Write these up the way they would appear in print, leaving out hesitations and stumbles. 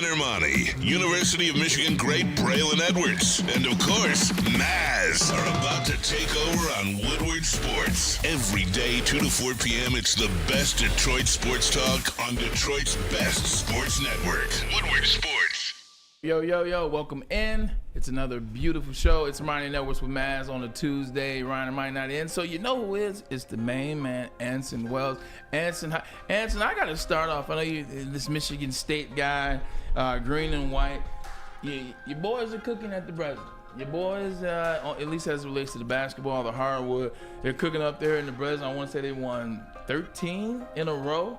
Ermanni, University of Michigan great Braylon Edwards, and of course, Maz are about to take over on Woodward Sports. Every day, 2 to 4 p.m., it's the best Detroit sports talk on Detroit's best sports network, Woodward Sports. Yo, yo, yo, welcome in. It's another beautiful show. It's Ermanni Networks with Maz on a Tuesday. Ryan might not in. So you know who is? It's the main man, Anson Wells. Anson, I got to start off. I know you this Michigan State guy, green and white. Your boys are cooking at the Breslin. Your boys, at least as it relates to the basketball, the hardwood, they're cooking up there in the Breslin. I want to say they won 13 in a row.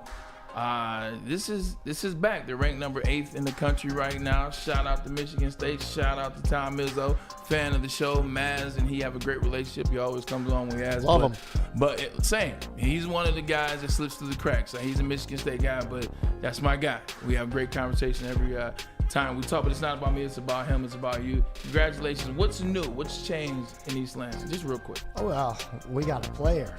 This is back. They're ranked number 8th in the country right now. Shout out to Michigan State. Shout out to Tom Izzo, fan of the show, Maz, and he have a great relationship. He always comes on when he has. Love him. But same, he's one of the guys that slips through the cracks. He's a Michigan State guy, but that's my guy. We have great conversation every time we talk, but it's not about me. It's about him. It's about you. Congratulations. What's new? What's changed in East Lansing? Just real quick. Oh, well, we got a player.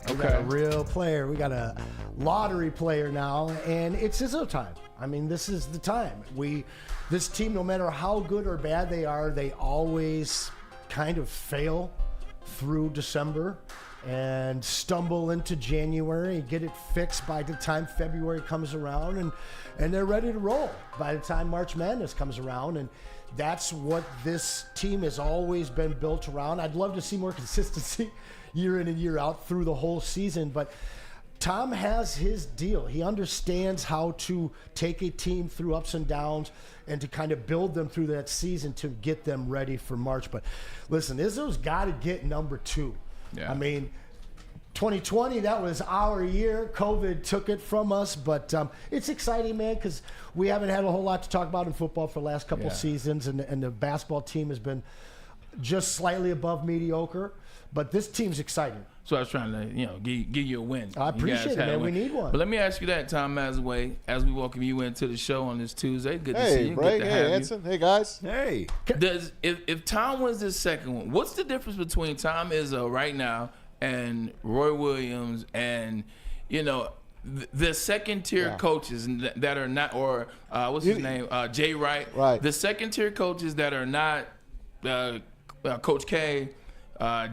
We got a real player. We got a lottery player now, and it's Izzo time. I mean, this is the time. This team, no matter how good or bad they are, they always kind of fail through December and stumble into January and get it fixed by the time February comes around, and they're ready to roll by the time March Madness comes around. And that's what this team has always been built around. I'd love to see more consistency year in and year out through the whole season, but Tom has his deal. He understands how to take a team through ups and downs and to kind of build them through that season to get them ready for March. But listen, Izzo's got to get number 2. Yeah. I mean, 2020, that was our year. COVID took it from us, but it's exciting, man, because we haven't had a whole lot to talk about in football for the last couple seasons, and the basketball team has been just slightly above mediocre. But this team's exciting. So I was trying to, give you a win. I appreciate it, man. We need one. But let me ask you that, Tom Mazaway, as we welcome you into the show on this Tuesday. Good to see you. Bray, Good to have Anson. Hey, guys. Hey. If Tom wins this second one, what's the difference between Tom Izzo right now and Roy Williams and, the second-tier coaches that are not, or what's his name, Jay Wright. Right. The second-tier coaches that are not Coach K,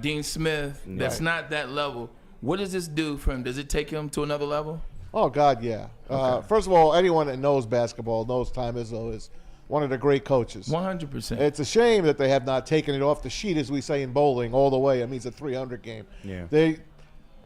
Dean Smith, that's not that level. What does this do for him? Does it take him to another level? Oh, God, yeah. Okay. First of all, anyone that knows basketball knows Tom Izzo is one of the great coaches. 100%. It's a shame that they have not taken it off the sheet, as we say in bowling, all the way. I mean, it's a 300 game. Yeah.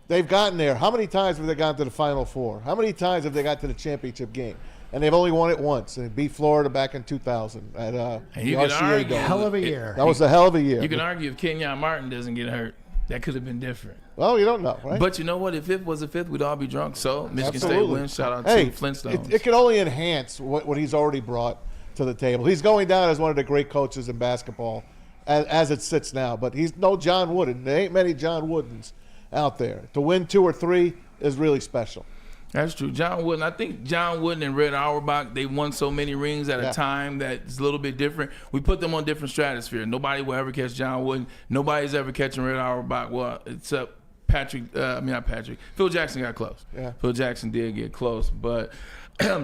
They've gotten there. How many times have they gotten to the Final Four? How many times have they got to the championship game? And they've only won it once. And beat Florida back in 2000 at the RCA Dome. Hell of a year. That was a hell of a year. You can argue if Kenyon Martin doesn't get hurt, that could have been different. Well, you don't know, right? But you know what? If it was a fifth, we'd all be drunk. So Michigan State wins. Shout out to Flintstones. It can only enhance what he's already brought to the table. He's going down as one of the great coaches in basketball as it sits now. But he's no John Wooden. There ain't many John Woodens out there. To win 2 or 3 is really special. That's true. John Wooden, I think John Wooden and Red Auerbach, they won so many rings at a time that it's a little bit different. We put them on different stratosphere. Nobody will ever catch John Wooden. Nobody's ever catching Red Auerbach. Well, except not Patrick. Phil Jackson got close. Yeah. Phil Jackson did get close. But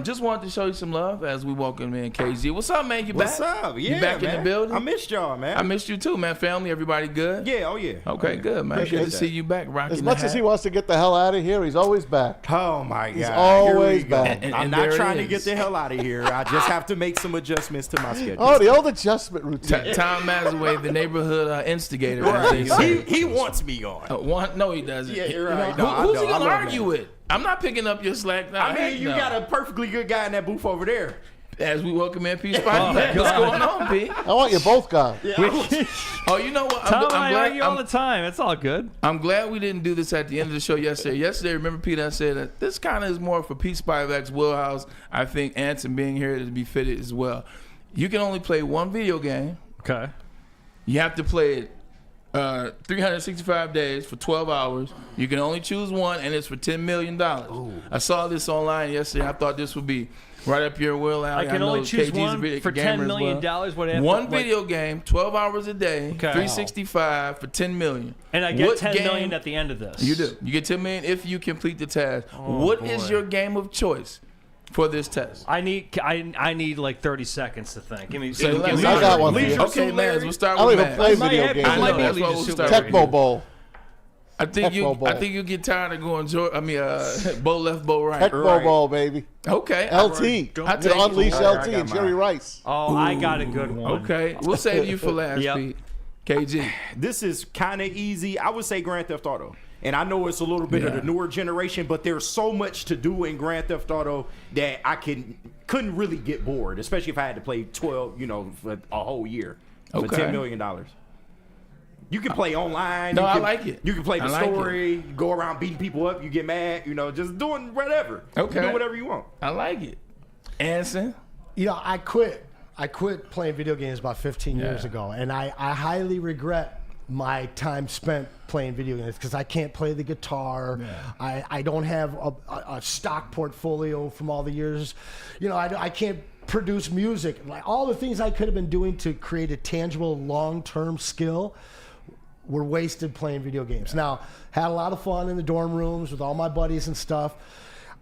just wanted to show you some love as we welcome in KG. What's up, man? You back? What's up? Yeah, you back man. in the building? I missed y'all, man. I missed you too, man. Family, everybody good? Yeah, oh yeah. Okay, good, man. Good to see you back rocking As much as he wants to get the hell out of here, he's always back. Oh, my God. He's always back. I'm not trying to get the hell out of here. I just have to make some adjustments to my schedule. Oh, the old adjustment routine. Tom Mazaway, the neighborhood instigator. Right. He wants me on. No, he doesn't. Yeah, you're right. Who's he going to argue with? I'm not picking up your slack now. I mean, you got a perfectly good guy in that booth over there. As we welcome in P. Spot. What's going on, P? I want you both gone. Yeah, you know what? Tom and I argue all the time. It's all good. I'm glad we didn't do this at the end of the show yesterday. Remember, Pete, I said that this kind of is more for Pete Spivak's wheelhouse. I think Anson being here to be fitted as well. You can only play one video game. Okay. You have to play it 365 days for 12 hours. You can only choose one, and it's for $10 million. Ooh. I saw this online yesterday. I thought this would be right up your wheelhouse. I can only choose one for $10 million. One video game, 12 hours a day, 365 for $10 million. And I get $10 million at the end of this. You do. You get $10 million if you complete the task. What is your game of choice? for this test? I need like 30 seconds to think. Give me. I got one for you. Okay, Maz, we'll start I don't with even Maz. play My video head- games. I might be anymore. able to That's what just we'll super- start Tecmo Bowl. I think Tecmo you get tired of going bow left, bow right. Tecmo Bowl, baby. Okay. LT. I take Unleash All right, LT I got and Jerry mine. Rice. Oh, I got a good one. Okay, we'll save you for last, Yep. Pete. KG. This is kind of easy. I would say Grand Theft Auto. And I know it's a little bit of the newer generation, but there's so much to do in Grand Theft Auto that I couldn't really get bored, especially if I had to play 12, for a whole year for Okay. $10 million. You can play online. No, you I can, like it. You can play the I like story, go around beating people up, you get mad, just doing whatever. Okay. You do whatever you want. I like it. Anson. I quit playing video games about 15 years ago, and I highly regret my time spent playing video games because I can't play the guitar. Yeah. I don't have a stock portfolio from all the years. I can't produce music. Like all the things I could have been doing to create a tangible long-term skill were wasted playing video games. Now, had a lot of fun in the dorm rooms with all my buddies and stuff.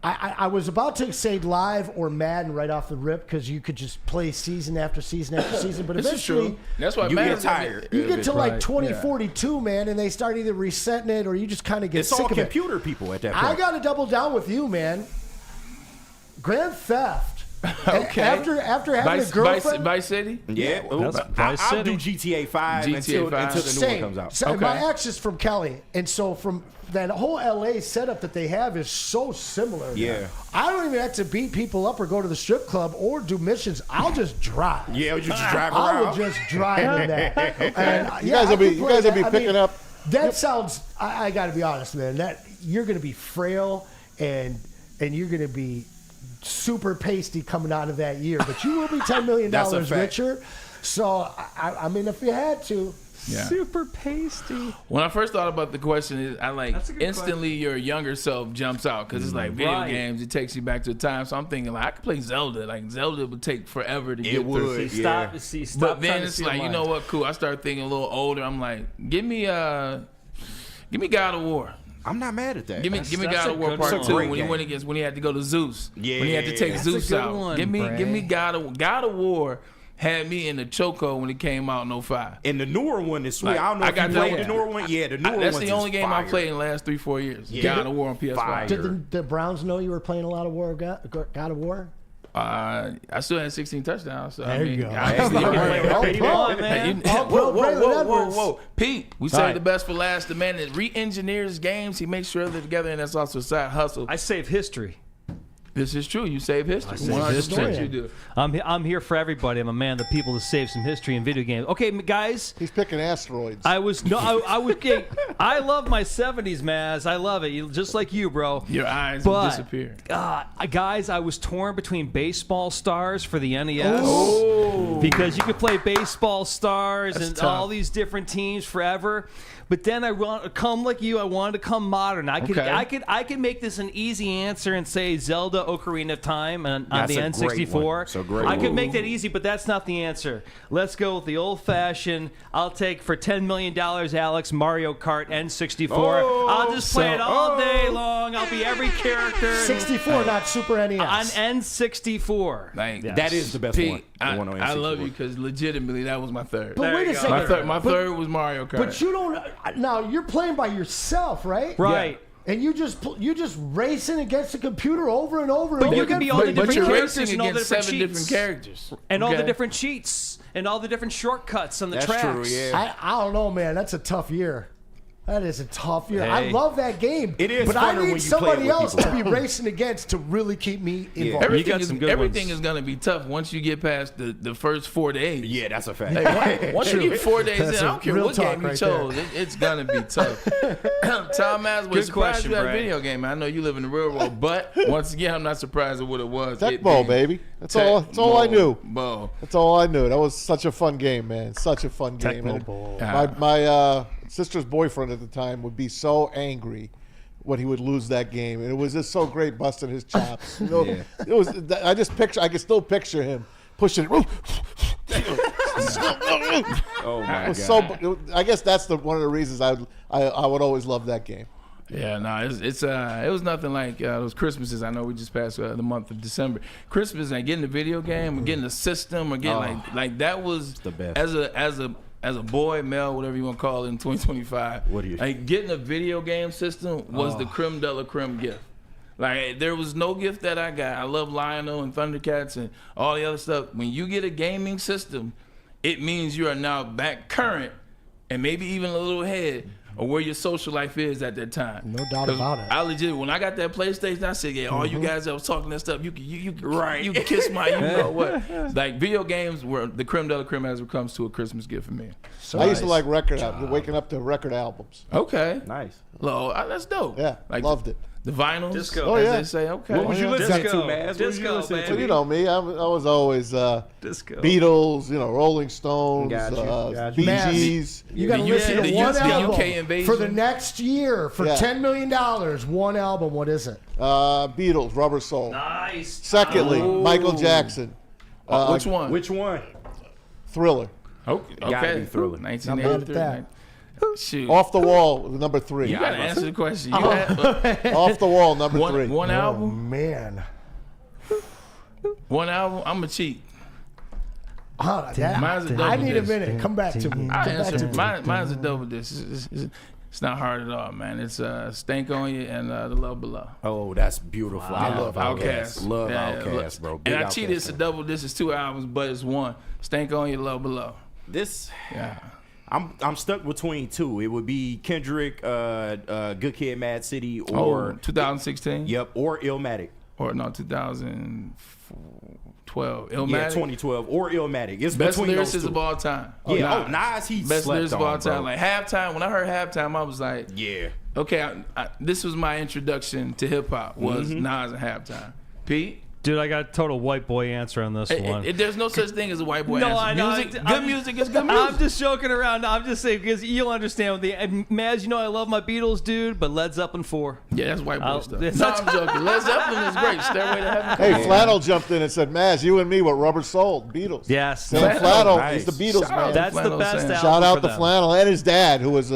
I was about to say Live or Madden right off the rip because you could just play season after season after season. But This is eventually, true. That's why You Madden's get tired. you get to like Right, 2042, man, and they start either resetting it or you just kind of get It's sick all of it. computer people at that point. I got to double down with you, man. Grand Theft. Okay. After having a girlfriend. Vice City? Yeah, That's Vice I'll do City. GTA 5 GTA until 5. the new Same. one comes out. So Okay. My ex is from Cali, and so from that whole LA setup that they have is so similar. Yeah. I don't even have to beat people up or go to the strip club or do missions. I'll just drive. Yeah, you just drive I around. will just drive in that. And, You guys will be I picking mean, up. That sounds. I got to be honest, man. That you're going to be frail and you're going to be super pasty coming out of that year, but you will be $10 million That's a fact. richer. So I mean, if you had to. Yeah. Super pasty. When I first thought about the question, I That's a good instantly your younger self jumps out because it's like video Right. games. It takes you back to a time. So I'm thinking like I could play Zelda. Like Zelda would take forever to get through. would. Stop. Yeah. Stop. But then trying to it's steal like, you mine. know what? Cool. I start thinking a little older. I'm like, give me God of War. I'm not mad at that. Give me That's God a of War good Part one. 2 Great when he game. went against when he had to go to Zeus. Yeah. When he had to take That's Zeus a good out. one, Give me Bray. God of War had me in the chokehold when it came out in 05. And the newer one is sweet. Like, I don't know I if got you that played one. the newer one. Yeah, the newer one. That's the only game I fire. played in the last 3-4 years. Yeah. God of War on PS5. Fire. Did the Browns know you were playing a lot of God of War? I still had 16 touchdowns. So There I mean, you go. obviously you can- All Come pro. on, man. All pro Braylon Edwards. whoa. Pete, we All say right. the best for last. The man that re-engineers games, he makes sure they're together, and that's also a side hustle. I save history. This is true. You save history. save 100% history. you do. I'm here for everybody. I'm a man of the people to save some history in video games. Okay, guys. He's picking asteroids. I was I love my 70s, Maz. I love it. Just like you, bro. Your eyes will But, disappear. guys, I was torn between Baseball Stars for the NES because you could play Baseball Stars and tough. all these different teams forever. But then I want to come like you. I wanted to come modern. I could make this an easy answer and say Zelda Ocarina of Time on That's the a great N64. one. So great. I could make that easy, but that's not the answer. Let's go with the old-fashioned. I'll take for $10 million, Alex, Mario Kart N64. Oh, I'll just play it all day long. I'll be every character 64, not Super NES. on N64. Like, That is the best one. Pete, The one on I love N64. you because legitimately that was my third. But There wait you a go. second. My third was Mario Kart. But you don't. Now you're playing by yourself, right? Right. And you just racing against the computer over and over and But over you again. can be all the but different you're characters racing and all the against different 7 different cheats. characters. And all the Okay? different cheats and all the different shortcuts on the That's tracks. true, yeah. I don't know, man. That's a tough year. That is a tough year. I Hey. love that game. It is but funner I when need you play it somebody with else people. to be racing against to really keep me involved. got some good everything ones. is going to be tough once you get past the first 4 days. Yeah, that's a fact. Like, once you get 4 days That's in, I a don't care real what talk game you right chose. It's going to be tough. Tom Maswell, Good surprised question, you had a Bray. video game. I know you live in the real world, but once again, I'm not surprised at what it was. Tech It Ball, being baby. That's all I knew. Ball. That's all I knew. That was such a fun game, man. Such a fun game. Tecmo And Bowl. My sister's boyfriend at the time would be so angry when he would lose that game, and it was just so great busting his chops. You know, it was. I can still picture him pushing it. Oh my It was god. so. I guess that's one of the reasons I would always love that game. Yeah, no, it was nothing like those Christmases. I know we just passed the month of December. Christmas and getting the video game or getting the system or getting like that was the best. As a boy, male, whatever you want to call it in 2025. What do you like getting a video game system was the creme de la creme gift. Like there was no gift that I got. I love Lionel and Thundercats and all the other stuff. When you get a gaming system, it means you are now back current and maybe even a little ahead or where your social life is at that time. No doubt about it. I legit, when I got that PlayStation, I said, yeah, all you guys that was talking that stuff, you can kiss my, you know what. Like, video games were the creme de la creme as it comes to a Christmas gift for me. So I used to like record albums, waking up to record albums. Okay. Nice. Well, that's dope. Yeah, like loved it. The vinyls, Disco. as yeah. they say. Okay. What was you listening to, Disco. man? Disco, Well, baby. you know me. I was always Disco. Beatles, Rolling Stones, Got you. Bee Man, Gees. You got to The listen UK to one the album UK invasion. for the next year for Yeah. $10 million. One album. What is it? Beatles, Rubber Soul. Nice. Secondly, Michael Jackson, Which one? Which one? Thriller. Okay. Gotta be Thriller. 1983. that. Shoot. Off the Wall, number 3. You got to answer the question. You had, Off the Wall, number 3. one Oh, album? man. One album? I'm going to cheat. Oh, Mine's a double I need a disc. minute. Come back to me. I Come back to answer. me. Mine's a double disc. It's not hard at all, man. It's Stank on You and The Love Below. Oh, that's beautiful. I love Outkast. Outkast. Love Yeah, Outkast, bro. Big And I cheated. It's a fan. double disc. It's 2 albums, but it's one. Stank on You, Love Below. This, Yeah. I'm stuck between 2. It would be Kendrick, Good Kid, Mad City, or 2016. Yep, or Illmatic. Or no, 2012. Illmatic. Yeah, 2012 or Illmatic. It's Best between those lyricist 2. of all time. Yeah, Nas, he Best slept lyricist of on, all time. bro. Like halftime. When I heard halftime, I was like, Yeah. okay, this was my introduction to hip hop. Was Mm-hmm. Nas and halftime. Pete. Dude, I got a total white boy answer on this one. There's no such thing as a white boy No, answer. I know. Music, good I'm- music is good music. I'm just joking around. I'm just saying because you'll understand. With the Maz, I love my Beatles, dude, but Led Zeppelin 4. Yeah, that's white boy I'll- stuff. that's- No, I'm joking. Led Zeppelin is great. Stairway to Heaven. Hey, Flannel jumped in and said, Maz, you and me were Rubber Soul, Beatles. Yes. Sam Flannel Nice. is the Beatles, Shout out man. That's the Flannel best Sam. album. Shout out for to them. Flannel and his dad, who was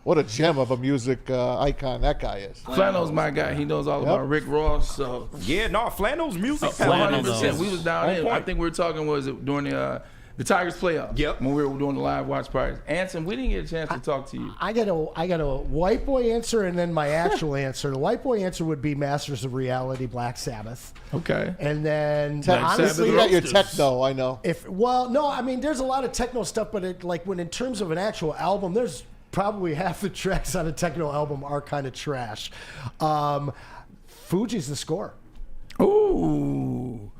what a gem of a music icon that guy is. Flannel's my guy. He knows all about Rick Ross. So Yeah, no, Flannel's music. Flannel, 100%. though. We was down On there. I point. think we were talking during the Tigers playoffs. Yep. When we were doing the live watch parties. Anson, we didn't get a chance to talk to you. I got a white boy answer and then my actual answer. The white boy answer would be Masters of Reality, Black Sabbath. Okay. And then Sabbath honestly, You got your Roasters. techno, I know. there's a lot of techno stuff, but in terms of an actual album, there's probably half the tracks on a techno album are kind of trash. Fuji's The Score. Ooh.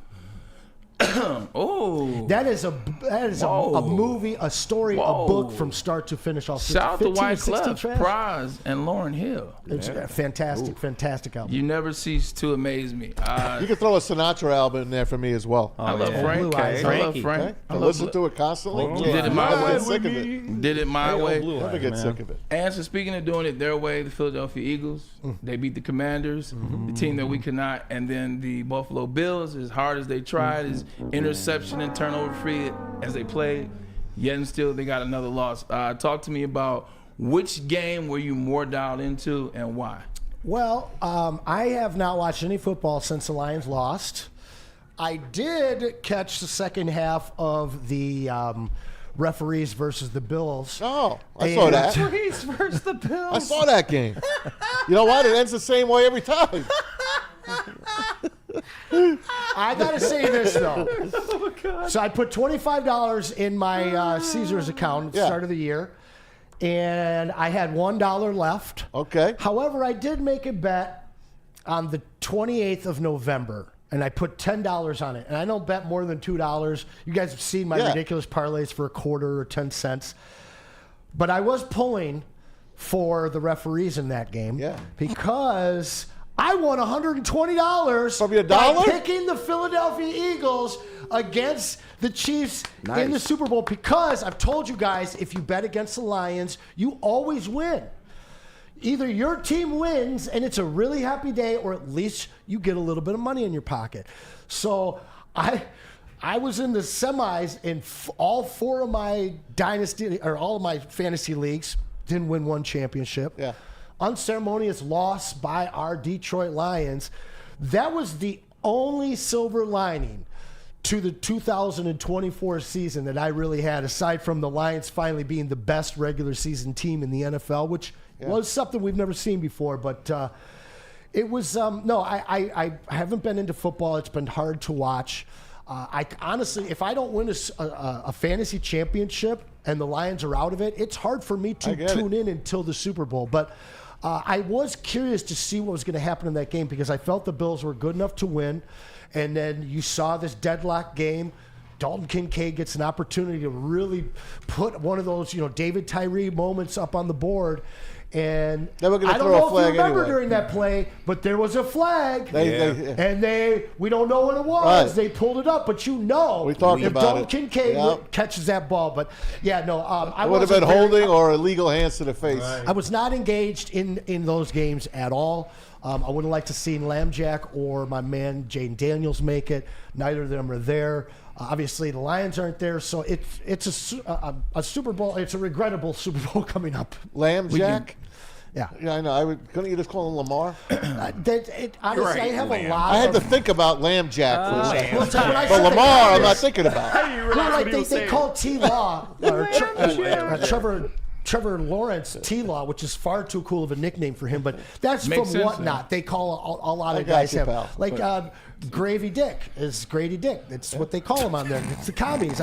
Ooh. That is a Whoa. movie, a story, Whoa. a book from start to finish. All Shout out to 15 White 16 Clef, tracks. Praz, and Lauren Hill. It's a fantastic album. You never cease to amaze me. You can throw a Sinatra album in there for me as well. I love yeah. Frank. Blue Eyes. I love Frankie. Frank. Okay? I I love listen to it constantly. Did it my I way. get sick of it. Did it my way. Blue Never Eyes, get man. sick of it. And so speaking of doing it their way, the Philadelphia Eagles, they beat the Commanders, the team that we could not, and then the Buffalo Bills, as hard as they tried, as interception and turnover free as they played, yet and still they got another loss. Talk to me about which game were you more dialed into and why? Well, I have not watched any football since the Lions lost. I did catch the second half of the referees versus the Bills. Oh, I saw that. Referees versus the Bills. I saw that game. You know what? It ends the same way every time. I gotta say this though. So I put $25 in my Caesars account at the Yeah. start of the year, and I had $1 left. Okay. However, I did make a bet on the 28th of November, and I put $10 on it. And I don't bet more than $2. You guys have seen my Yeah. ridiculous parlays for a quarter or 10 cents. But I was pulling for the referees in that game Yeah. because I won $120 From your by dollar? picking the Philadelphia Eagles against the Chiefs in the Nice. Super Bowl, because I've told you guys, if you bet against the Lions, you always win. Either your team wins and it's a really happy day, or at least you get a little bit of money in your pocket. So I was in the semis in all 4 of my dynasty or all of my fantasy leagues. Didn't win one championship. Yeah. unceremonious loss by our Detroit Lions, that was the only silver lining to the 2024 season that I really had, aside from the Lions finally being the best regular season team in the NFL, which was something we've never seen before. But it was, I haven't been into football. It's been hard to watch. I honestly, if I don't win a fantasy championship and the Lions are out of it, it's hard for me to tune in until the Super Bowl. But I was curious to see what was going to happen in that game because I felt the Bills were good enough to win. And then you saw this deadlock game. Dalton Kincaid gets an opportunity to really put one of those, David Tyree moments up on the board. And I don't know if you remember during that play, but there was a flag, and we don't know what it was. Right. They pulled it up, but we talked if about Dalton Kincaid catches that ball. But I would have been holding or illegal hands to the face. Right. I was not engaged in those games at all. I would have liked to see Lambjack or my man Jaden Daniels make it. Neither of them are there. Obviously, the Lions aren't there, so it's a Super Bowl. It's a regrettable Super Bowl coming up. Lambjack? Yeah, I know. Couldn't you just call him Lamar? Honestly, I have a lot. I had to think about Lambjack for a second. But Lamar, I'm not thinking about. They call T-Law Trevor Lawrence T-Law, which is far too cool of a nickname for him, but that's from Whatnot. They call a lot of guys have. Like Gravy Dick is Grady Dick. That's what they call him on there. It's the commies.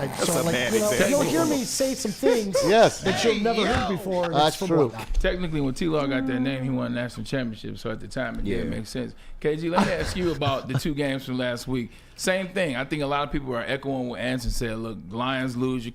You'll hear me say some things that you've never heard before. That's true. Technically, when T-Law got that name, he won a national championship, so at the time it did make sense. KG, let me ask you about the two games from last week. Same thing. I think a lot of people are echoing what Anson said. Look, Lions lose, you're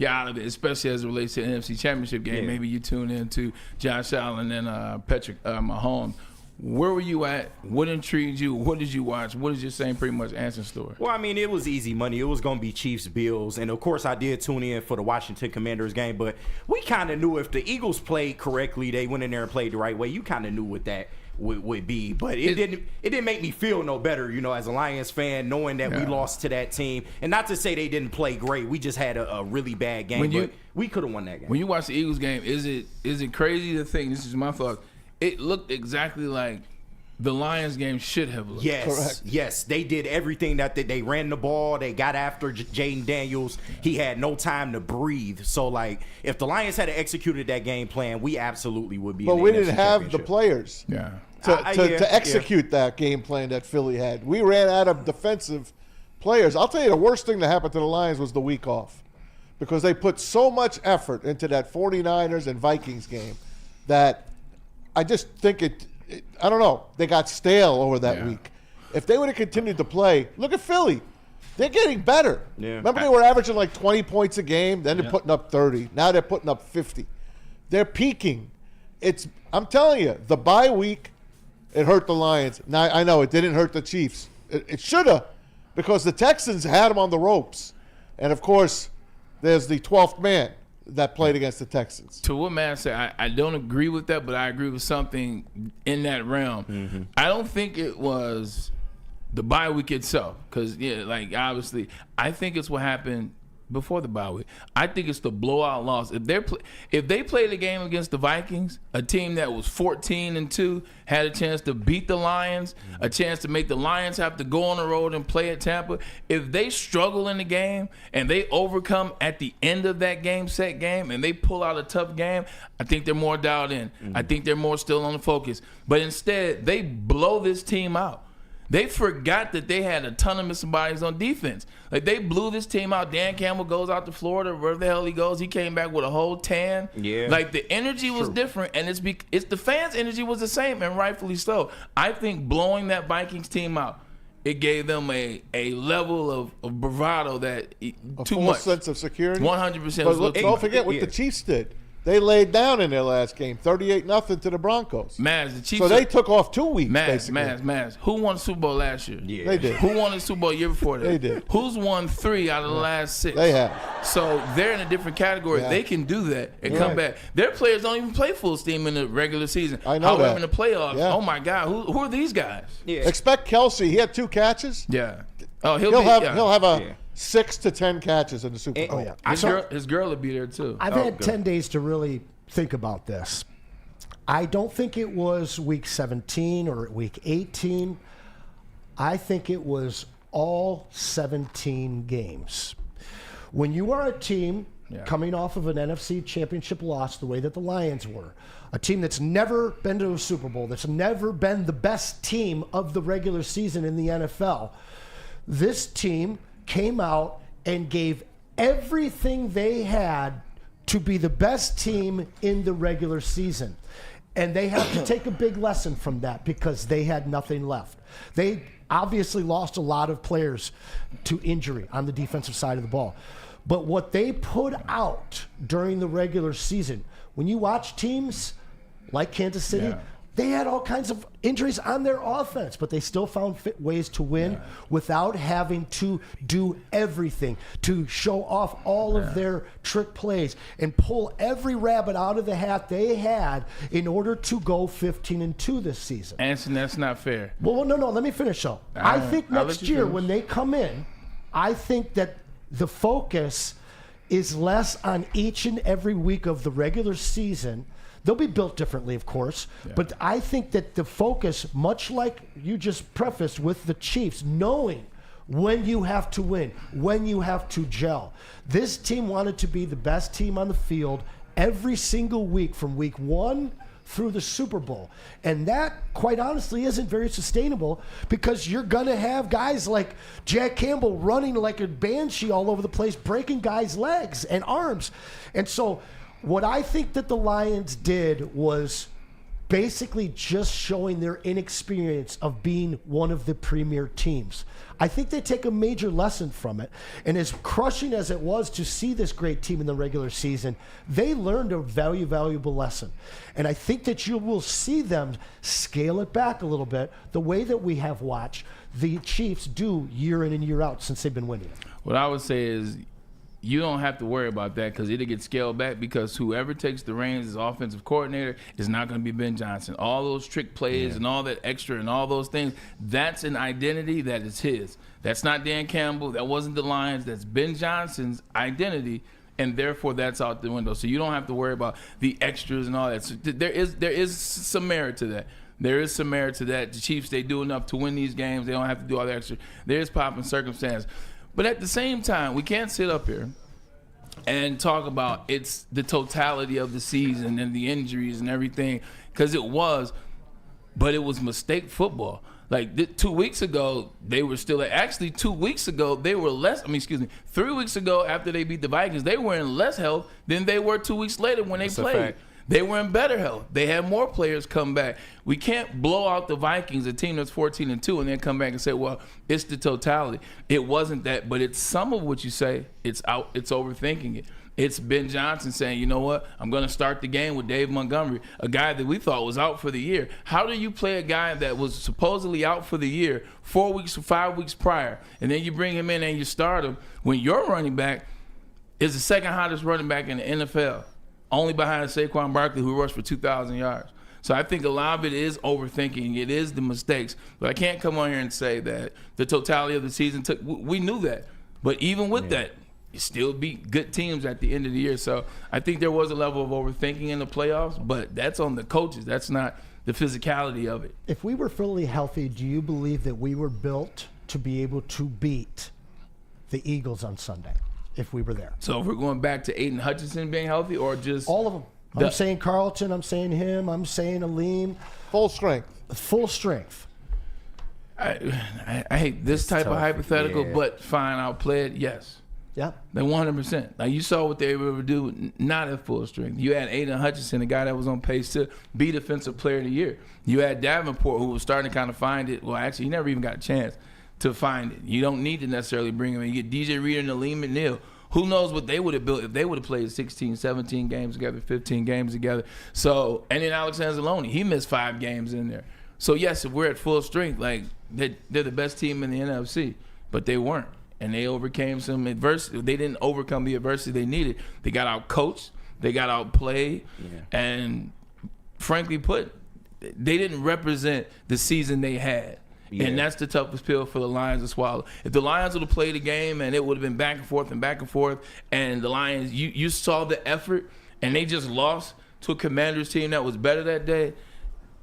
out of it, especially as it relates to the NFC Championship game. Maybe you tune into Josh Allen and Patrick Mahomes. Where were you at? What intrigued you? What did you watch? What is your same pretty much Anson's story? Well, I mean, it was easy money. It was going to be Chiefs, Bills. And, of course, I did tune in for the Washington Commanders game. But we kind of knew if the Eagles played correctly, they went in there and played the right way. You kind of knew what that would be. But it didn't make me feel no better, as a Lions fan, knowing that we lost to that team. And not to say they didn't play great. We just had a really bad game. But we could have won that game. When you watch the Eagles game, is it crazy to think, this is my thought, it looked exactly like the Lions game should have looked. Yes, correct. Yes, they did everything that they ran the ball. They got after Jaden Daniels. He had no time to breathe. So, if the Lions had executed that game plan, we absolutely would be. But we didn't have the players to execute that game plan that Philly had. We ran out of defensive players. I'll tell you, the worst thing that happened to the Lions was the week off, because they put so much effort into that 49ers and Vikings game that I just think I don't know. They got stale over that week. If they would have continued to play, look at Philly. They're getting better. Yeah. Remember, they were averaging 20 points a game. Then they're putting up 30. Now they're putting up 50. They're peaking. I'm telling you, the bye week, it hurt the Lions. Now, I know it didn't hurt the Chiefs. It should have, because the Texans had them on the ropes. And, of course, there's the 12th man that played against the Texans. To what man said, I don't agree with that, but I agree with something in that realm. Mm-hmm. I don't think it was the bye week itself, because obviously, I think it's what happened before the bye week. I think it's the blowout loss. If they played a game against the Vikings, a team that was 14-2, had a chance to beat the Lions, a chance to make the Lions have to go on the road and play at Tampa. If they struggle in the game and they overcome at the end of that set game and they pull out a tough game, I think they're more dialed in. Mm-hmm. I think they're more still on the focus. But instead, they blow this team out. They forgot that they had a ton of missing bodies on defense. They blew this team out. Dan Campbell goes out to Florida, wherever the hell he goes. He came back with a whole tan. Yeah. The energy was different, and it's the fans' energy was the same, and rightfully so. I think blowing that Vikings team out, it gave them a level of bravado that too much. A sense of security. 100%. But don't forget what the Chiefs did. They laid down in their last game, 38-0 to the Broncos. The Chiefs. So they took off 2 weeks, basically. Who won the Super Bowl last year? Yeah. They did. Who won the Super Bowl the year before that? They did. Who's won 3 out of the last 6? They have. So they're in a different category. Yeah. They can do that and come back. Their players don't even play full steam in the regular season. I know that. However, in the playoffs, oh my God, who are these guys? Yeah. Expect Kelsey. He had 2 catches. Yeah. Oh, he'll have 6 to 10 catches in the Super Bowl. His girl will be there too. I've had 10 days to really think about this. I don't think it was week 17 or week 18. I think it was all 17 games. When you are a team coming off of an NFC championship loss the way that the Lions were, a team that's never been to a Super Bowl, that's never been the best team of the regular season in the NFL, this team came out and gave everything they had to be the best team in the regular season. And they have to take a big lesson from that because they had nothing left. They obviously lost a lot of players to injury on the defensive side of the ball. But what they put out during the regular season, when you watch teams like Kansas City, they had all kinds of injuries on their offense, but they still found ways to win without having to do everything, to show off all of their trick plays and pull every rabbit out of the hat they had in order to go 15-2 this season. Anson, that's not fair. Well, no, let me finish though. I think next year when they come in, I think that the focus is less on each and every week of the regular season. They'll be built differently, of course, but I think that the focus, much like you just prefaced with the Chiefs, knowing when you have to win, when you have to gel. This team wanted to be the best team on the field every single week from week 1 through the Super Bowl. And that, quite honestly, isn't very sustainable because you're going to have guys like Jack Campbell running like a banshee all over the place, breaking guys' legs and arms. And so what I think that the Lions did was basically just showing their inexperience of being one of the premier teams. I think they take a major lesson from it. And as crushing as it was to see this great team in the regular season, they learned a valuable lesson. And I think that you will see them scale it back a little bit the way that we have watched the Chiefs do year in and year out since they've been winning it. What I would say is you don't have to worry about that because it'll get scaled back because whoever takes the reins as offensive coordinator is not going to be Ben Johnson. All those trick plays and all that extra and all those things, that's an identity that is his. That's not Dan Campbell. That wasn't the Lions. That's Ben Johnson's identity, and therefore that's out the window. So you don't have to worry about the extras and all that. So there is some merit to that. There is some merit to that. The Chiefs, they do enough to win these games. They don't have to do all the extra. There's pop and circumstance. But at the same time, we can't sit up here and talk about it's the totality of the season and the injuries and everything, because it was, but it was mistake football. Like 2 weeks ago, they were still actually 2 weeks ago, they were less, 3 weeks ago after they beat the Vikings, they were in less health than they were 2 weeks later when they played. They were in better health. They had more players come back. We can't blow out the Vikings, a team that's 14-2, and then come back and say, well, it's the totality. It wasn't that, but it's some of what you say. It's overthinking it. It's Ben Johnson saying, you know what, I'm going to start the game with Dave Montgomery, a guy that we thought was out for the year. How do you play a guy that was supposedly out for the year 4 weeks or 5 weeks prior, and then you bring him in and you start him when your running back is the second hottest running back in the NFL? Only behind Saquon Barkley, who rushed for 2,000 yards. So I think a lot of it is overthinking. It is the mistakes. But I can't come on here and say that the totality of the season took. We knew that. But even with that, you still beat good teams at the end of the year. So I think there was a level of overthinking in the playoffs, but that's on the coaches. That's not the physicality of it. If we were fully healthy, do you believe that we were built to be able to beat the Eagles on Sunday? If we were there. So if we're going back to Aiden Hutchinson being healthy or just all of them. I'm saying Carlton, I'm saying him, I'm saying Aleem. Full strength. Full strength. I hate this type of hypothetical, but fine, I'll play it, yes. Yeah. Then 100%. Like you saw what they were able to do, not at full strength. You had Aiden Hutchinson, a guy that was on pace to be Defensive Player of the Year. You had Davenport, who was starting to kind of find it. Well, actually, he never even got a chance to find it. You don't need to necessarily bring him in. You get DJ Reader and Aleem McNeil. Who knows what they would have built if they would have played 16, 17 games together, 15 games together. So, and then Alex Anzalone, he missed 5 games in there. So, yes, if we're at full strength, like they're the best team in the NFC, but they weren't. And they overcame some adversity. They didn't overcome the adversity they needed. They got out-coached. They got outplayed. And frankly put, they didn't represent the season they had. And that's the toughest pill for the Lions to swallow. If the Lions would have played a game and it would have been back and forth, and the Lions, you saw the effort, and they just lost to a Commanders team that was better that day,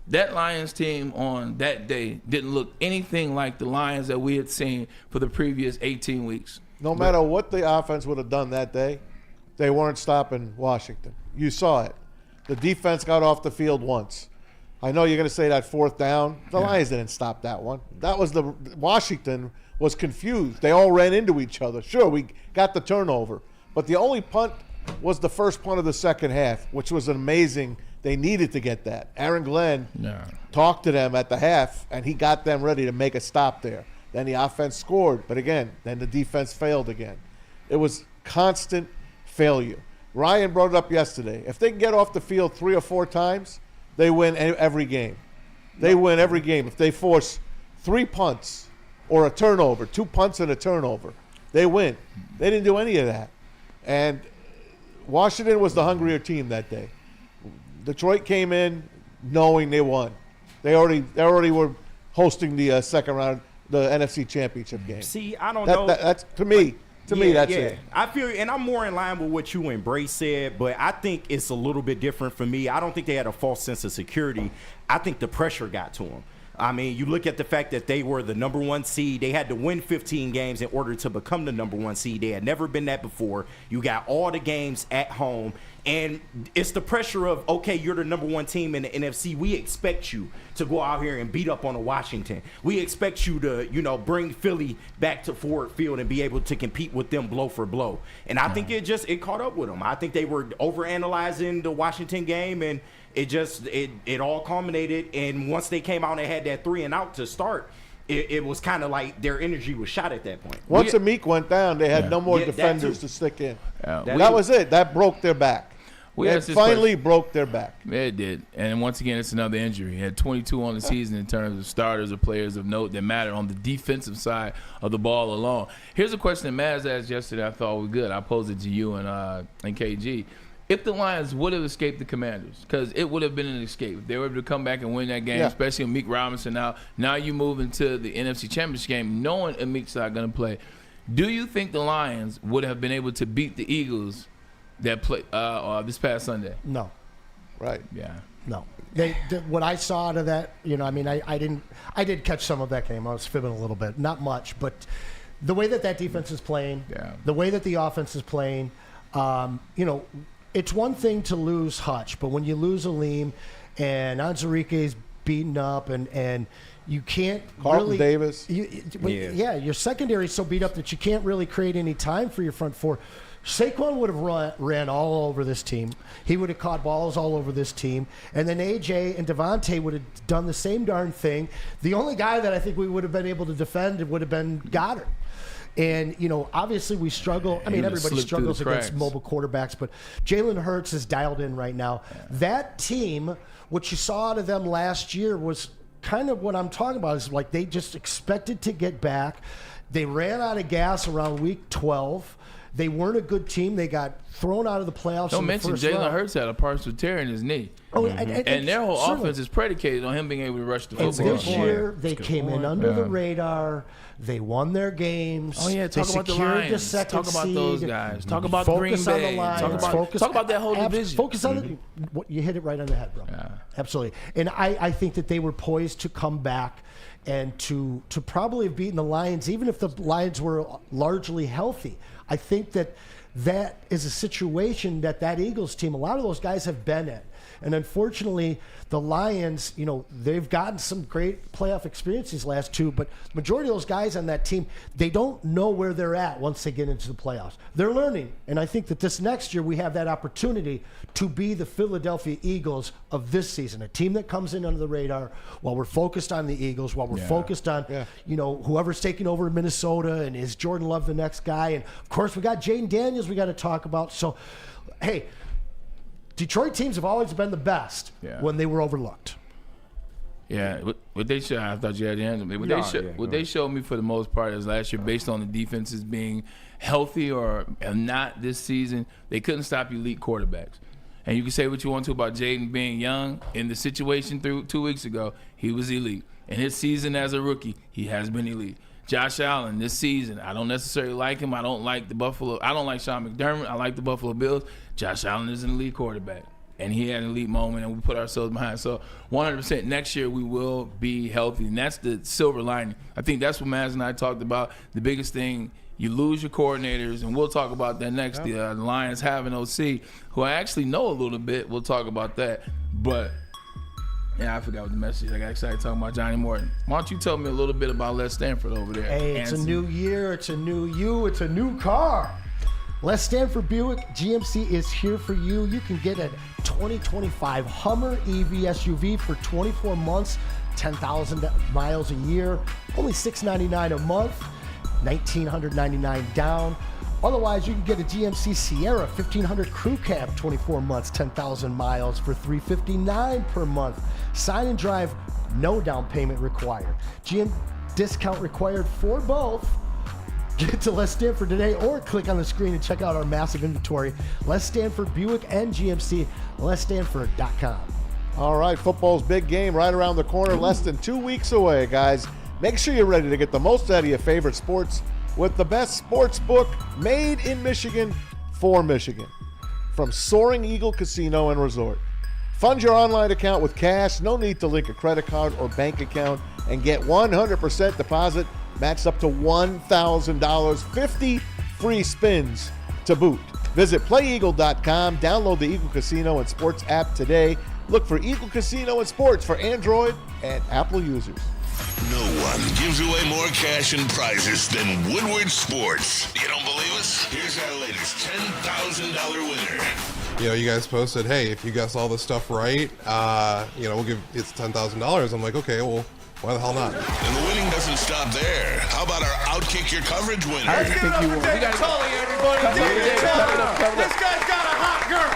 that Lions team on that day didn't look anything like the Lions that we had seen for the previous 18 weeks. No matter what the offense would have done that day, they weren't stopping Washington. You saw it. The defense got off the field once. I know you're going to say that fourth down. The Lions didn't stop that one. That was Washington was confused. They all ran into each other. Sure, we got the turnover. But the only punt was the first punt of the second half, which was amazing. They needed to get that. Aaron Glenn talked to them at the half, and he got them ready to make a stop there. Then the offense scored. But again, then the defense failed again. It was constant failure. Ryan brought it up yesterday. If they can get off the field 3 or 4 times, they win every game. They win every game. If they force 3 punts or a turnover, 2 punts and a turnover, they win. They didn't do any of that. And Washington was the hungrier team that day. Detroit came in knowing they won. They already were hosting the second round, the NFC Championship game. See, I don't know. That's to me. To me, that's it. I feel, and I'm more in line with what you and Bray said, but I think it's a little bit different for me. I don't think they had a false sense of security. I think the pressure got to them. I mean, you look at the fact that they were the number 1 seed. They had to win 15 games in order to become the number 1 seed. They had never been that before. You got all the games at home. And it's the pressure of, okay, you're the number 1 team in the NFC. We expect you to go out here and beat up on Washington. We expect you to, bring Philly back to Ford Field and be able to compete with them blow for blow. And I think it caught up with them. I think they were overanalyzing the Washington game, and it all culminated. And once they came out and had that 3 and out to start, it was kind of like their energy was shot at that point. Once Amik went down, they had no more defenders to stick in. Yeah. That was it. That broke their back. It finally broke their back. Yeah, it did. And once again, it's another injury. He had 22 on the season in terms of starters or players of note that matter on the defensive side of the ball alone. Here's a question that Maz asked yesterday I thought was good. I posed it to you and KG. If the Lions would have escaped the Commanders, because it would have been an escape. If they were able to come back and win that game, especially with Meek Robinson now you move into the NFC Championship game knowing Meek's not going to play. Do you think the Lions would have been able to beat the Eagles that play this past Sunday? No. Right. Yeah. No. What I saw out of that, I did catch some of that game. I was fibbing a little bit, not much, but the way that defense is playing, the way that the offense is playing, it's one thing to lose Hutch, but when you lose Aleem and Anzarique's beaten up and you can't Carlton Davis. Your secondary is so beat up that you can't really create any time for your front four. Saquon would have ran all over this team. He would have caught balls all over this team. And then A.J. and Devontae would have done the same darn thing. The only guy that I think we would have been able to defend would have been Goddard. And, obviously we struggle. I mean, everybody struggles against mobile quarterbacks, but Jalen Hurts is dialed in right now. Yeah. That team, what you saw out of them last year was kind of what I'm talking about, is like they just expected to get back. They ran out of gas around week 12. They weren't a good team. They got thrown out of the playoffs. Don't mention Jalen Hurts had a partial tear in his knee. Oh, and their whole offense is predicated on him being able to rush the football. And this year, they came in under the radar. They won their games. Oh, yeah. Talk about the Lions. Talk about those guys. Talk about Green Bay. On the Lions. Talk about that whole division. Focus on you hit it right on the head, bro. Yeah. Absolutely. And I think that they were poised to come back and to probably have beaten the Lions, even if the Lions were largely healthy. I think that is a situation that Eagles team, a lot of those guys have been in. And unfortunately, the Lions, they've gotten some great playoff experience these last 2, but the majority of those guys on that team, they don't know where they're at once they get into the playoffs. They're learning. And I think that this next year we have that opportunity to be the Philadelphia Eagles of this season, a team that comes in under the radar while we're focused on the Eagles, while we're focused on, whoever's taking over in Minnesota, and is Jordan Love the next guy. And, of course, we got Jaden Daniels we got to talk about. So, hey, Detroit teams have always been the best when they were overlooked. Yeah, what they showed, I thought you had the answer. What they showed me for the most part is last year, based on the defenses being healthy or not this season, they couldn't stop elite quarterbacks. And you can say what you want to about Jaden being young. In the situation 2 weeks ago, he was elite. In his season as a rookie, he has been elite. Josh Allen this season, I don't necessarily like him. I don't like Sean McDermott. I like the Buffalo Bills. Josh Allen is an elite quarterback. and he had an elite moment, and we put ourselves behind. So 100% next year we will be healthy, and that's the silver lining. I think that's what Maz and I talked about. The biggest thing, you lose your coordinators, and we'll talk about that next. The Lions have an OC who I actually know a little bit. We'll talk about that. But, yeah, I forgot what the message. I got excited talking about Johnny Morton. Why don't you tell me a little bit about Les Stanford over there? Hey, it's Anson. a new year. It's a new you. It's a new car. Les Stanford Buick GMC is here for you. You can get a 2025 Hummer EV SUV for 24 months, 10,000 miles a year, only $699 a month, $1,999 down. Otherwise, you can get a GMC Sierra 1500 Crew Cab, 24 months, 10,000 miles for $359 per month. Sign and drive, no down payment required. GM discount required for both. Get to Les Stanford today or click on the screen and check out our massive inventory. Les Stanford Buick and GMC, lesstanford.com. All right, football's big game right around the corner, less than 2 weeks away, guys. Make sure you're ready to get the most out of your favorite sports with the best sports book made in Michigan for Michigan. From Soaring Eagle Casino and Resort. Fund your online account with cash, no need to link a credit card or bank account, and get 100% deposit matched up to $1,000, 50 free spins to boot. Visit playeagle.com, download the Eagle Casino and Sports app today. Look for Eagle Casino and Sports for Android and Apple users. No one gives away more cash and prizes than Woodward Sports. You don't believe us? Here's our latest $10,000 winner. You know, you guys posted, hey, if you guess all this stuff right, we'll give it's $10,000. I'm like, okay, well, why the hell not? And the winning doesn't stop there. How about our Outkick Your Coverage winner? How do you think you won? We got everybody. This guy's got a hot girl.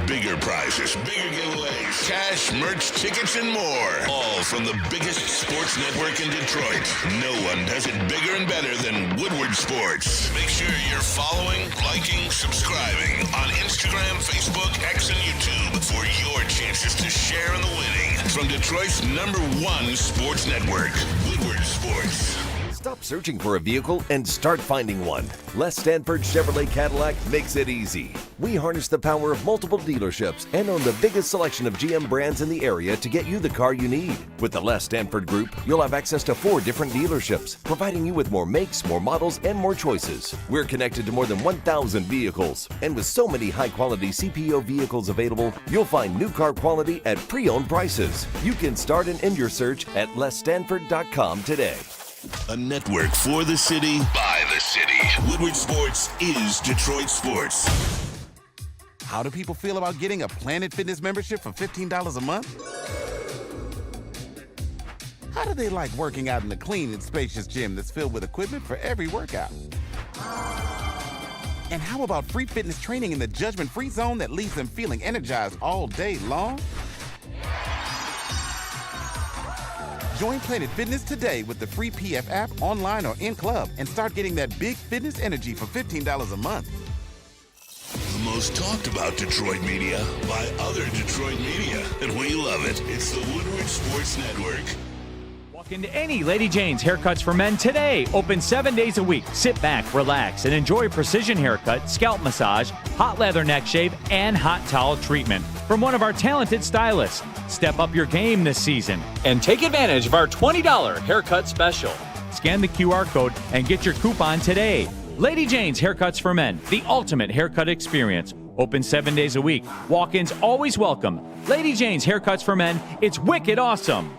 Bigger prizes, bigger giveaways, cash, merch, tickets, and more. All from the biggest sports network in Detroit. No one does it bigger and better than Woodward Sports. Make sure you're following, liking, subscribing on Instagram, Facebook, X, and YouTube for your chances to share in the winning. From Detroit's #1 sports network, Woodward Sports. Stop searching for a vehicle and start finding one. Les Stanford Chevrolet Cadillac makes it easy. We harness the power of multiple dealerships and own the biggest selection of GM brands in the area to get you the car you need. With the Les Stanford Group, you'll have access to 4 different dealerships, providing you with more makes, more models, and more choices. We're connected to more than 1,000 vehicles. And with so many high-quality CPO vehicles available, you'll find new car quality at pre-owned prices. You can start and end your search at lesstanford.com today. A network for the city, by the city. Woodward Sports is Detroit Sports. How do people feel about getting a Planet Fitness membership for $15 a month? How do they like working out in a clean and spacious gym that's filled with equipment for every workout? And how about free fitness training in the judgment-free zone that leaves them feeling energized all day long? Join Planet Fitness today with the free PF app, online or in club, and start getting that big fitness energy for $15 a month. The most talked about Detroit media by other Detroit media, and we love it. It's the Woodward Sports Network. Walk into any Lady Jane's Haircuts for Men today. Open 7 days a week. Sit back, relax, and enjoy precision haircut, scalp massage, hot leather neck shave, and hot towel treatment from one of our talented stylists. Step up your game this season and take advantage of our $20 haircut special. Scan the QR code and get your coupon today. Lady Jane's Haircuts for Men, the ultimate haircut experience. Open 7 days a week. Walk-ins always welcome. Lady Jane's Haircuts for Men. It's wicked awesome.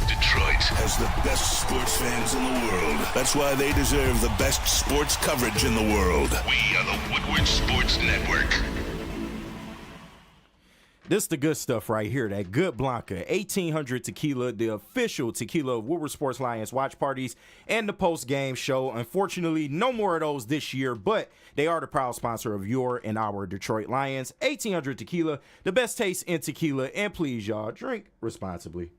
Detroit has the best sports fans in the world. That's why they deserve the best sports coverage in the world. We are the Woodward Sports Network. This is the good stuff right here. That good Blanca, 1800 Tequila, the official tequila of Woodward Sports Lions watch parties and the post-game show. Unfortunately, no more of those this year, but they are the proud sponsor of your and our Detroit Lions. 1800 Tequila, the best taste in tequila. And please, y'all, drink responsibly.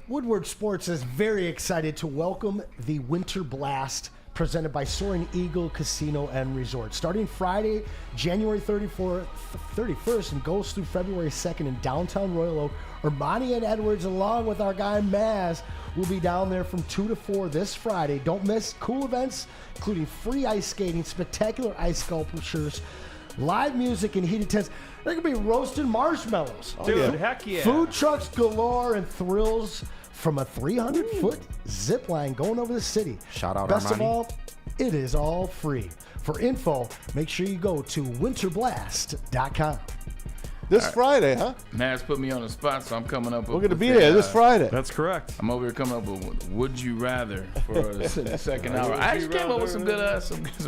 Woodward Sports is very excited to welcome the Winter Blast presented by Soaring Eagle Casino and Resort. Starting Friday, January 31st and goes through February 2nd in downtown Royal Oak. Ermanni and Edwards, along with our guy Maz, will be down there from 2 to 4 this Friday. Don't miss cool events, including free ice skating, spectacular ice sculptures, live music and heated tents. There could be roasted marshmallows. Dude, heck yeah. Food trucks galore and thrills from a 300-foot zip line going over the city. Shout out Best of Ermanni. all, it is all free. For info, make sure you go to winterblast.com. This Friday, huh? Maz put me on the spot, so I'm coming up with. We're going to be there this Friday. That's correct. I'm over here coming up with Would You Rather for the second hour. I actually came up with some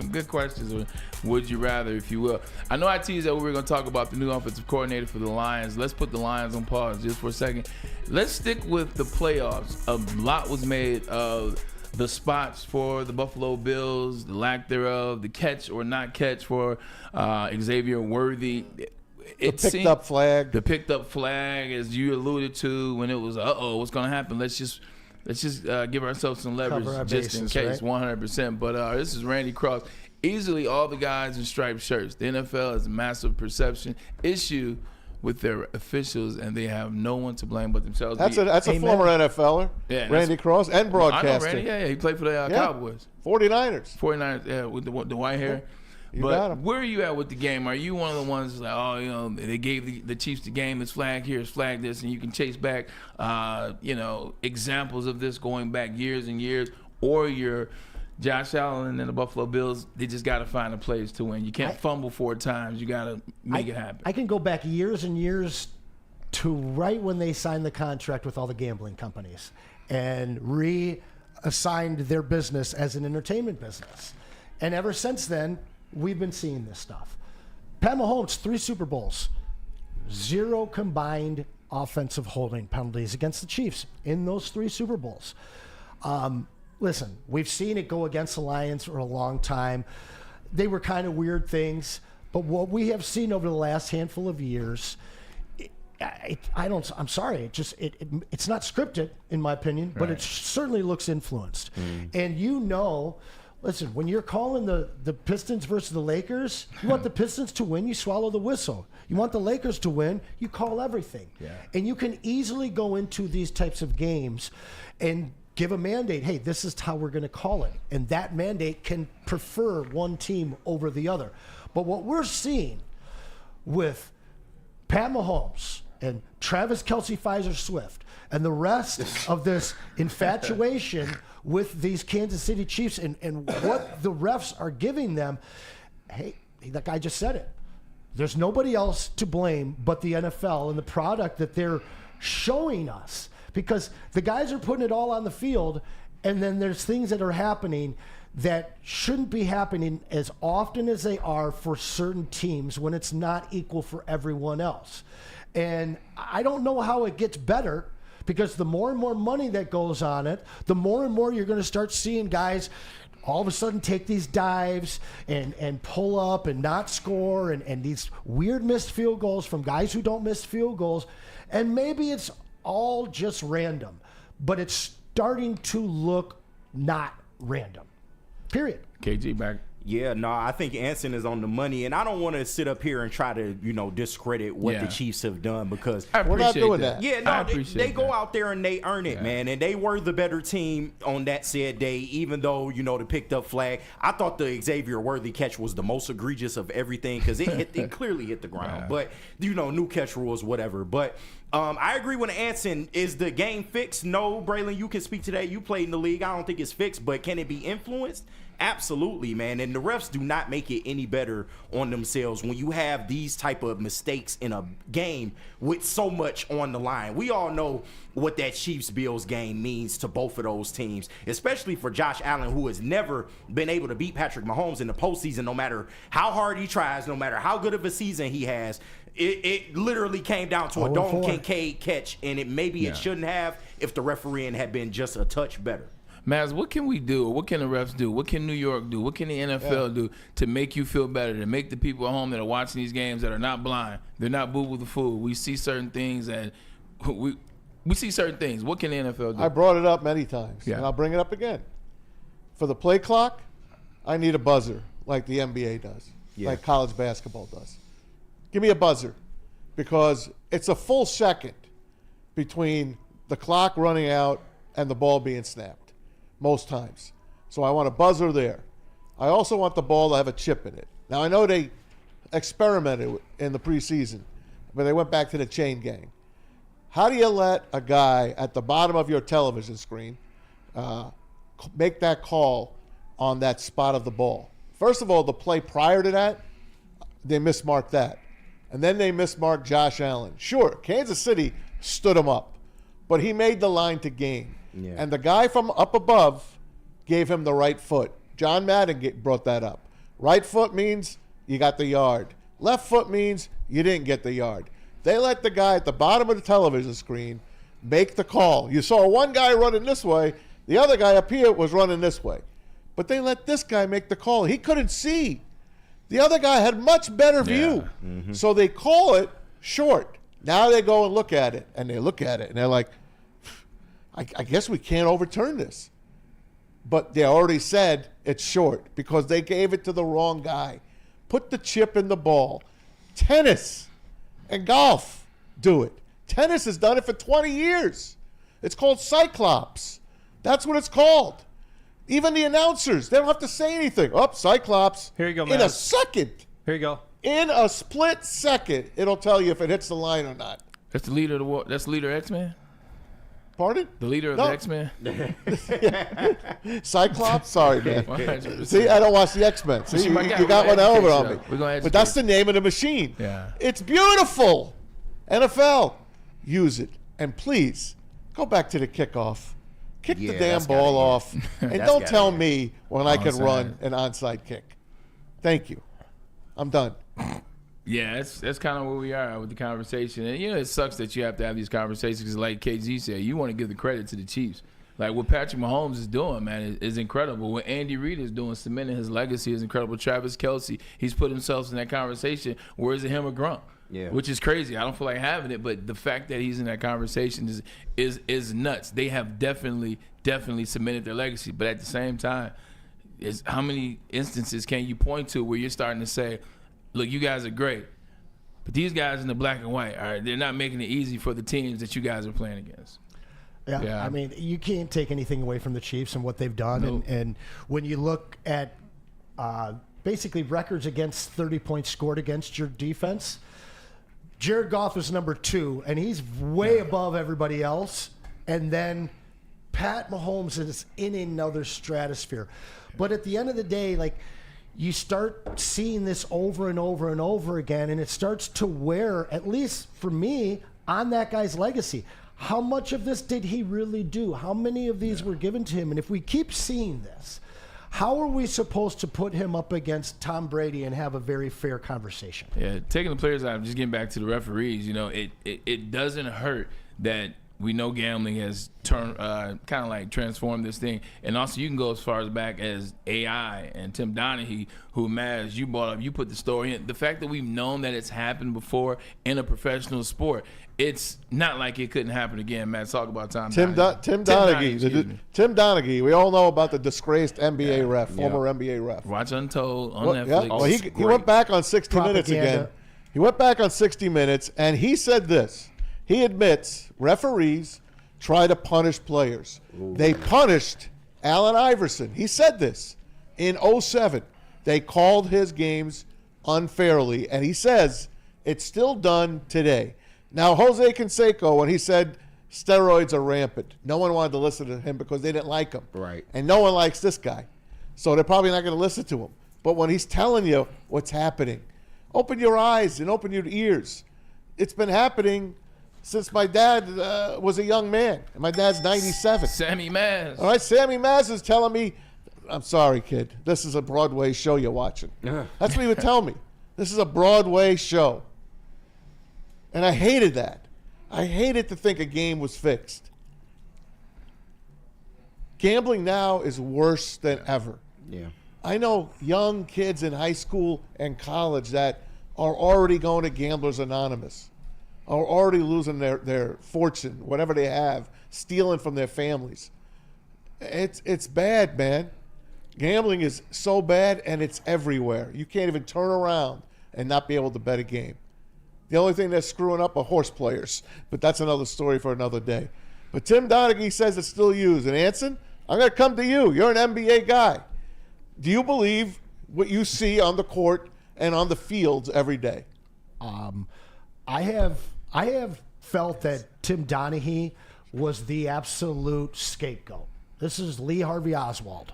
good questions. Would you rather, if you will. I know I teased that we were going to talk about the new offensive coordinator for the Lions. Let's put the Lions on pause just for a second. Let's stick with the playoffs. A lot was made of the spots for the Buffalo Bills, the lack thereof, the catch or not catch for Xavier Worthy. The picked up flag. The picked up flag, as you alluded to, when it was, what's going to happen? Let's just give ourselves some leverage just in case, right? 100%. But this is Randy Cross. Easily all the guys in striped shirts. The NFL has a massive perception issue with their officials, and they have no one to blame but themselves. That's a former NFLer, Randy Cross, and broadcaster. I know Randy, yeah. He played for the Cowboys. 49ers. Yeah, with the white hair. But where are you at with the game? Are you one of the ones like, they gave the Chiefs the game, it's flag here, it's flag this, and you can chase back, examples of this going back years and years, or you're Josh Allen and the Buffalo Bills, they just got to find a place to win. You can't fumble 4 times. You got to make it happen. I can go back years and years to right when they signed the contract with all the gambling companies and reassigned their business as an entertainment business. And ever since then, we've been seeing this stuff. Pat Mahomes, 3 Super Bowls, 0 combined offensive holding penalties against the Chiefs in those 3 Super Bowls. Listen, we've seen it go against the Lions for a long time. They were kind of weird things, but what we have seen over the last handful of years, I'm sorry, it's not scripted in my opinion, but it certainly looks influenced. And listen, when you're calling the Pistons versus the Lakers, you want the Pistons to win, you swallow the whistle. You want the Lakers to win, you call everything. Yeah. And you can easily go into these types of games and give a mandate, hey, this is how we're going to call it. And that mandate can prefer one team over the other. But what we're seeing with Pat Mahomes and Travis Kelce, Pfizer Swift, and the rest of this infatuation with these Kansas City Chiefs and what the refs are giving them, hey, that guy just said it. There's nobody else to blame but the NFL and the product that they're showing us. Because the guys are putting it all on the field, and then there's things that are happening that shouldn't be happening as often as they are for certain teams when it's not equal for everyone else. And I don't know how it gets better, because the more and more money that goes on it, the more and more you're going to start seeing guys all of a sudden take these dives and pull up and not score and these weird missed field goals from guys who don't miss field goals. And maybe it's all just random, but it's starting to look not random. Period. KG back. Yeah, no, I think Anson is on the money, and I don't want to sit up here and try to, discredit what the Chiefs have done, because we're not doing that. Yeah, no, they go out there and they earn it, man, and they were the better team on that said day, even though, the picked up flag. I thought the Xavier Worthy catch was the most egregious of everything, because it clearly hit the ground. But, new catch rules, whatever. But I agree with Anson. Is the game fixed? No, Braylon, you can speak to that. You played in the league. I don't think it's fixed, but can it be influenced? Absolutely, man. And the refs do not make it any better on themselves when you have these type of mistakes in a game with so much on the line. We all know what that Chiefs-Bills game means to both of those teams, especially for Josh Allen, who has never been able to beat Patrick Mahomes in the postseason, no matter how hard he tries, no matter how good of a season he has. It literally came down to a Dalton Kincaid catch, and it shouldn't have if the refereeing had been just a touch better. Maz, what can we do? What can the refs do? What can New York do? What can the NFL do to make you feel better, to make the people at home that are watching these games that are not blind, they're not boo-boo the fool. We see certain things, and we see certain things. What can the NFL do? I brought it up many times, and I'll bring it up again. For the play clock, I need a buzzer like the NBA does, like college basketball does. Give me a buzzer, because it's a full second between the clock running out and the ball being snapped. Most times. So I want a buzzer there. I also want the ball to have a chip in it. Now, I know they experimented in the preseason, but they went back to the chain gang. How do you let a guy at the bottom of your television screen make that call on that spot of the ball? First of all, the play prior to that, they mismarked that. And then they mismarked Josh Allen. Sure, Kansas City stood him up, but he made the line to gain. Yeah. And the guy from up above gave him the right foot. John Madden brought that up. Right foot means you got the yard. Left foot means you didn't get the yard. They let the guy at the bottom of the television screen make the call. You saw one guy running this way. The other guy up here was running this way. But they let this guy make the call. He couldn't see. The other guy had much better view. Yeah. Mm-hmm. So they call it short. Now they go and look at it, and they look at it, and they're like, I guess we can't overturn this. But they already said it's short because they gave it to the wrong guy. Put the chip in the ball. Tennis and golf do it. Tennis has done it for 20 years. It's called Cyclops. That's what it's called. Even the announcers, they don't have to say anything. Oh, Cyclops. Here you go, man. In a second. Here you go. In a split second, it'll tell you if it hits the line or not. That's the leader of the war. That's the leader of X-Men? Pardon? The leader of the X-Men? Cyclops? Sorry, man. See, I don't watch the X-Men. See, you got one over on me. But that's the name of the machine. Yeah. It's beautiful. NFL, use it. And please, go back to the kickoff. Kick the damn ball off. And don't tell me when I can run an onside kick. Thank you. I'm done. Yeah, that's kind of where we are with the conversation. And, it sucks that you have to have these conversations because, like KG said, you want to give the credit to the Chiefs. Like, what Patrick Mahomes is doing, man, is incredible. What Andy Reid is doing, cementing his legacy, is incredible. Travis Kelce, he's put himself in that conversation. Where is it him or Gronk? Yeah. Which is crazy. I don't feel like having it, but the fact that he's in that conversation is nuts. They have definitely cemented their legacy. But at the same time, how many instances can you point to where you're starting to say, look, you guys are great, but these guys in the black and white, all right, they're not making it easy for the teams that you guys are playing against. Yeah, I mean, you can't take anything away from the Chiefs and what they've done. Nope. And when you look at basically records against 30 points scored against your defense, Jared Goff is number 2, and he's way above everybody else. And then Pat Mahomes is in another stratosphere. But at the end of the day, like, you start seeing this over and over and over again, and it starts to wear, at least for me, on that guy's legacy. How much of this did he really do? How many of these were given to him? And if we keep seeing this, how are we supposed to put him up against Tom Brady and have a very fair conversation? Yeah, taking the players out, just getting back to the referees, it doesn't hurt that we know gambling has turned kind of like transformed this thing. And also you can go as far as back as AI and Tim Donaghy, who, Maz, you brought up, you put the story in. The fact that we've known that it's happened before in a professional sport, it's not like it couldn't happen again, Matt. Talk about Tim Donaghy. Tim Donaghy. We all know about the disgraced NBA ref, former NBA ref. Watch Untold on Netflix. Well, he went back on 60 Minutes again. He went back on 60 Minutes, and he said this. He admits referees try to punish players. Ooh. They punished Allen Iverson. He said this in 2007. They called his games unfairly, and he says it's still done today. Now, Jose Canseco, when he said steroids are rampant, no one wanted to listen to him because they didn't like him. Right. And no one likes this guy. So they're probably not going to listen to him. But when he's telling you what's happening, open your eyes and open your ears. It's been happening since my dad was a young man. And my dad's 97. Sammy Maz. All right, Sammy Maz is telling me, I'm sorry, kid. This is a Broadway show you're watching. That's what he would tell me. This is a Broadway show. And I hated that. I hated to think a game was fixed. Gambling now is worse than ever. Yeah. I know young kids in high school and college that are already going to Gamblers Anonymous, are already losing their fortune, whatever they have, stealing from their families. It's bad, man. Gambling is so bad, and it's everywhere. You can't even turn around and not be able to bet a game. The only thing that's screwing up are horse players, but that's another story for another day. But Tim Donaghy says it's still used. And Anson, I'm going to come to you. You're an NBA guy. Do you believe what you see on the court and on the fields every day. I have felt that Tim Donaghy was the absolute scapegoat. This is Lee Harvey Oswald.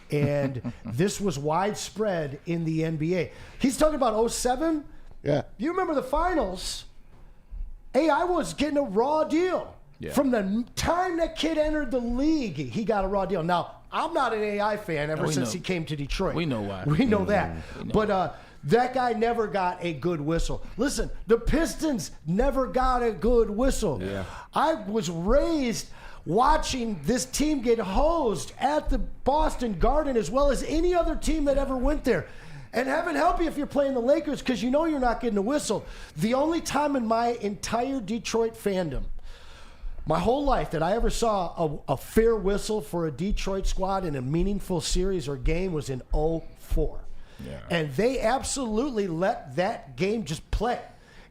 And this was widespread in the NBA. He's talking about 2007. Yeah. You remember the finals? AI was getting a raw deal. Yeah. From the time that kid entered the league, he got a raw deal. Now, I'm not an AI fan ever since he came to Detroit. We know why. We know that. But that guy never got a good whistle. Listen, the Pistons never got a good whistle. Yeah. I was raised watching this team get hosed at the Boston Garden as well as any other team that ever went there. And heaven help you if you're playing the Lakers because you know you're not getting a whistle. The only time in my entire Detroit fandom, my whole life, that I ever saw a fair whistle for a Detroit squad in a meaningful series or game was in 2004. Yeah. And they absolutely let that game just play.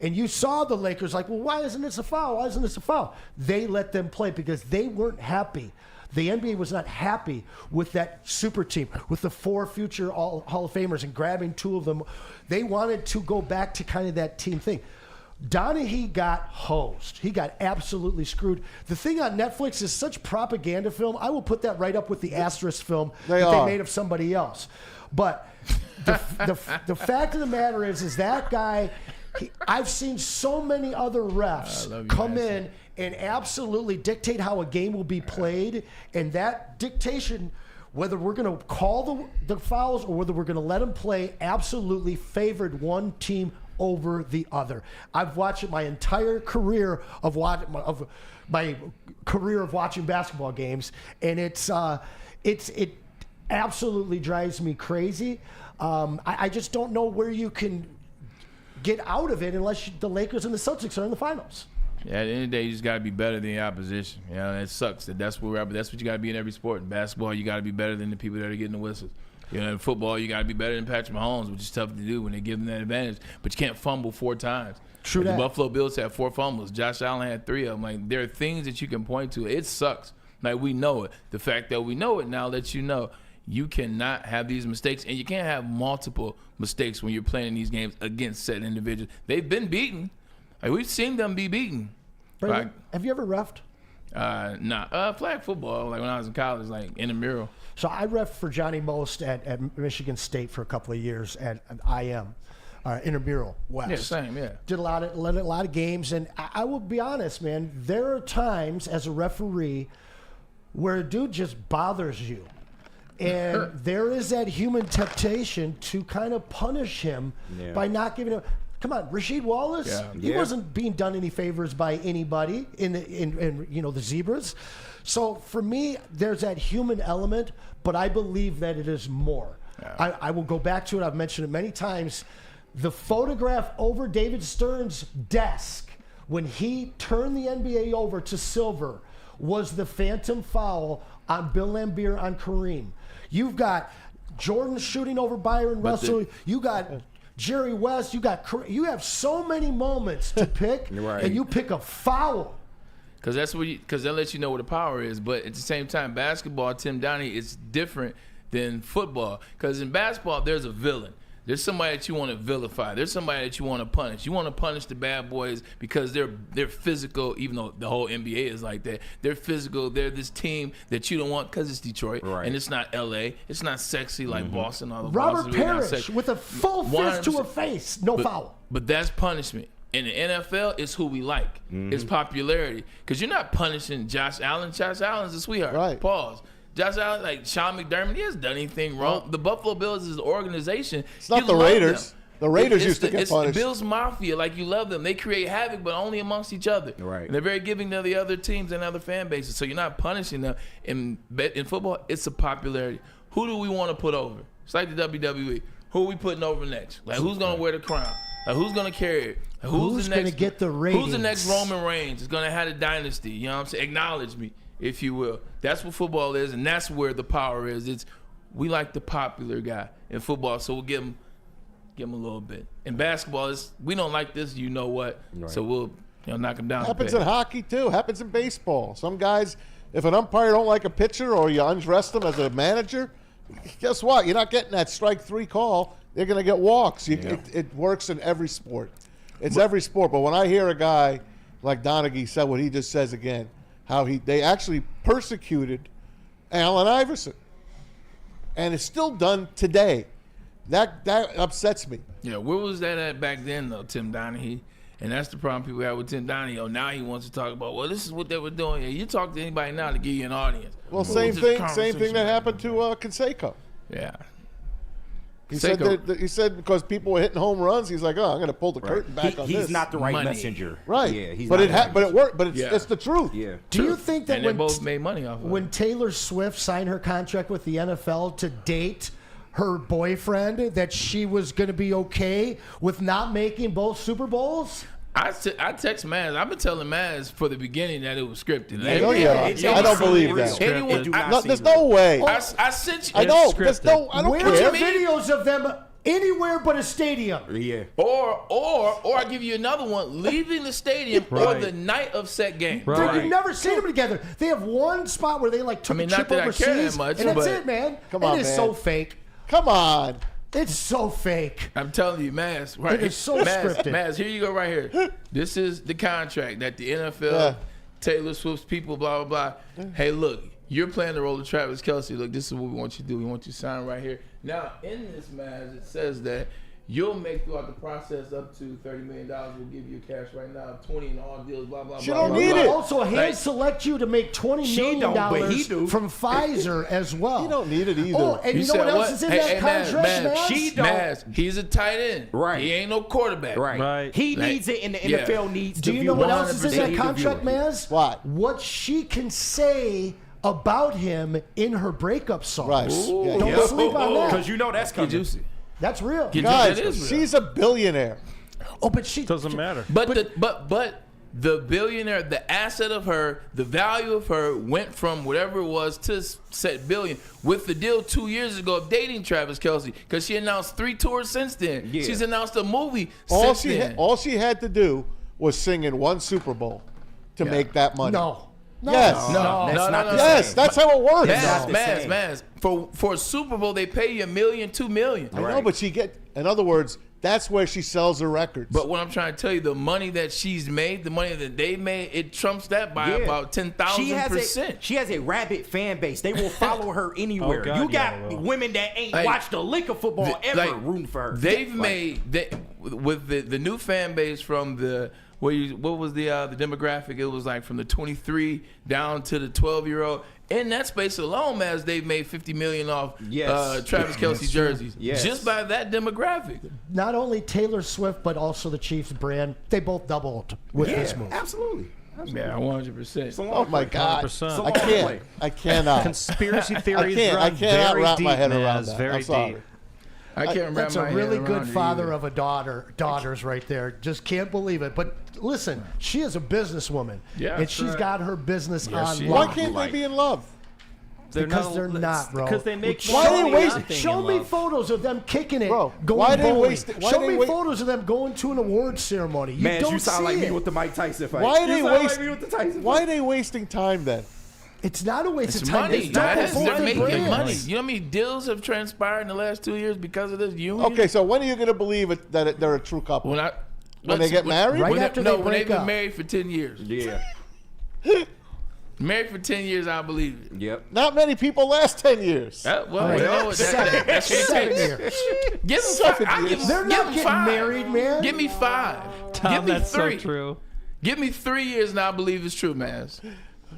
And you saw the Lakers like, well, why isn't this a foul? Why isn't this a foul? They let them play because they weren't happy. The NBA was not happy with that super team, with the 4 future Hall of Famers and grabbing 2 of them. They wanted to go back to kind of that team thing. Donaghy got hosed. He got absolutely screwed. The thing on Netflix is such propaganda film. I will put that right up with the Asterisk film they made of somebody else. But the fact of the matter is that guy, I've seen so many other refs come in and absolutely dictate how a game will be played, and that dictation, whether we're going to call the fouls or whether we're going to let them play, absolutely favored one team over the other. I've watched it my entire career of watching basketball games, and it absolutely drives me crazy. I just don't know where you can get out of it unless the Lakers and the Celtics are in the finals. Yeah, at the end of the day, you just got to be better than the opposition. You know, it sucks that's where we're at, but that's what you got to be in every sport. In basketball, you got to be better than the people that are getting the whistles. You know, in football, you got to be better than Patrick Mahomes, which is tough to do when they give them that advantage. But you can't fumble 4 times. True that. The Buffalo Bills had 4 fumbles. Josh Allen had 3 of them. Like, there are things that you can point to. It sucks. Like, we know it. The fact that we know it now lets you know you cannot have these mistakes, and you can't have multiple mistakes when you're playing these games against said individuals. They've been beaten. Like, we've seen them be beaten. Braylon, have you ever reffed? Nah. Flag football, like when I was in college, like intramural. So I reffed for Johnny Most at Michigan State for a couple of years at IM, intramural West. Yeah, same, yeah. Did a lot of games, and I will be honest, man, there are times as a referee where a dude just bothers you. And there is that human temptation to kind of punish him by not giving him. Come on, Rasheed Wallace. He wasn't being done any favors by anybody in the Zebras. So for me, there's that human element, but I believe that it is more. Yeah. I will go back to it. I've mentioned it many times. The photograph over David Stern's desk when he turned the NBA over to silver was the phantom foul on Bill Laimbeer on Kareem. You've got Jordan shooting over Byron Russell. You got Jerry West. You have so many moments to pick, and you pick a foul. Because that lets you know what the power is. But at the same time, basketball, Tim Donaghy, is different than football. Because in basketball, there's a villain. There's somebody that you want to vilify. There's somebody that you want to punish. You want to punish the bad boys because they're physical, even though the whole NBA is like that. They're physical. They're this team that you don't want because it's Detroit. Right. And it's not L.A. It's not sexy like Boston. Robert Parrish with a full fist to her face. No foul. But that's punishment. In the NFL, it's who we like. It's popularity. Because you're not punishing Josh Allen. Josh Allen's a sweetheart. Right. Pause. Josh Allen, like Sean McDermott, he hasn't done anything wrong. The Buffalo Bills is an organization. It's not the Raiders. The Raiders used to get punished. It's the Bills Mafia. Like, you love them. They create havoc, but only amongst each other. Right. And they're very giving to the other teams and other fan bases. So you're not punishing them. In football, it's a popularity. Who do we want to put over? It's like the WWE. Who are we putting over next? Like, who's going to wear the crown? Like, who's going to carry it? Like, who's going to get the ratings? Who's the next Roman Reigns? Is going to have a dynasty. You know what I'm saying? Acknowledge me, if you will. That's what football is, and that's where the power is. We like the popular guy in football, so we'll give him a little bit. In basketball, we don't like this, you know what? Right. So we'll knock him down. Happens in hockey too. Happens in baseball. Some guys, if an umpire don't like a pitcher or you undress them as a manager, guess what? You're not getting that strike 3 call. they're going to get walks. It works in every sport. It's every sport. But when I hear a guy like Donaghy said what he just says again, how they actually persecuted Allen Iverson, and it's still done today. That upsets me. Yeah, where was that at back then, though, Tim Donaghy? And that's the problem people have with Tim Donaghy. Oh, now he wants to talk about, well, this is what they were doing. Yeah, you talk to anybody now to give you an audience. Well, same thing that happened to Canseco. Yeah. He said because people were hitting home runs, he's like, oh, I'm going to pull the curtain back on this. He's not the right messenger. Right. Yeah, but it worked. But it's the truth. Yeah. Do you think that they both made money off of when Taylor Swift signed her contract with the NFL to date her boyfriend, that she was going to be okay with not making both Super Bowls? I text Maz. I've been telling Maz for the beginning that it was scripted. I don't believe that. There's no way. I sent you. I know. There's no. I don't Where's care. the videos of them anywhere but a stadium? Yeah. Or I give you another one: leaving the stadium or the night of set game. Right. You've never seen them together. They have one spot where they took a trip overseas, that much, and that's it, man. Come on, it is man. so fake. Come on. It's so fake. I'm telling you, Maz. Right. It is so scripted. Maz, here you go right here. This is the contract that the NFL, Taylor Swift's people, blah, blah, blah. Hey, look, you're playing the role of Travis Kelce. Look, this is what we want you to do. We want you to sign right here. Now, in this, Maz, it says that you'll make throughout the process up to $30 million. We'll give you cash right now, 20 in all deals, blah, blah, blah. She don't blah, need blah. it. Also, hand select you to make $20 million from Pfizer as well. You don't need it either. Oh, and you know what else is in that contract, Maz, he's a tight end. Right. He ain't no quarterback. Right. He needs it, and the NFL needs to Do you know what else is in that contract, Maz? What she can say about him in her breakup songs. Right. Don't sleep on that. Because you know that's coming. Juicy. That's real. Guys, she's a billionaire. Oh, but she doesn't matter. But the billionaire, the asset of her, the value of her went from whatever it was to set billion with the deal 2 years ago of dating Travis Kelce, because she announced 3 tours since then. Yeah. She's announced a movie since then. All she had to do was sing in one Super Bowl to make that money. No. Yes. No. Yes, that's how it works. Maz. For a Super Bowl, they pay you $1 million, $2 million. I know, but in other words, that's where she sells her records. But what I'm trying to tell you, the money that she's made, the money that they made, it trumps that by about 10,000%. She has a rabid fan base. They will follow her anywhere. You got women that ain't watched a lick of football ever rooting for her. They've with the new fan base from the what was the demographic? It was like from the 23 down to the 12-year-old. In that space alone, as they've made $50 million off Travis Kelce jerseys, just by that demographic. Not only Taylor Swift, but also the Chiefs brand. They both doubled with this move. Absolutely. Yeah, 100%. Oh my God, 100%. I cannot. Conspiracy theories. I cannot wrap my head around that. Very I'm sorry. deep. I can't remember. That's a really good father of a daughters right there. Just can't believe it. But listen, she is a businesswoman, and she's got her business on lock. Why can't they be in love? Because they're not, bro. Because they make Why money. they waste? Show me photos of them kicking it, bro, going bowling. Show me photos of them going to an awards ceremony. You sound like me with the Mike Tyson fight. Why are they wasting time then? It's not a waste of time. Money. They're making money. You know how many deals have transpired in the last 2 years because of this union? Okay, so when are you going to believe that they're a true couple? When they get married? Right after they break when they've been up. married for 10 years. Yeah. Married for 10 years, I believe it. Yep. Not many people last 10 years. You know what? That's 7 years. Give them 5. They're not getting married, man. Give me 5. Tom, give me that's 3. so true. Give me 3 years, and I believe it's true, Maz.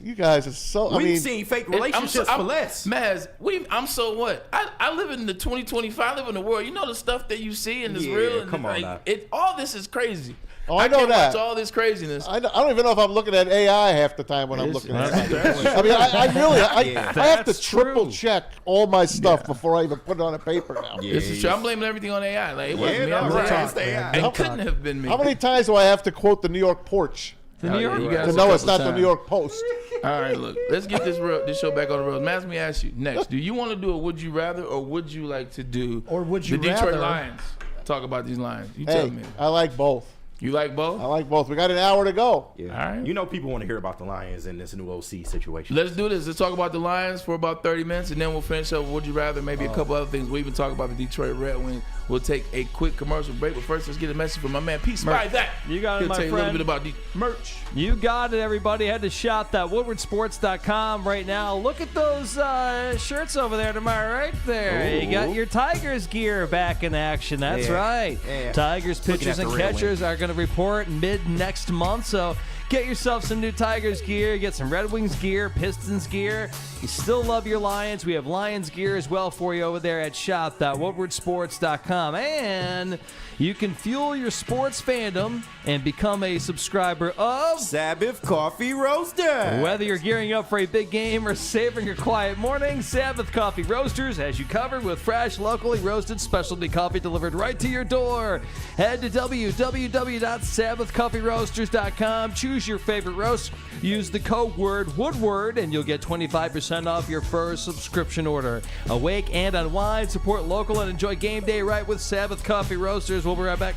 You guys are so. We've seen fake relationships for less. Maz, I'm so what? I live in the 2025. I live in the world. You know the stuff that you see and it's real. And come on now. All this is crazy. Oh, I know can't that. watch all this craziness. I don't even know if I'm looking at AI half the time when I'm looking at it. I mean, I have to triple check all my stuff before I even put it on a paper now. This is true. I'm blaming everything on AI. Like, it wasn't me. It couldn't have been me. How many times do I have to quote the New York Porch? The New York To know it's not the New York Post. All right, look. Let's get this show back on the road. Maz, let me ask you next. Do you want to do a would you rather, or would you like to do the Detroit Lions? Talk about these Lions. You tell me. I like both. You like both? I like both. We got an hour to go. Yeah. All right. You know people want to hear about the Lions in this new OC situation. Let's do this. Let's talk about the Lions for about 30 minutes, and then we'll finish up with Would You Rather, maybe a couple other things. We'll even talk about the Detroit Red Wings. We'll take a quick commercial break, but first let's get a message from my man, Pete Spy That. You got it, He'll my tell you a little friend. bit about the merch. You got it, everybody. Head to shop.woodwardsports.com right now. Look at those shirts over there to my right there. Ooh. You got your Tigers gear back in action. That's Yeah. right. Yeah. Tigers Looking pitchers at and the Red catchers are going to report mid-next month, so get yourself some new Tigers gear. Get some Red Wings gear, Pistons gear. You still love your Lions. We have Lions gear as well for you over there at shop.woodwardsports.com. And you can fuel your sports fandom and become a subscriber of Sabbath Coffee Roaster. whether you're gearing up for a big game or savoring a quiet morning, Sabbath Coffee Roasters has you covered with fresh, locally roasted specialty coffee delivered right to your door. Head to www.sabbathcoffeeroasters.com. Choose your favorite roast. Use the code word Woodward, and you'll get 25% off your first subscription order. Awake and unwind, support local, and enjoy game day right with Sabbath Coffee Roasters. We'll be right back.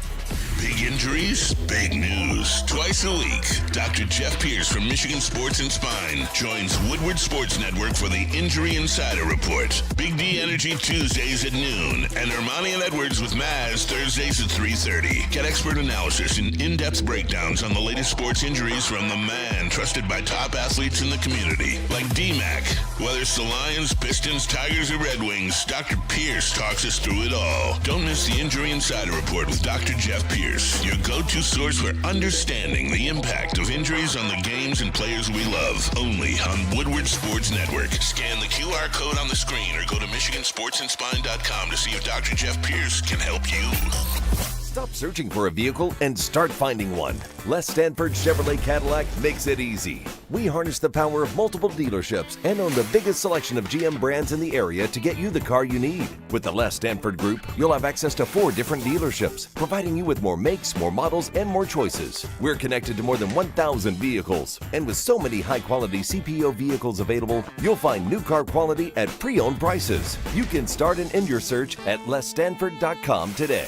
Big injuries, big news. Twice a week, Dr. Jeff Pierce from Michigan Sports and Spine joins Woodward Sports Network for the Injury Insider Report. Big D Energy Tuesdays at noon, and Ermanni and Edwards with Maz Thursdays at 3:30. Get expert analysis and in-depth breakdowns on the latest sports injuries from the man trusted by top athletes in the community, like D-Mac. Whether it's the Lions, Pistons, Tigers, or Red Wings, Dr. Pierce talks us through it all. Don't miss the Injury Insider Report with Dr. Jeff Pierce, your go-to source for understanding the impact of injuries on the games and players we love. Only on Woodward Sports Network. Scan the QR code on the screen or go to MichiganSportsandSpine.com to see if Dr. Jeff Pierce can help you. Stop searching for a vehicle and start finding one. Les Stanford Chevrolet Cadillac makes it easy. We harness the power of multiple dealerships and own the biggest selection of GM brands in the area to get you the car you need. With the Les Stanford Group, you'll have access to 4 different dealerships, providing you with more makes, more models, and more choices. We're connected to more than 1,000 vehicles. And with so many high-quality CPO vehicles available, you'll find new car quality at pre-owned prices. You can start and end your search at lesstanford.com today.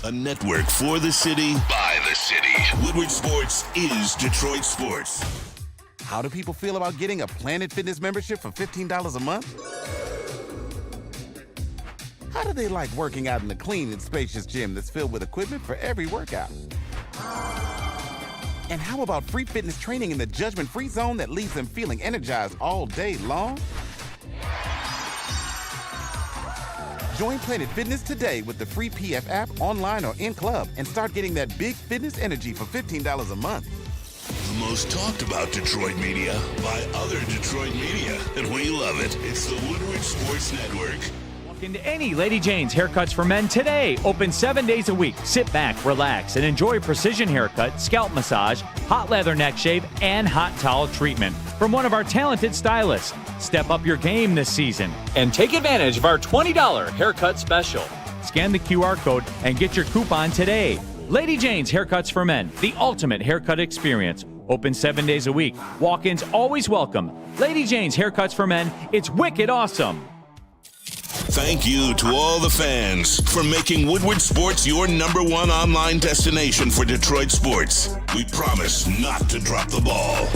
A network for the city, by the city. Woodward Sports is Detroit Sports. How do people feel about getting a Planet Fitness membership for $15 a month? How do they like working out in a clean and spacious gym that's filled with equipment for every workout? And how about free fitness training in the judgment-free zone that leaves them feeling energized all day long? Join Planet Fitness today with the free PF app, online or in club, and start getting that big fitness energy for $15 a month. The most talked about Detroit media by other Detroit media, and we love it. It's the Woodward Sports Network. Walk into any Lady Jane's Haircuts for Men today. Open 7 days a week. Sit back, relax, and enjoy precision haircut, scalp massage, hot leather neck shave, and hot towel treatment from one of our talented stylists. Step up your game this season and take advantage of our $20 haircut special. Scan the QR code and get your coupon today. Lady Jane's Haircuts for Men, the ultimate haircut experience. Open 7 days a week. Walk-ins always welcome. Lady Jane's Haircuts for Men, it's wicked awesome. Thank you to all the fans for making Woodward Sports your #1 online destination for Detroit sports. We promise not to drop the ball.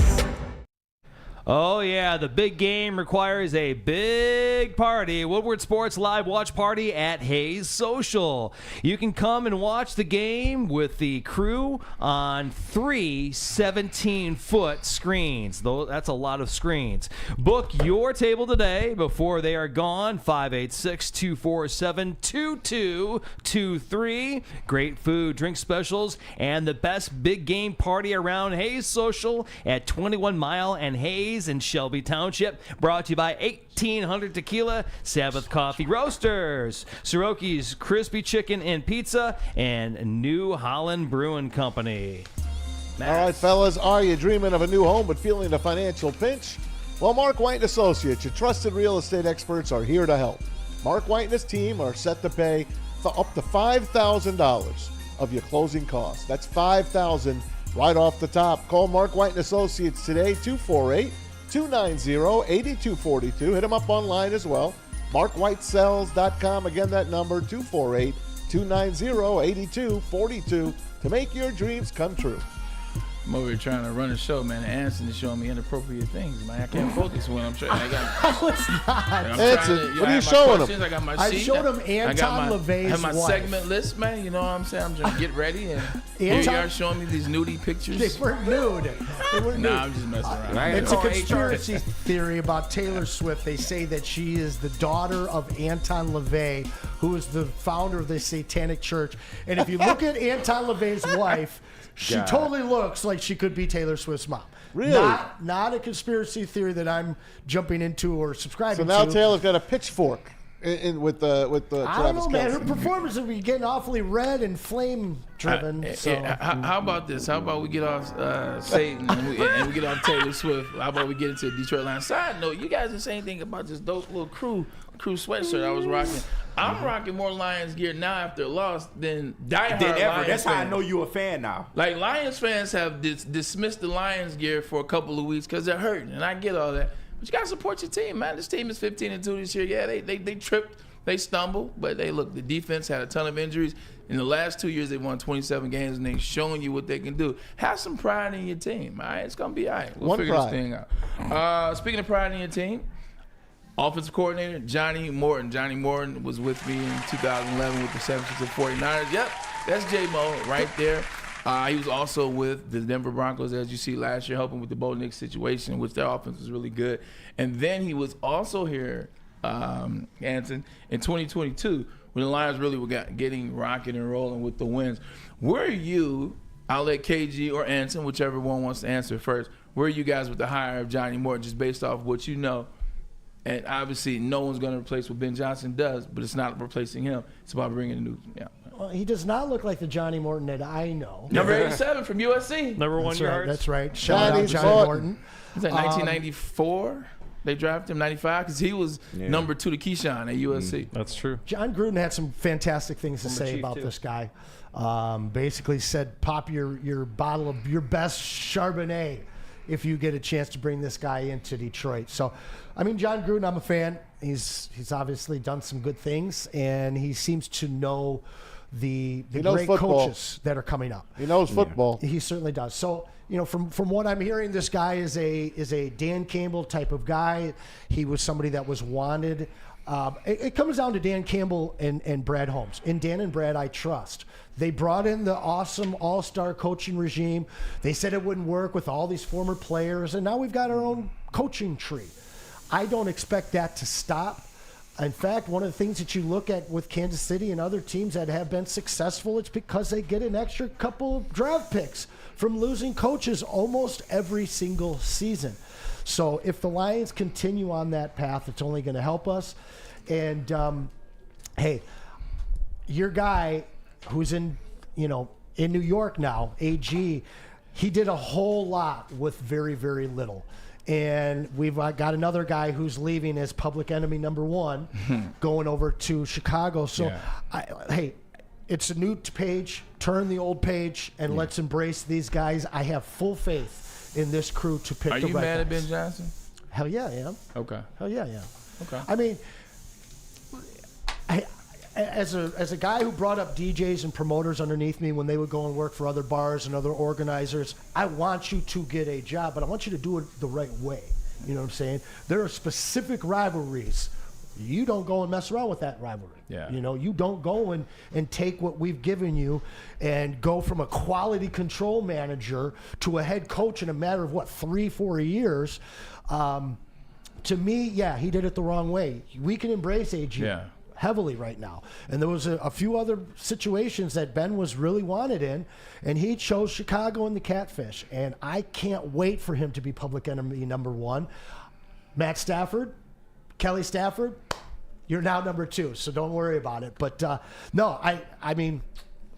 Oh, yeah, the big game requires a big party. Woodward Sports Live Watch Party at Hayes Social. You can come and watch the game with the crew on 3 17-foot screens. Though that's a lot of screens. Book your table today before they are gone. 586-247-2223. Great food, drink specials, and the best big game party around Hayes Social at 21 Mile and Hayes in Shelby Township. Brought to you by 1800 Tequila, Sabbath Coffee Roasters, Siroki's Crispy Chicken and Pizza, and New Holland Brewing Company. All right, fellas, are you dreaming of a new home but feeling a financial pinch? Well, Mark White & Associates, your trusted real estate experts, are here to help. Mark White and his team are set to pay for up to $5,000 of your closing costs. That's $5,000 right off the top. Call Mark White & Associates today, 248-290-8242. Hit them up online as well, markwhitesells.com. Again, that number, 248-290-8242. 290-8242 to make your dreams come true. I'm over here trying to run a show, man. And Anson is showing me inappropriate things, man. I can't focus when I'm trying. It's not. Anson, what are you showing him? I got my I sheet. showed him Anton I LaVey's have my wife. segment list, man. You know what I'm saying? I'm trying to get ready. And here you are showing me these nudie pictures. They weren't nude. They weren't nude. Nah, I'm just messing around. It's a conspiracy theory about Taylor Swift. They say that she is the daughter of Anton LaVey, who is the founder of the Satanic Church. And if you look at Anton LaVey's wife, she totally looks like she could be Taylor Swift's mom. Really? Not a conspiracy theory that I'm jumping into or subscribing So now to. Taylor's got a pitchfork with the I don't know, man. Her Kelce. performance will be getting awfully red and flame-driven. How about this? How about we get off Satan and we get off Taylor Swift? How about we get into the Detroit Lions? Side note, you guys didn't say anything about this dope little crew sweatshirt I was rocking. I'm rocking more Lions gear now after a loss than diehard ever. Lions That's how I fans. know you a fan now. Like, Lions fans have dismissed the Lions gear for a couple of weeks because they're hurting, and I get all that. But you got to support your team, man. This team is 15-2 this year. Yeah, they tripped, they stumbled, but the defense had a ton of injuries. In the last 2 years, they won 27 games, and they're showing you what they can do. Have some pride in your team, all right? It's going to be all right. We'll figure this thing out. Speaking of pride in your team, offensive coordinator Johnny Morton. Johnny Morton was with me in 2011 with the 49ers. Yep, that's J-Mo right there. He was also with the Denver Broncos, as you see last year, helping with the Bo Nix situation, which their offense was really good. And then he was also here, Anson, in 2022 when the Lions really were getting rocking and rolling with the wins. Were you, I'll let KG or Anson, whichever one wants to answer first, were you guys with the hire of Johnny Morton, just based off what you know? And obviously, no one's going to replace what Ben Johnson does, but it's not replacing him. It's about bringing a new. Yeah. Well, he does not look like the Johnny Morton that I know. Number 87 from USC. Number 1 yards. That's right. Shout out Johnny Morton. Was that 1994? They drafted him 95 because he was number 2 to Keyshawn at USC. That's true. John Gruden had some fantastic things to say about this guy. Basically said, pop your bottle of your best Chardonnay if you get a chance to bring this guy into Detroit. So, I mean, John Gruden, I'm a fan. He's obviously done some good things, and he seems to know the great coaches that are coming up. He knows football. He certainly does. So, you know, from what I'm hearing, this guy is a Dan Campbell type of guy. He was somebody that was wanted. It comes down to Dan Campbell and Brad Holmes. And Dan and Brad, I trust. They brought in the awesome all-star coaching regime. They said it wouldn't work with all these former players, and now we've got our own coaching tree. I don't expect that to stop. In fact, one of the things that you look at with Kansas City and other teams that have been successful, it's because they get an extra couple of draft picks from losing coaches almost every single season. So if the Lions continue on that path, it's only going to help us. And, hey, your guy who's in New York now, AG, he did a whole lot with very, very little. And we've got another guy who's leaving as public enemy number 1, going over to Chicago. So, hey, it's a new page. Turn the old page, and let's embrace these guys. I have full faith in this crew to pick the right guys. Are you mad at Ben Johnson? Hell yeah, I am. Okay. Hell yeah, yeah. Okay. I mean, as a guy who brought up DJs and promoters underneath me when they would go and work for other bars and other organizers, I want you to get a job, but I want you to do it the right way. You know what I'm saying? There are specific rivalries. You don't go and mess around with that rivalry. Yeah. You know, you don't go and take what we've given you and go from a quality control manager to a head coach in a matter of 3-4 years. To me, yeah, he did it the wrong way. We can embrace AG. Yeah. Heavily right now. And there was a few other situations that Ben was really wanted in, and he chose Chicago and the Catfish. And I can't wait for him to be public enemy number 1. Matt Stafford, Kelly Stafford, you're now number 2, so don't worry about it. But no, I mean,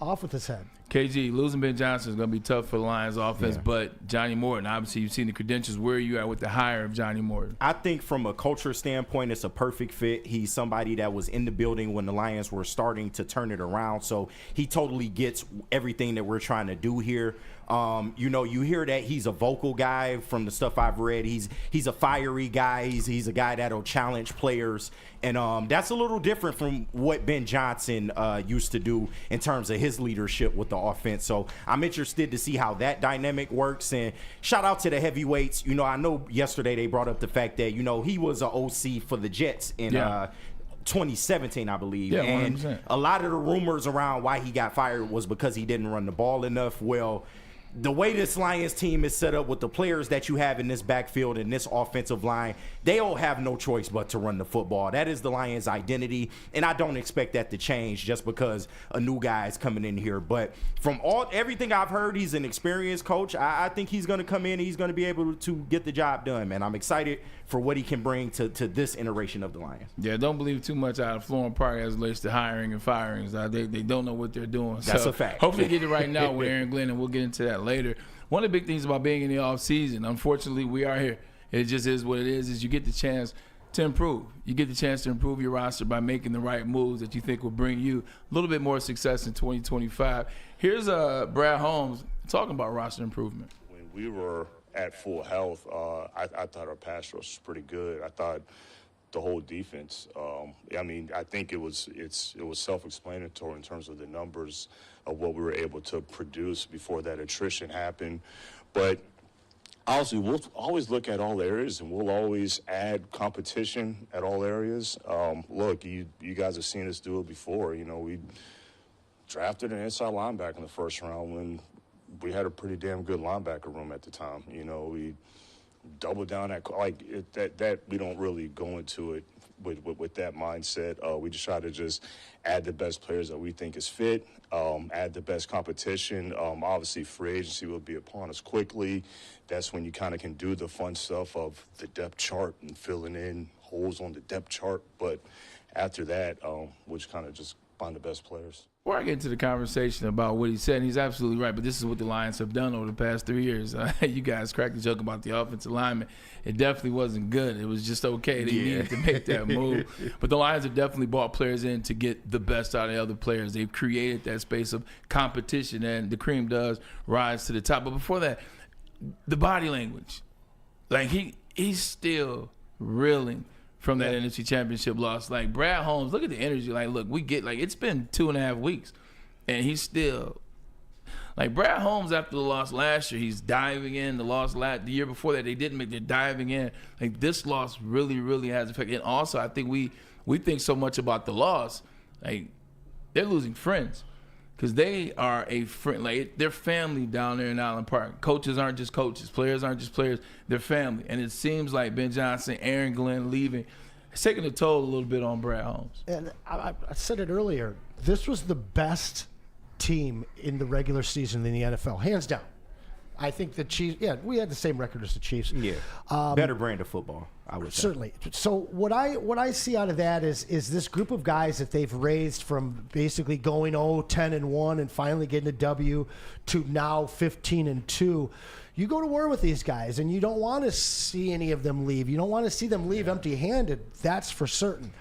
off with his head. KG, losing Ben Johnson is going to be tough for the Lions offense, but Johnny Morton, obviously you've seen the credentials. Where are you at with the hire of Johnny Morton? I think from a culture standpoint, it's a perfect fit. He's somebody that was in the building when the Lions were starting to turn it around, so he totally gets everything that we're trying to do here. You hear that he's a vocal guy from the stuff I've read. He's a fiery guy. He's a guy that'll challenge players. And that's a little different from what Ben Johnson used to do in terms of his leadership with the offense. So I'm interested to see how that dynamic works. And shout out to the heavyweights. I know yesterday they brought up the fact that, he was an OC for the Jets in 2017, I believe. Yeah, and 100%. A lot of the rumors around why he got fired was because he didn't run the ball enough. Well, the way this Lions team is set up with the players that you have in this backfield and this offensive line, they all have no choice but to run the football. That is the Lions' identity, and I don't expect that to change just because a new guy is coming in here. But from everything I've heard, he's an experienced coach. I think he's going to come in and he's going to be able to get the job done, man. I'm excited for what he can bring to this iteration of the Lions. Yeah, don't believe too much out of Florham Park as it relates to hiring and firings. They don't know what they're doing. That's a fact. Hopefully get it right now with Aaron Glenn, and we'll get into that later. One of the big things about being in the offseason, unfortunately, we are here. It just is what it is you get the chance to improve. You get the chance to improve your roster by making the right moves that you think will bring you a little bit more success in 2025. Here's Brad Holmes talking about roster improvement. When we were at full health, I thought our pass rush was pretty good. I thought the whole defense, I think it was self-explanatory in terms of the numbers of what we were able to produce before that attrition happened. But honestly, we'll always look at all areas, and we'll always add competition at all areas. Look, you guys have seen us do it before. We drafted an inside linebacker in the first round when we had a pretty damn good linebacker room at the time. We doubled down that we don't really go into it with that mindset. We just try to just add the best players that we think is fit, add the best competition. Obviously, free agency will be upon us quickly. That's when you kind of can do the fun stuff of the depth chart and filling in holes on the depth chart. But after that, we'll just kind of just find the best players. Before I get into the conversation about what he said, and he's absolutely right, but this is what the Lions have done over the past 3 years. You guys cracked the joke about the offensive lineman. It definitely wasn't good. It was just okay. They needed to make that move. But the Lions have definitely brought players in to get the best out of the other players. They've created that space of competition, and the cream does rise to the top. But before that, the body language. He's still reeling from that NFC Championship loss. Brad Holmes, look at the energy. Look, we get, it's been 2.5 weeks, and he's still, Brad Holmes after the loss last year, he's diving in. The year before that, they didn't make, they're diving in. This loss really, really has effect. And also, I think we think so much about the loss. They're losing friends because they are a friend. They're family down there in Island Park. Coaches aren't just coaches. Players aren't just players. They're family. And it seems like Ben Johnson, Aaron Glenn leaving, it's taking a toll a little bit on Brad Holmes. And I said it earlier. This was the best team in the regular season in the NFL, hands down. I think the Chiefs, we had the same record as the Chiefs. Yeah, better brand of football, I would say. Certainly. So what I see out of that is this group of guys that they've raised from basically going 10-1 and finally getting a W to now 15-2. You go to war with these guys, and you don't want to see any of them leave. You don't want to see them leave empty-handed. That's for certain.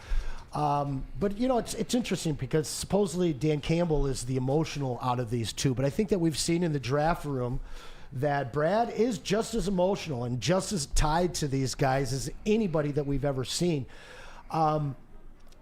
But it's interesting because supposedly Dan Campbell is the emotional out of these two, but I think that we've seen in the draft room that Brad is just as emotional and just as tied to these guys as anybody that we've ever seen. You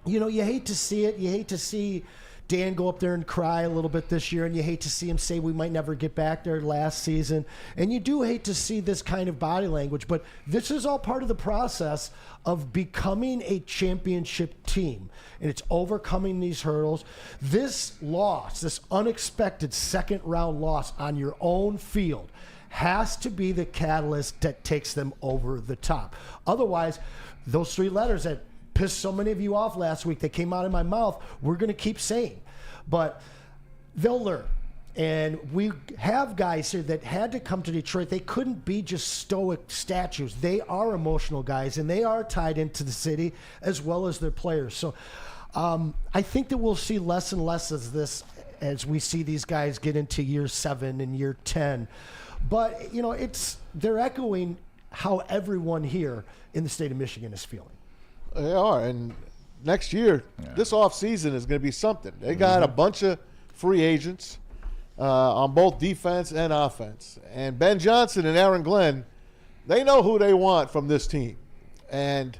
hate to see it. You hate to see Dan go up there and cry a little bit this year, and you hate to see him say we might never get back there last season. And you do hate to see this kind of body language, but this is all part of the process of becoming a championship team, and it's overcoming these hurdles. This loss, this unexpected second-round loss on your own field, has to be the catalyst that takes them over the top. Otherwise, those three letters that pissed so many of you off last week that came out of my mouth, we're going to keep saying. But they'll learn. And we have guys here that had to come to Detroit. They couldn't be just stoic statues. They are emotional guys, and they are tied into the city as well as their players. So I think that we'll see less and less of this as we see these guys get into year 7 and year 10. But, you know, they're echoing how everyone here in the state of Michigan is feeling. They are, and next year, this offseason is going to be something. They got a bunch of free agents on both defense and offense. And Ben Johnson and Aaron Glenn, they know who they want from this team. And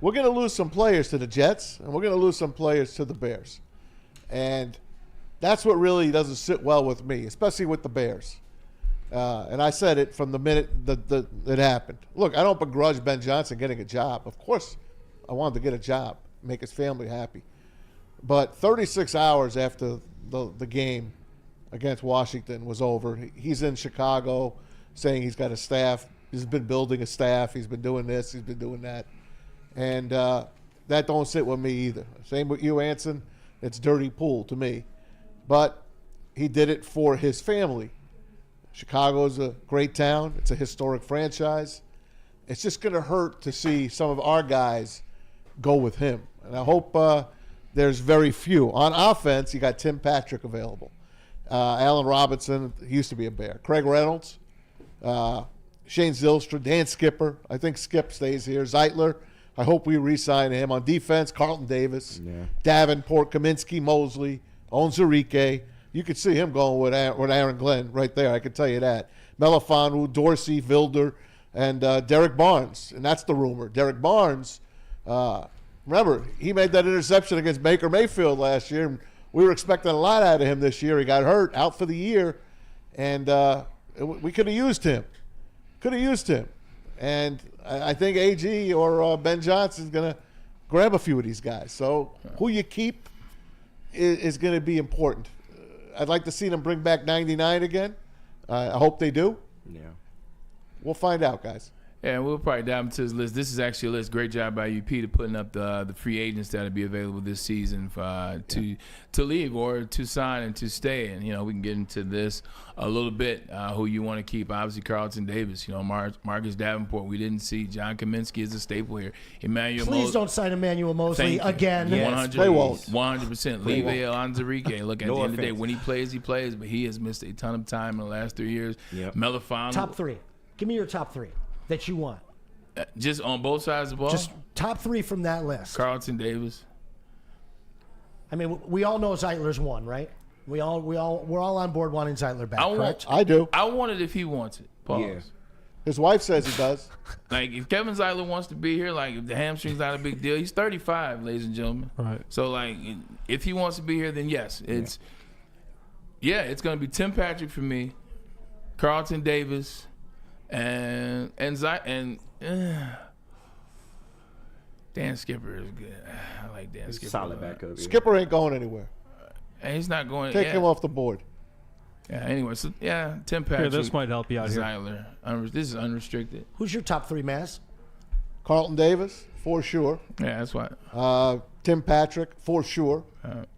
we're going to lose some players to the Jets, and we're going to lose some players to the Bears. And that's what really doesn't sit well with me, especially with the Bears. And I said it from the minute that it happened. Look, I don't begrudge Ben Johnson getting a job. Of course, I wanted to get a job, make his family happy. But 36 hours after the game against Washington was over, he's in Chicago saying he's got a staff. He's been building a staff. He's been doing this. He's been doing that. And that don't sit with me either. Same with you, Anson. It's dirty pool to me. But he did it for his family. Chicago is a great town. It's a historic franchise. It's just going to hurt to see some of our guys go with him. And I hope there's very few. On offense, you got Tim Patrick available. Allen Robinson, he used to be a Bear. Craig Reynolds, Shane Zylstra, Dan Skipper. I think Skip stays here. Zeitler, I hope we re-sign him. On defense, Carlton Davis, Davenport, Kaminsky, Mosley, Onzarike. You could see him going with Aaron Glenn right there. I can tell you that. Melifonwu, Dorsey, Vilder, and Derek Barnes. And that's the rumor. Derek Barnes, remember, he made that interception against Baker Mayfield last year. And we were expecting a lot out of him this year. He got hurt, out for the year. And we could have used him. And I think AG or Ben Johnson is going to grab a few of these guys. So who you keep is going to be important. I'd like to see them bring back 99 again. I hope they do. Yeah. We'll find out, guys. Yeah, and we'll probably dive into this list. This is actually a list. Great job by you, Peter, putting up the free agents that'll be available this season to leave or to sign and to stay. And, you know, we can get into this a little bit, who you want to keep. Obviously, Carlton Davis, you know, Marcus Davenport. We didn't see. John Kaminsky is a staple here. Please don't sign Emmanuel Mosley again. Yes. They won't. 100%. Leave Onzarike. Look, at the end of the day, when he plays, but he has missed a ton of time in the last 3 years. Yep. Melifonwu. Top 3. Give me your top 3 that you want. Just on both sides of the ball? Just top 3 from that list. Carlton Davis. I mean, we all know Zeitler's one, right? We're all on board wanting Zeitler back, correct? I do. I want it if he wants it. Pause. Yeah. His wife says he does. Like, if Kevin Zeitler wants to be here, like, if the hamstring's not a big deal, he's 35, ladies and gentlemen. Right. So, like, if he wants to be here, then yes. It's going to be Tim Patrick for me, Carlton Davis, and Dan Skipper is good. I like Dan Skipper. Solid backup. Yeah. Skipper ain't going anywhere. And he's not going. Take him off the board. Yeah. Anyway, so Tim Patrick. Here, this might help you out here. Zeitler. This is unrestricted. Who's your top 3, Maz? Carlton Davis, for sure. Yeah, that's why. Tim Patrick, for sure.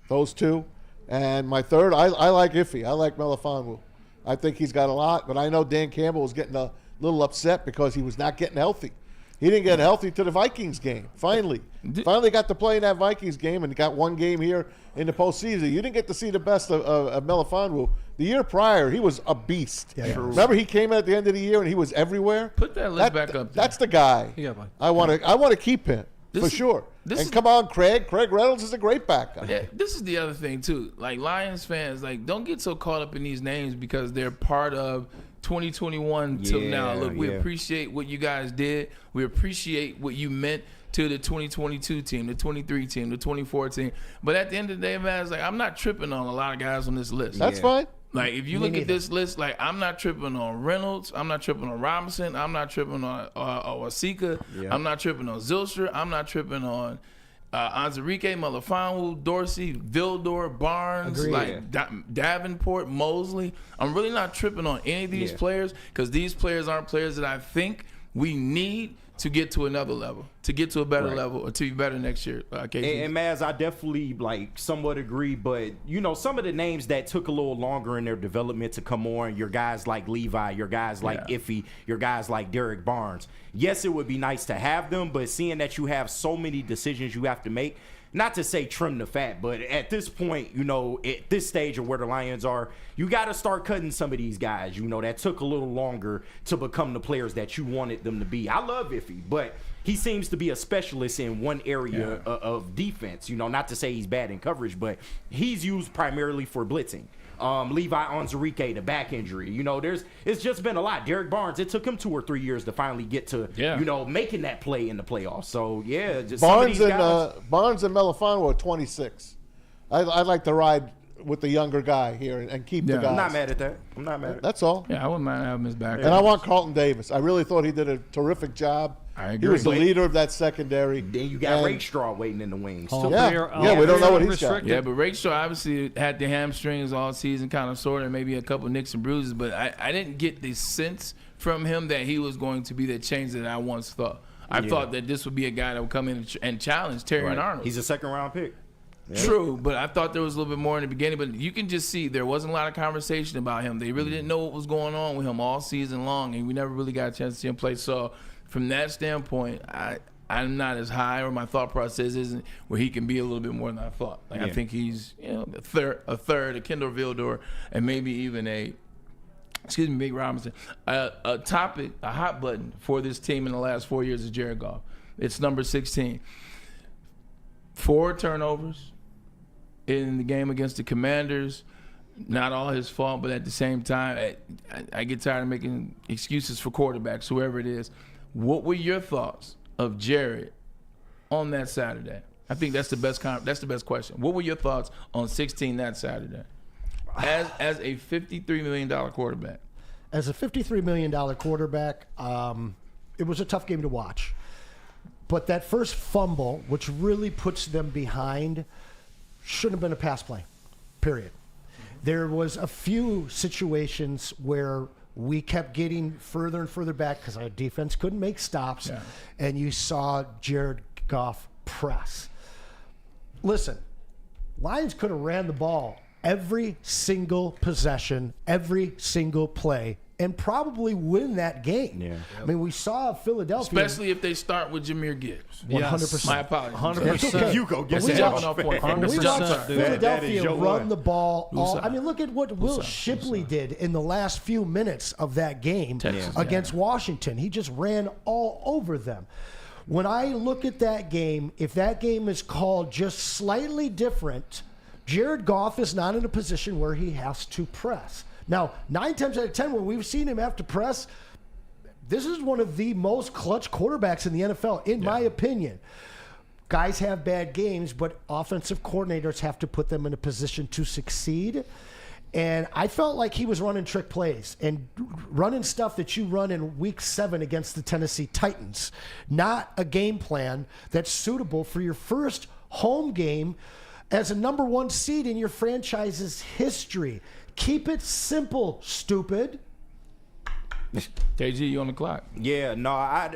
Those two. And my third, I like Iffy. I like Melifonwu. I think he's got a lot, but I know Dan Campbell was getting a little upset because he was not getting healthy. He didn't get healthy to the Vikings game. Finally got to play in that Vikings game and got one game here in the postseason. You didn't get to see the best of Melifonwu. The year prior, he was a beast. Yeah. Remember, he came at the end of the year and he was everywhere. Put that list back up there. That's the guy. I want to keep him for sure. Come on, Craig. Craig Reynolds is a great backup. Yeah, this is the other thing too. Like, Lions fans, like, don't get so caught up in these names because they're part of 2021 till now. Look, we appreciate what you guys did. We appreciate what you meant to the 2022 team, the 23 team, the 24 team. But at the end of the day, man, it's like, I'm not tripping on a lot of guys on this list. That's fine. Like, if you look at this list, like, I'm not tripping on Reynolds. I'm not tripping on Robinson. I'm not tripping on Wasika. Yeah. I'm not tripping on Zylstra. I'm not tripping on Onzarike, Melifonwu, Dorsey, Vildor, Barnes, Davenport, Mosley. I'm really not tripping on any of these players because these players aren't players that I think we need to get to another level, to get to a better level, or to be better next year. And Maz, I definitely somewhat agree, but some of the names that took a little longer in their development to come on, your guys like Levi, your guys like Iffy, your guys like Derek Barnes. Yes, it would be nice to have them, but seeing that you have so many decisions you have to make, not to say trim the fat, but at this point, at this stage of where the Lions are, you got to start cutting some of these guys, that took a little longer to become the players that you wanted them to be. I love Iffy, but he seems to be a specialist in one area of defense. Not to say he's bad in coverage, but he's used primarily for blitzing. Levi Onwuzurike, the back injury. It's just been a lot. Derek Barnes, it took him 2 or 3 years to finally get to, making that play in the playoffs. So, just Barnes and Melifonwu are 26. I'd like to ride with the younger guy here and keep the guys. I'm not mad at that. That's all. Yeah, I wouldn't mind having his back. And I want Carlton Davis. I really thought he did a terrific job. I agree. He was the leader of that secondary. Then you got Rakestraw waiting in the wings, too. We don't know what he's got. Yeah, but Rakestraw obviously had the hamstrings all season, kind of sort of, maybe a couple nicks and bruises. But I didn't get the sense from him that he was going to be the change that I once thought. I thought that this would be a guy that would come in and challenge Terry and Arnold. He's a second-round pick. Yeah. True, but I thought there was a little bit more in the beginning. But you can just see there wasn't a lot of conversation about him. They really didn't know what was going on with him all season long, and we never really got a chance to see him play. So from that standpoint, I'm not as high, or my thought process isn't where he can be a little bit more than I thought. I think he's a third, a Kendall Vildor, and maybe even Big Robinson. A topic, a hot button for this team in the last 4 years is Jared Goff. It's number 16. 4 turnovers in the game against the Commanders. Not all his fault, but at the same time, I get tired of making excuses for quarterbacks, whoever it is. What were your thoughts of Jared on that Saturday? I think that's the best question. What were your thoughts on 16 that Saturday as a $53 million quarterback? As a $53 million quarterback, it was a tough game to watch. But that first fumble, which really puts them behind, shouldn't have been a pass play, period. There was a few situations where we kept getting further and further back because our defense couldn't make stops, and you saw Jared Goff press. Listen, Lions could have ran the ball every single possession, every single play, and probably win that game. Yeah. I mean, we saw Philadelphia. Especially if they start with Jameer Gibbs. 100%. My apologies. 100%. You go get we that. Philadelphia run the ball. I mean, look at what Will Shipley did in the last few minutes of that game against Washington. He just ran all over them. When I look at that game, if that game is called just slightly different, Jared Goff is not in a position where he has to press. Now, 9 times out of 10, when we've seen him have to press, this is one of the most clutch quarterbacks in the NFL, in my opinion. Guys have bad games, but offensive coordinators have to put them in a position to succeed. And I felt like he was running trick plays and running stuff that you run in Week 7 against the Tennessee Titans, not a game plan that's suitable for your first home game as a number 1 seed in your franchise's history. Keep it simple, stupid. KG, you on the clock. Yeah, no,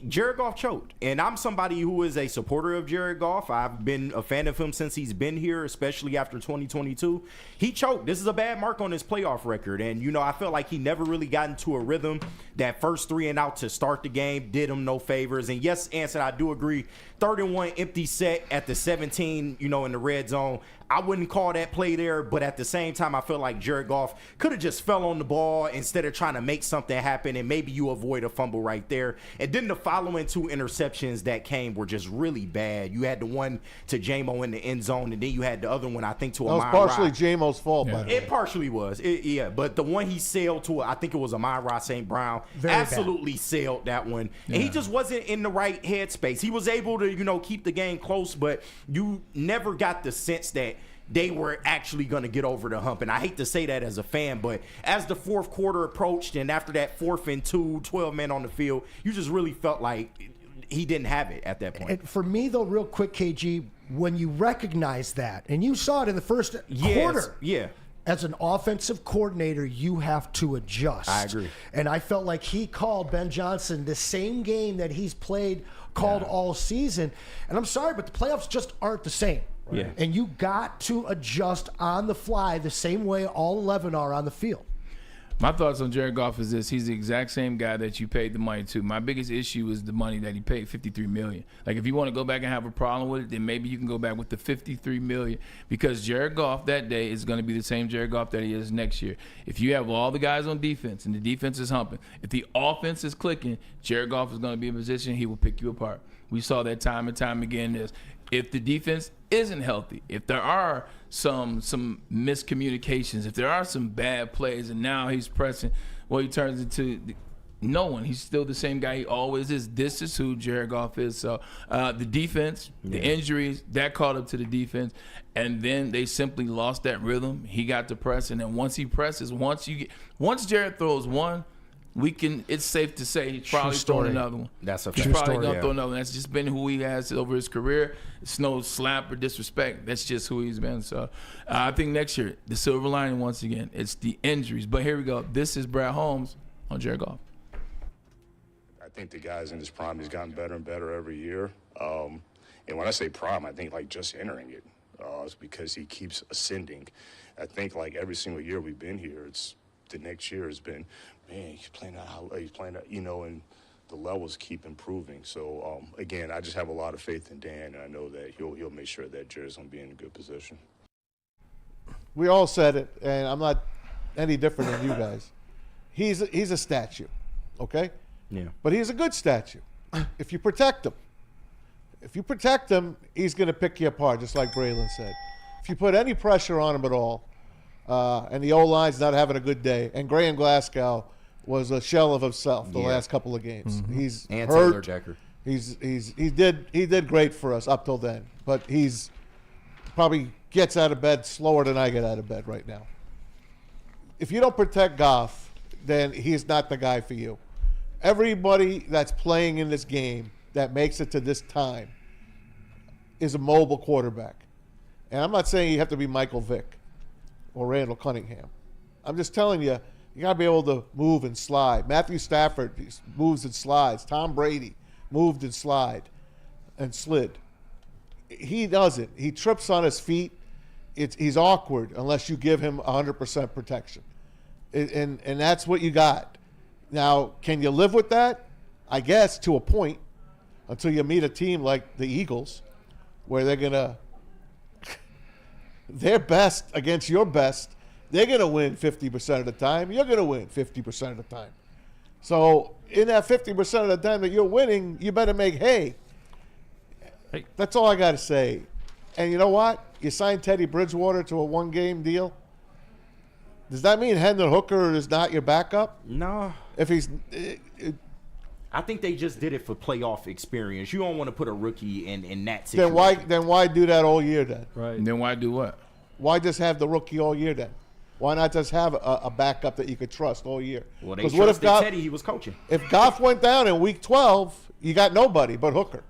Jared Goff choked. And I'm somebody who is a supporter of Jared Goff. I've been a fan of him since he's been here, especially after 2022. He choked. This is a bad mark on his playoff record. And, I felt like he never really got into a rhythm. That first 3 and out to start the game did him no favors. And yes, Anson, I do agree. 3rd and 1 empty set at the 17, in the red zone. I wouldn't call that play there, but at the same time, I feel like Jared Goff could have just fell on the ball instead of trying to make something happen, and maybe you avoid a fumble right there. And then the following 2 interceptions that came were just really bad. You had the one to J-Mo in the end zone, and then you had the other one, I think, to Amon-Ra. That was partially J-Mo's fault, by the way. It partially was. But the one he sailed to, I think it was Amon-Ra St. Brown, absolutely sailed that one. And he just wasn't in the right headspace. He was able to, keep the game close, but you never got the sense that they were actually going to get over the hump. And I hate to say that as a fan, but as the 4th quarter approached and after that 4th and 2, 12 men on the field, you just really felt like he didn't have it at that point. And for me, though, real quick, KG, when you recognize that, and you saw it in the first quarter. Yeah. As an offensive coordinator, you have to adjust. I agree. And I felt like he called Ben Johnson the same game that he's called all season. And I'm sorry, but the playoffs just aren't the same. Right? Yeah. And you got to adjust on the fly the same way all 11 are on the field. My thoughts on Jared Goff is this: he's the exact same guy that you paid the money to. My biggest issue is the money that he paid, $53 million. Like, if you want to go back and have a problem with it, then maybe you can go back with the $53 million, because Jared Goff that day is going to be the same Jared Goff that he is next year. If you have all the guys on defense and the defense is humping, if the offense is clicking, Jared Goff is going to be in position. He will pick you apart. We saw that time and time again. If the defense isn't healthy, if there are some miscommunications, if there are some bad plays, and now he's pressing, well, he turns into no one. He's still the same guy he always is. This is who Jared Goff is. So the defense, the injuries, that caught up to the defense, and then they simply lost that rhythm. He got to press, and then once he presses, once Jared throws one, it's safe to say he's probably throwing another one. That's a fact. He's probably going to throw another one. That's just been who he has over his career. It's no slap or disrespect. That's just who he's been. So I think next year, the silver lining once again, it's the injuries. But here we go. This is Brad Holmes on Jared Goff. I think the guy's in his prime. He's gotten better and better every year. And when I say prime, I think like just entering it. It's because he keeps ascending. I think like every single year we've been here, the next year has been, man, he's playing out, you know, and the levels keep improving. So, again, I just have a lot of faith in Dan, and I know that he'll make sure that Jared's going to be in a good position. We all said it, and I'm not any different than you guys. He's a statue, okay? Yeah. But he's a good statue if you protect him. If you protect him, he's going to pick you apart, just like Braylon said. If you put any pressure on him at all, and the O-line's not having a good day, and Graham Glasgow was a shell of himself the last couple of games. Mm-hmm. He's and hurt. Taylor Jacker. He did great for us up till then, but he's probably gets out of bed slower than I get out of bed right now. If you don't protect Goff, then he's not the guy for you. Everybody that's playing in this game that makes it to this time is a mobile quarterback. And I'm not saying you have to be Michael Vick or Randall Cunningham. I'm just telling you, you got to be able to move and slide. Matthew Stafford moves and slides. Tom Brady moved and slid. He doesn't. He trips on his feet. He's awkward unless you give him 100% protection. And that's what you got. Now, can you live with that? I guess to a point, until you meet a team like the Eagles, where their best against your best, they're going to win 50% of the time. You're going to win 50% of the time. So in that 50% of the time that you're winning, you better make hay. That's all I got to say. And you know what? You signed Teddy Bridgewater to a one-game deal. Does that mean Hendon Hooker is not your backup? No. If he's... I think they just did it for playoff experience. You don't want to put a rookie in that situation. Then why do that all year then? Right. And then why do what? Why just have the rookie all year then? Why not just have a backup that you could trust all year? Well, they trusted Teddy. He was coaching. If Goff went down in week 12, you got nobody but Hooker.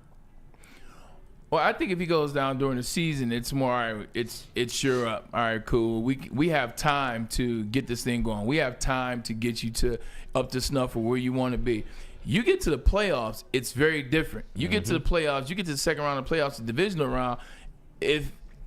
Well, I think if he goes down during the season, it's more, all right, it's sure up. All right, cool. We have time to get this thing going. We have time to get you up to snuff for where you want to be. You get to the playoffs, it's very different. You get to the playoffs, you get to the second round of playoffs, the divisional round.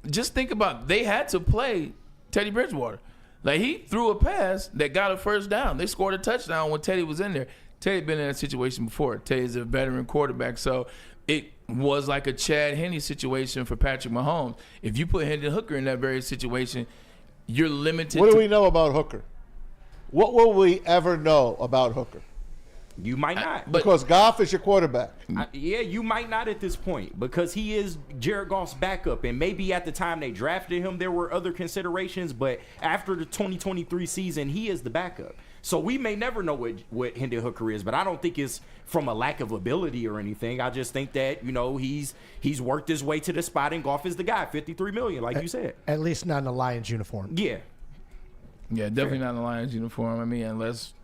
Just think about, they had to play Teddy Bridgewater. Like, he threw a pass that got a first down. They scored a touchdown when Teddy was in there. Teddy been in that situation before. Teddy's a veteran quarterback, so it was like a Chad Henne situation for Patrick Mahomes. If you put Hendon Hooker in that very situation, you're limited. What do we know about Hooker? What will we ever know about Hooker? You might not. Because Goff is your quarterback. You might not at this point, because he is Jared Goff's backup. And maybe at the time they drafted him, there were other considerations. But after the 2023 season, he is the backup. So we may never know what Hendon Hooker is. But I don't think it's from a lack of ability or anything. I just think that, he's worked his way to the spot, and Goff is the guy. $53 million, like you said. At least not in a Lions uniform. Yeah. Yeah, definitely not in the Lions uniform. I mean, unless...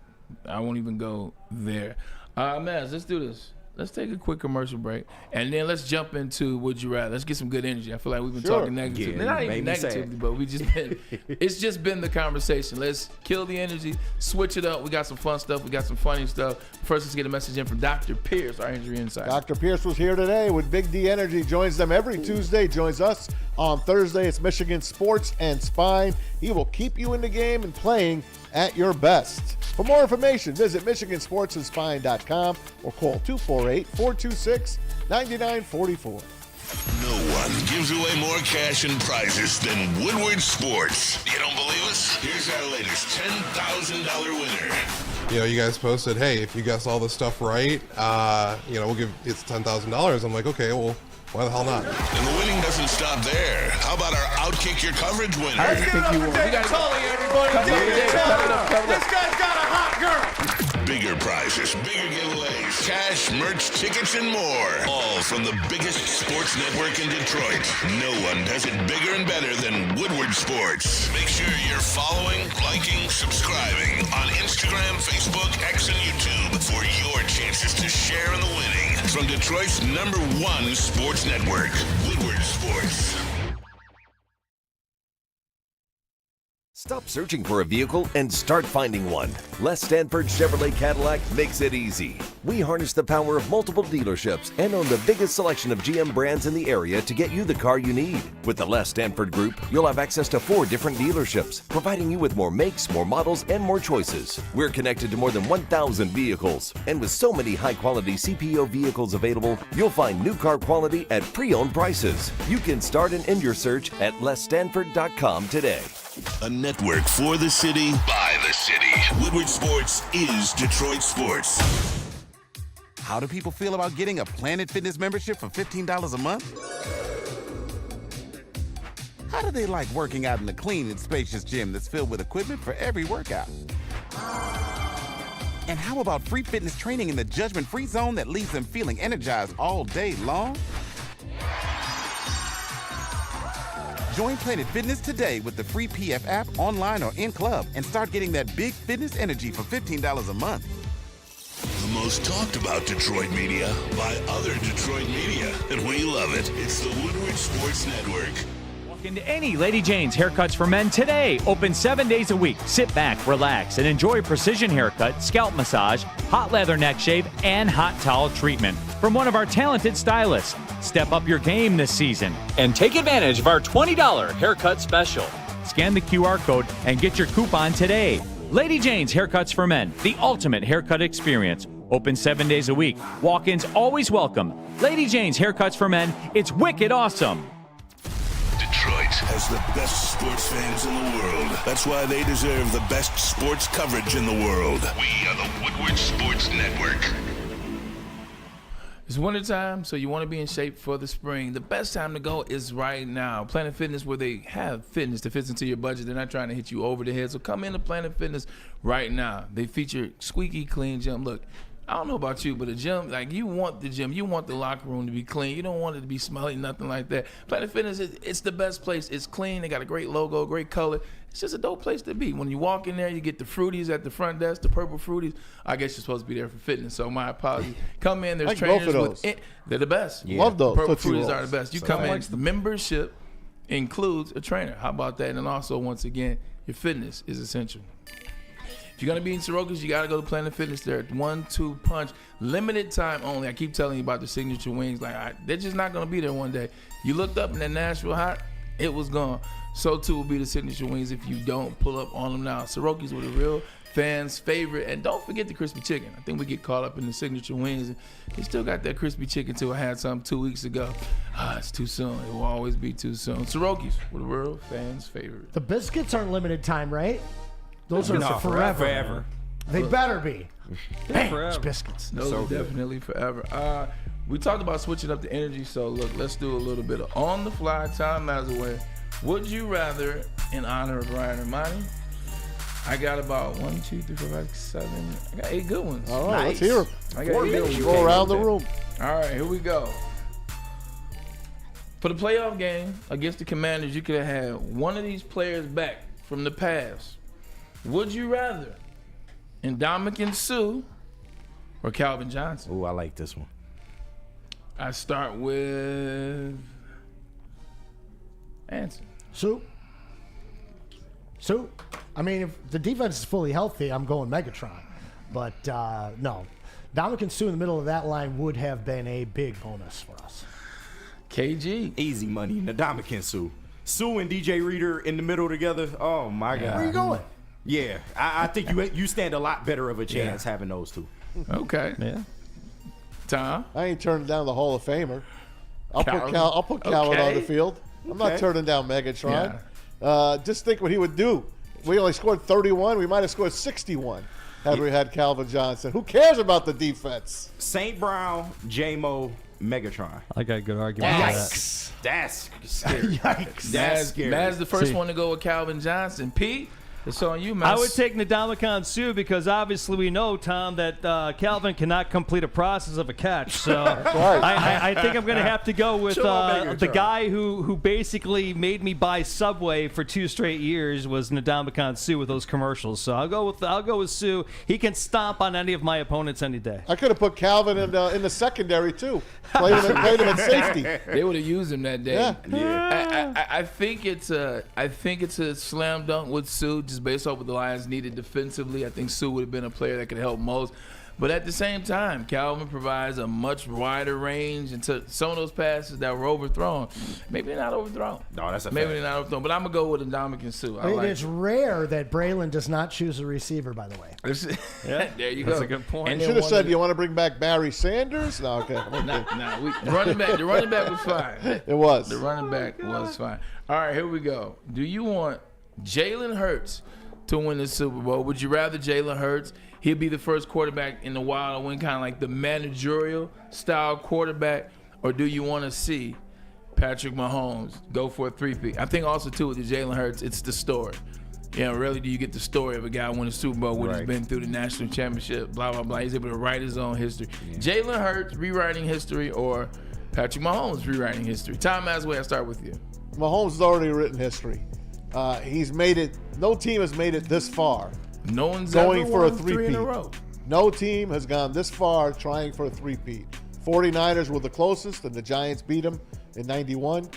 I won't even go there. Maz, let's do this. Let's take a quick commercial break, and then let's jump into Would You Rather. Let's get some good energy. I feel like we've been talking negatively. Yeah, not even negatively, but it's just been the conversation. Let's kill the energy, switch it up. We got some fun stuff. We got some funny stuff. First, let's get a message in from Dr. Pierce, our injury insider. Dr. Pierce was here today with Big D Energy. Joins them every Tuesday. Joins us on Thursday. It's Michigan Sports and Spine. He will keep you in the game and playing at your best. For more information, visit MichiganSportsandSpine.com or call 248-426-9944. No one gives away more cash and prizes than Woodward Sports. You don't believe us? Here's our latest $10,000 winner. You know, you guys posted, hey, if you guess all this stuff right, we'll give it's $10,000. I'm like, okay, well, why the hell not? And the winning doesn't stop there. How about our Outkick Your Coverage winner? I think you won. You got everybody. This guy's got a hot girl. Bigger prizes, bigger giveaways, cash, merch, tickets, and more. All from the biggest sports network in Detroit. No one does it bigger and better than Woodward Sports. Make sure you're following, liking, subscribing on Instagram, Facebook, X, and YouTube for your chances to share in the winning. From Detroit's #1 sports network, Woodward Sports. Stop searching for a vehicle and start finding one. Les Stanford Chevrolet Cadillac makes it easy. We harness the power of multiple dealerships and own the biggest selection of GM brands in the area to get you the car you need. With the Les Stanford Group, you'll have access to 4 different dealerships, providing you with more makes, more models, and more choices. We're connected to more than 1,000 vehicles, and with so many high-quality CPO vehicles available, you'll find new car quality at pre-owned prices. You can start and end your search at lesstanford.com today. A network for the city, by the city. Woodward Sports is Detroit Sports. How do people feel about getting a Planet Fitness membership for $15 a month? How do they like working out in a clean and spacious gym that's filled with equipment for every workout? And how about free fitness training in the judgment-free zone that leaves them feeling energized all day long? Join Planet Fitness today with the free PF app, online or in club, and start getting that big fitness energy for $15 a month. The most talked about Detroit media by other Detroit media, and we love it. It's the Woodward Sports Network. Walk into any Lady Jane's Haircuts for Men today. Open 7 days a week. Sit back, relax, and enjoy precision haircut, scalp massage, hot leather neck shave, and hot towel treatment from one of our talented stylists. Step up your game this season and take advantage of our $20 haircut special. Scan the QR code and get your coupon today. Lady Jane's Haircuts for Men, the ultimate haircut experience. Open 7 days a week. Walk-ins always welcome. Lady Jane's Haircuts for Men, it's wicked awesome. Detroit has the best sports fans in the world. That's why they deserve the best sports coverage in the world. We are the Woodward Sports Network. It's wintertime, so you want to be in shape for the spring. The best time to go is right now. Planet Fitness, where they have fitness that fits into your budget. They're not trying to hit you over the head. So come into Planet Fitness right now. They feature squeaky clean gym. Look, I don't know about you, but a gym, like, you want the gym. You want the locker room to be clean. You don't want it to be smelly, nothing like that. Planet Fitness, it's the best place. It's clean. They got a great logo, great color. It's just a dope place to be. When you walk in there, you get the fruities at the front desk, the purple fruities. I guess you're supposed to be there for fitness, so my apologies. Come in, there's like trainers both of with those. it. They're the best. Yeah. Love those. Purple Tootsie fruities Rolls. are the best. You So come in, likes them. membership includes a trainer. How about that? And also, once again, your fitness is essential. If you're going to be in Sorokas, you got to go to Planet Fitness. They're at 1-2 punch. Limited time only. I keep telling you about the signature wings. They're just not going to be there one day. You looked up in that Nashville hot, it was gone. So too will be the signature wings if you don't pull up on them now. Sorokas were the real fans' favorite. And don't forget the crispy chicken. I think we get caught up in the signature wings. They still got that crispy chicken till I had some 2 weeks ago. It's too soon. It will always be too soon. Sorokas were the real fans' favorite. The biscuits aren't limited time, right? Those are forever. They better be. Bang, it's biscuits. Those are definitely forever. We talked about switching up the energy, so look, let's do a little bit of on-the-fly Time Mazaway. Would you rather, in honor of Ryan Ermanni? I got about 1, 2, 3, 4, 5, 6, 7. I got 8 good ones. All right, let's hear them. I got 8 good ones. Go around the room. All right, here we go. For the playoff game against the Commanders, you could have had one of these players back from the past. Would you rather Ndamukong Suh or Calvin Johnson? Oh, I like this one. I start with Anson. Sue. I mean, if the defense is fully healthy, I'm going Megatron. But no. Ndamukong Suh in the middle of that line would have been a big bonus for us. KG. Easy money. Ndamukong Suh. Sue and DJ Reader in the middle together. Oh, my God. Where are you going? Yeah, I think you stand a lot better of a chance having those two. Okay. Yeah. Tom? I ain't turning down the Hall of Famer. I'll put Calvin Okay. on the field. I'm not turning down Megatron. Just think what he would do. We only scored 31. We might have scored 61 had we had Calvin Johnson. Who cares about the defense? St. Brown, J-Mo, Megatron. I got a good argument for that. That's scary. Yikes. That's scary. Matt's the first one to go with Calvin Johnson. Pete, it's on you, man. I would take Ndamukong Suh because obviously we know, Tom, that Calvin cannot complete a process of a catch. So I think I'm going to have to go with the guy who basically made me buy Subway for 2 straight years was Ndamukong Suh with those commercials. So I'll go with Suh. He can stomp on any of my opponents any day. I could have put Calvin in the secondary too. Played him at safety. They would have used him that day. Yeah. I think it's a slam dunk with Suh, just based off what the Lions needed defensively. I think Suh would have been a player that could help most. But at the same time, Calvin provides a much wider range into some of those passes that were overthrown. Maybe they're not overthrown. No, that's a Maybe fact. they're not overthrown. But I'm going to go with Ndamukong Suh. It's rare that Braylon does not choose a receiver, by the way. There you go. That's a good point. And You then should have one said, of you want to bring back Barry Sanders? No, okay. the running back was fine. It was. The running back was fine. All right, here we go. Do you want Jalen Hurts to win the Super Bowl? Would you rather Jalen Hurts? He'll be the first quarterback in the Wild to win, kind of like the managerial style quarterback, or do you want to see Patrick Mahomes go for a three-peat? I think also too with the Jalen Hurts, it's the story. You know, really, do you get the story of a guy winning a Super Bowl when he's been through the national championship, blah, blah, blah. He's able to write his own history. Yeah. Jalen Hurts rewriting history or Patrick Mahomes rewriting history? Tom Masway, I'll start with you. Mahomes has already written history. He's made it. No team has made it this far. No one's going ever for a won 3 in a row. No team has gone this far trying for a three-peat. 49ers were the closest, and the Giants beat them in 91.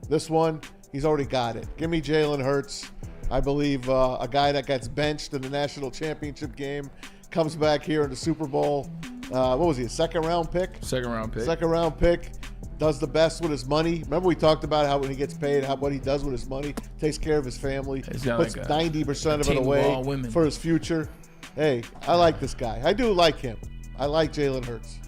This one, he's already got it. Give me Jalen Hurts. I believe a guy that gets benched in the national championship game comes back here in the Super Bowl. What was he, a second-round pick? Second-round pick. Does the best with his money. Remember we talked about how when he gets paid, what he does with his money, takes care of his family, puts like 90% of it away for his future. Hey, I like this guy. I do like him. I like Jalen Hurts.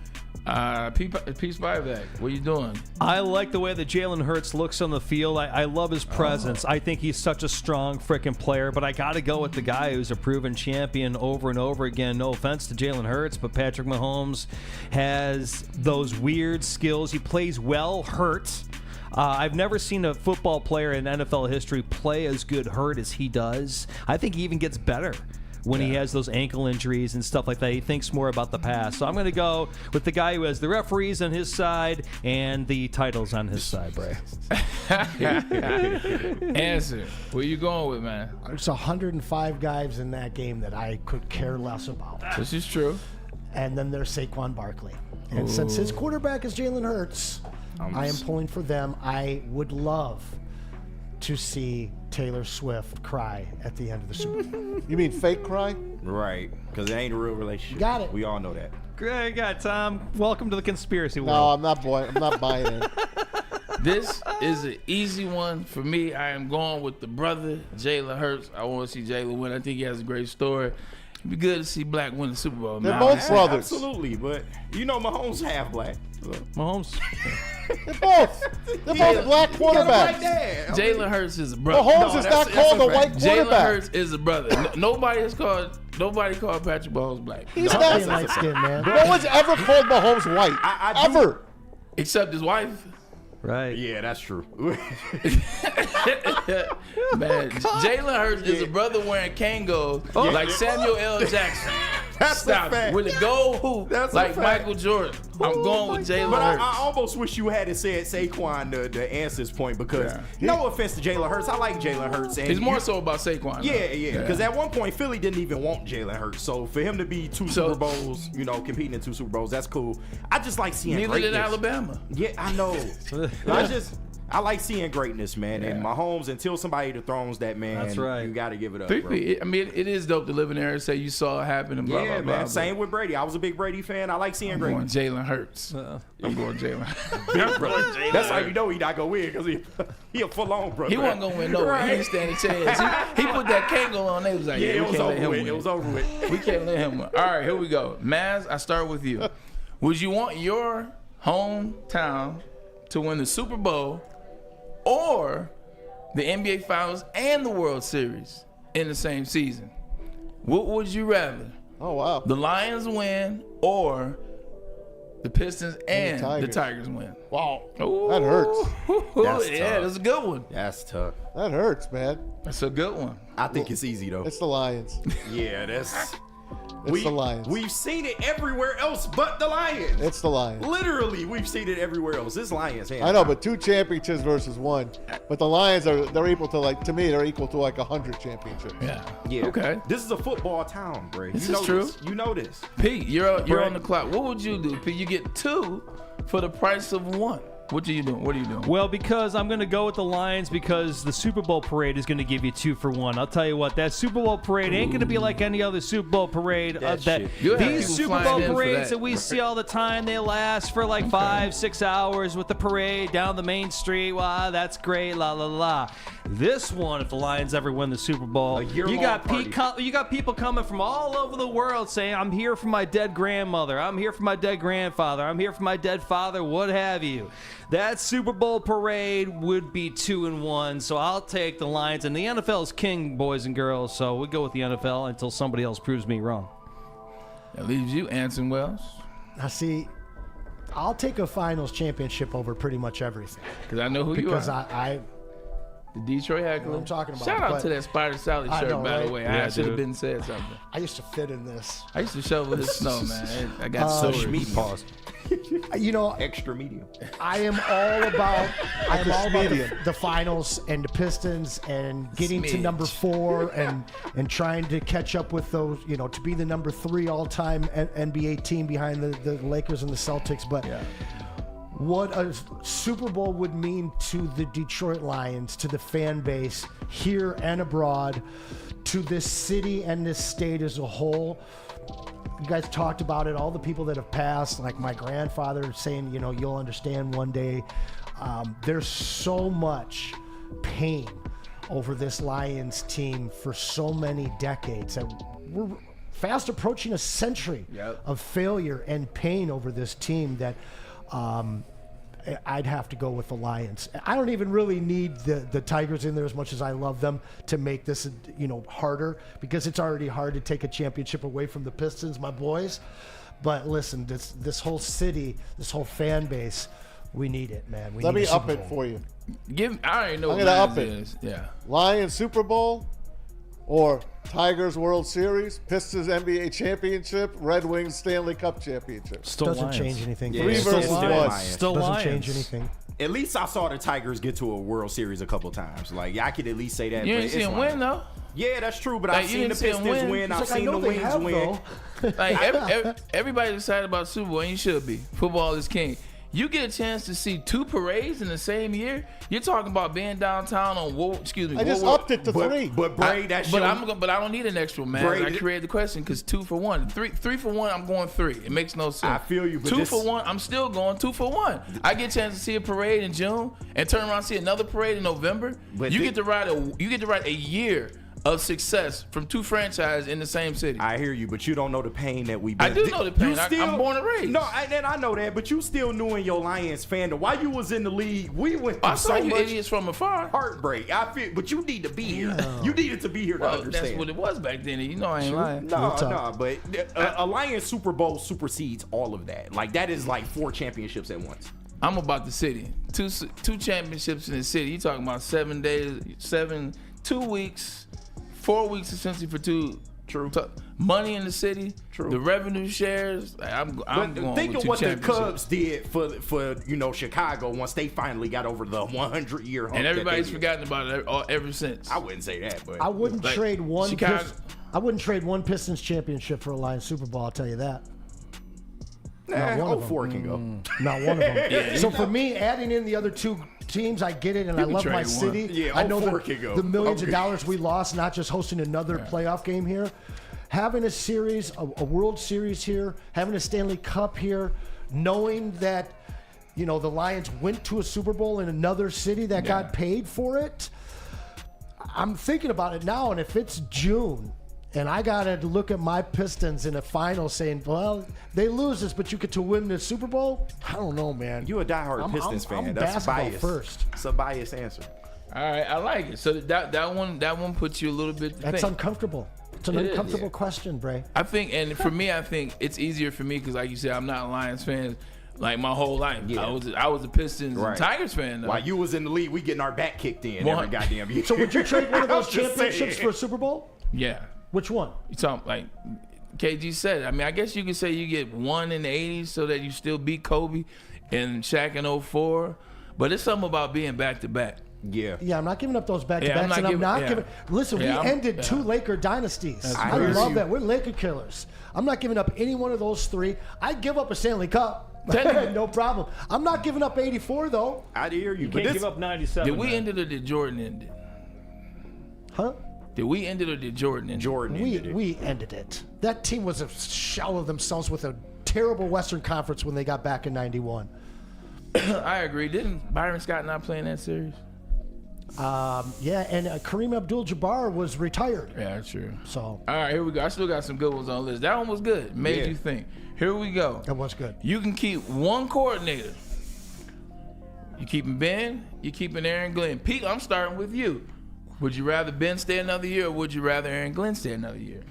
Peace Spivak, what are you doing? I like the way that Jalen Hurts looks on the field. I love his presence. I think he's such a strong freaking player, but I got to go with the guy who's a proven champion over and over again. No offense to Jalen Hurts, but Patrick Mahomes has those weird skills. He plays well hurt. I've never seen a football player in NFL history play as good hurt as he does. I think he even gets better when he has those ankle injuries and stuff like that. He thinks more about the past. So I'm going to go with the guy who has the referees on his side and the titles on his side, Bray. Answer. Where you going with, man? There's 105 guys in that game that I could care less about. This is true. And then there's Saquon Barkley. And since his quarterback is Jalen Hurts, I am pulling for them. I would love to see Taylor Swift cry at the end of the Super Bowl. You mean fake cry? Right, because it ain't a real relationship. Got it. We all know that. Great guy, Tom. Welcome to the conspiracy world. No, I'm not buying it. This is an easy one for me. I am going with the brother, Jalen Hurts. I want to see Jalen win. I think he has a great story. It'd be good to see Black win the Super Bowl. They're both brothers. Absolutely, but you know Mahomes half black. Mahomes. They're both black quarterbacks. Jalen Hurts is a brother. Mahomes is not called a white quarterback. Jalen Hurts is a brother. Nobody called Patrick Mahomes black. He's not light skinned, man. No one's ever called Mahomes white. Ever. Except his wife. Right. Yeah, that's true. Man, Jalen Hurts is a brother wearing Kangos like Samuel L. Jackson. Stop it. With a gold hoop like Michael Jordan. I'm going with Jalen Hurts. But I almost wish you had said Saquon to Anson's point because no offense to Jalen Hurts. I like Jalen Hurts. And it's more so about Saquon. Yeah. Because at one point, Philly didn't even want Jalen Hurts. So for him to be Super Bowls, competing in 2 Super Bowls, that's cool. I just like seeing neither greatness. did Alabama. Yeah, I know. I like seeing greatness, man. And Mahomes, until somebody dethrones that man, That's right. you got to give it up, bro. I mean, it is dope to live in there and say you saw it happen and blah, Yeah, blah, blah. man. Same with Brady. I was a big Brady fan. I like seeing I'm going greatness. Jalen Hurts. I'm going Jalen. That's how you know he not going to win because he a full-on brother. He wasn't going to win nowhere. He didn't stand a chance. He put that Kango on. They was like, it we was can't let over him with. win. It was over with. We can't let him win. All right, here we go. Maz, I start with you. Would you want your hometown to win the Super Bowl or the NBA Finals and the World Series in the same season? What would you rather? Oh, wow. The Lions win or the Pistons and the Tigers win? Wow. Ooh. That hurts. That's a good one. That's tough. That hurts, man. That's a good one. I think it's easy, though. It's the Lions. Yeah, that's... It's the Lions. We've seen it everywhere else but the Lions. It's the Lions. Literally, we've seen it everywhere else. It's Lions. I know, but 2 championships versus 1. But the Lions they're equal to they're equal to 100 championships. Yeah. Okay. This is a football town, Bray. This you is know true. This. You know this. Pete, you're on the clock. What would you do, Pete? You get 2 for the price of 1. What are you doing? What are you doing? Well, because I'm going to go with the Lions because the Super Bowl parade is going to give you 2 for 1. I'll tell you what, that Super Bowl parade ain't going to be like any other Super Bowl parade. These Super Bowl parades that we see all the time, they last for like 5-6 hours with the parade down the main street. Wow, that's great, la la la. This one, if the Lions ever win the Super Bowl, you got people coming from all over the world saying, I'm here for my dead grandmother, I'm here for my dead grandfather, I'm here for my dead father, what have you. That Super Bowl parade would be 2-1, so I'll take the Lions. And the NFL is king, boys and girls, so we go with the NFL until somebody else proves me wrong. That leaves you, Anson Wells. Now, see, I'll take a finals championship over pretty much everything. Because I know who you are. Because I the Detroit Heckler. I'm talking about. Shout out to that Spider Salad shirt, by the way. I should have been said something. I used to fit in this. I used to shovel his snow, man. I got so meat pause. You know, extra medium. I am all about the finals and the Pistons and getting to number 4 and trying to catch up with those, to be the number 3 all-time NBA team behind the Lakers and the Celtics. But what a Super Bowl would mean to the Detroit Lions, to the fan base here and abroad, to this city and this state as a whole. You guys talked about it, all the people that have passed, like my grandfather saying, you'll understand one day. There's so much pain over this Lions team for so many decades. And we're fast approaching a century of failure and pain over this team that I'd have to go with the Lions. I don't even really need the Tigers in there as much as I love them to make this, harder, because it's already hard to take a championship away from the Pistons, my boys. But listen, this whole city, this whole fan base, we need it, man. Let me up it for you. I already know I'm what gonna up it it. is. Yeah. Lions Super Bowl or Tigers World Series, Pistons NBA Championship, Red Wings Stanley Cup Championship. Doesn't change anything. 3 versus 1. Doesn't change anything. At least I saw the Tigers get to a World Series a couple times. Like, I could at least say that. You didn't see them win, though. Yeah, that's true, but I've seen the Pistons win. I've seen the Wings win. Like, everybody's excited about Super Bowl, and you should be. Football is king. You get a chance to see 2 parades in the same year. You're talking about being downtown on I just upped it to 3. But Bray, that's but I don't need an extra, man. I created the question because 2 for 1, 3 for 1. I'm going 3. It makes no sense. I feel you. But 2 for 1. I'm still going 2 for 1. I get a chance to see a parade in June and turn around and see another parade in November. But you get to ride a year of success from 2 franchises in the same city. I hear you, but you don't know the pain that we've been. I do know the pain. I'm born and raised. No, I know that, but you still knew in your Lions fandom. While you was in the league, we went through so much idiots from afar. Heartbreak. I feel, but you need to be here. You needed to be here to understand. That's what it was back then. I ain't lying. No, but a Lions Super Bowl supersedes all of that. Like, that is like 4 championships at once. I'm about the city. 2 championships in the city. You talking about 7 days, 2 weeks. 4 weeks essentially for 2. True. Money in the city. True. The revenue shares. I'm going think with of what 2 the Cubs did for Chicago once they finally got over the 100-year hump. And everybody's forgotten about it ever since. I wouldn't say that, but I wouldn't trade one. Chicago. I wouldn't trade one Pistons championship for a Lions Super Bowl. I'll tell you that. Not one of them. 04 can go. Not one of them. So for me, adding in the other 2 teams. I get it, and I can love my trade one. city. Yeah, I know 04 can go. the millions of Okay. dollars we lost, not just hosting another playoff game here. Having a series, a World Series here, having a Stanley Cup here, knowing that, the Lions went to a Super Bowl in another city that got paid for it. I'm thinking about it now, and if it's June and I got to look at my Pistons in a final saying, well, they lose this, but you get to win the Super Bowl, I don't know, man. You a diehard Pistons fan. I'm That's basketball biased. first. It's a biased answer. All right, I like it. So that one puts you a little bit to That's think. uncomfortable. It's an It is, uncomfortable yeah. question, Bray. I think, and for me, I think it's easier for me because, like you said, I'm not a Lions fan like my whole life. Yeah. I was a Pistons Right. and Tigers fan. Though. While you was in the league, we getting our back kicked in One. every goddamn year. So would you trade one of those I'm just championships saying. for a Super Bowl? Yeah. Which one? You talking like KG said. I mean, I guess you could say you get one in the 80s so that you still beat Kobe and Shaq in 04. But it's something about being back to back. Yeah. Yeah, I'm not giving up those back-to-backs, Yeah, I'm not and I'm giving- not yeah. giving. Listen, Yeah, we I'm- ended yeah. 2 Laker dynasties. That's I crazy. love that. We're Laker killers. I'm not giving up any one of those 3. I'd give up a Stanley Cup. No problem. I'm not giving up 84 though. I hear you. You But can't this, give up 97. Did we man. end it or did Jordan end it? Huh? Did we end it or did Jordan end it? Jordan ended it. We ended it. That team was a shell of themselves with a terrible Western Conference when they got back in '91. I agree. Didn't Byron Scott not play in that series? Yeah, and Kareem Abdul-Jabbar was retired. Yeah, true. So All right, here we go. I still got some good ones on the list. That one was good. Made Yeah. you think. Here we go. that was good. You can keep one coordinator. You keeping Ben, you keeping Aaron Glenn. Pete, I'm starting with you. Would you rather Ben stay another year or would you rather Aaron Glenn stay another year?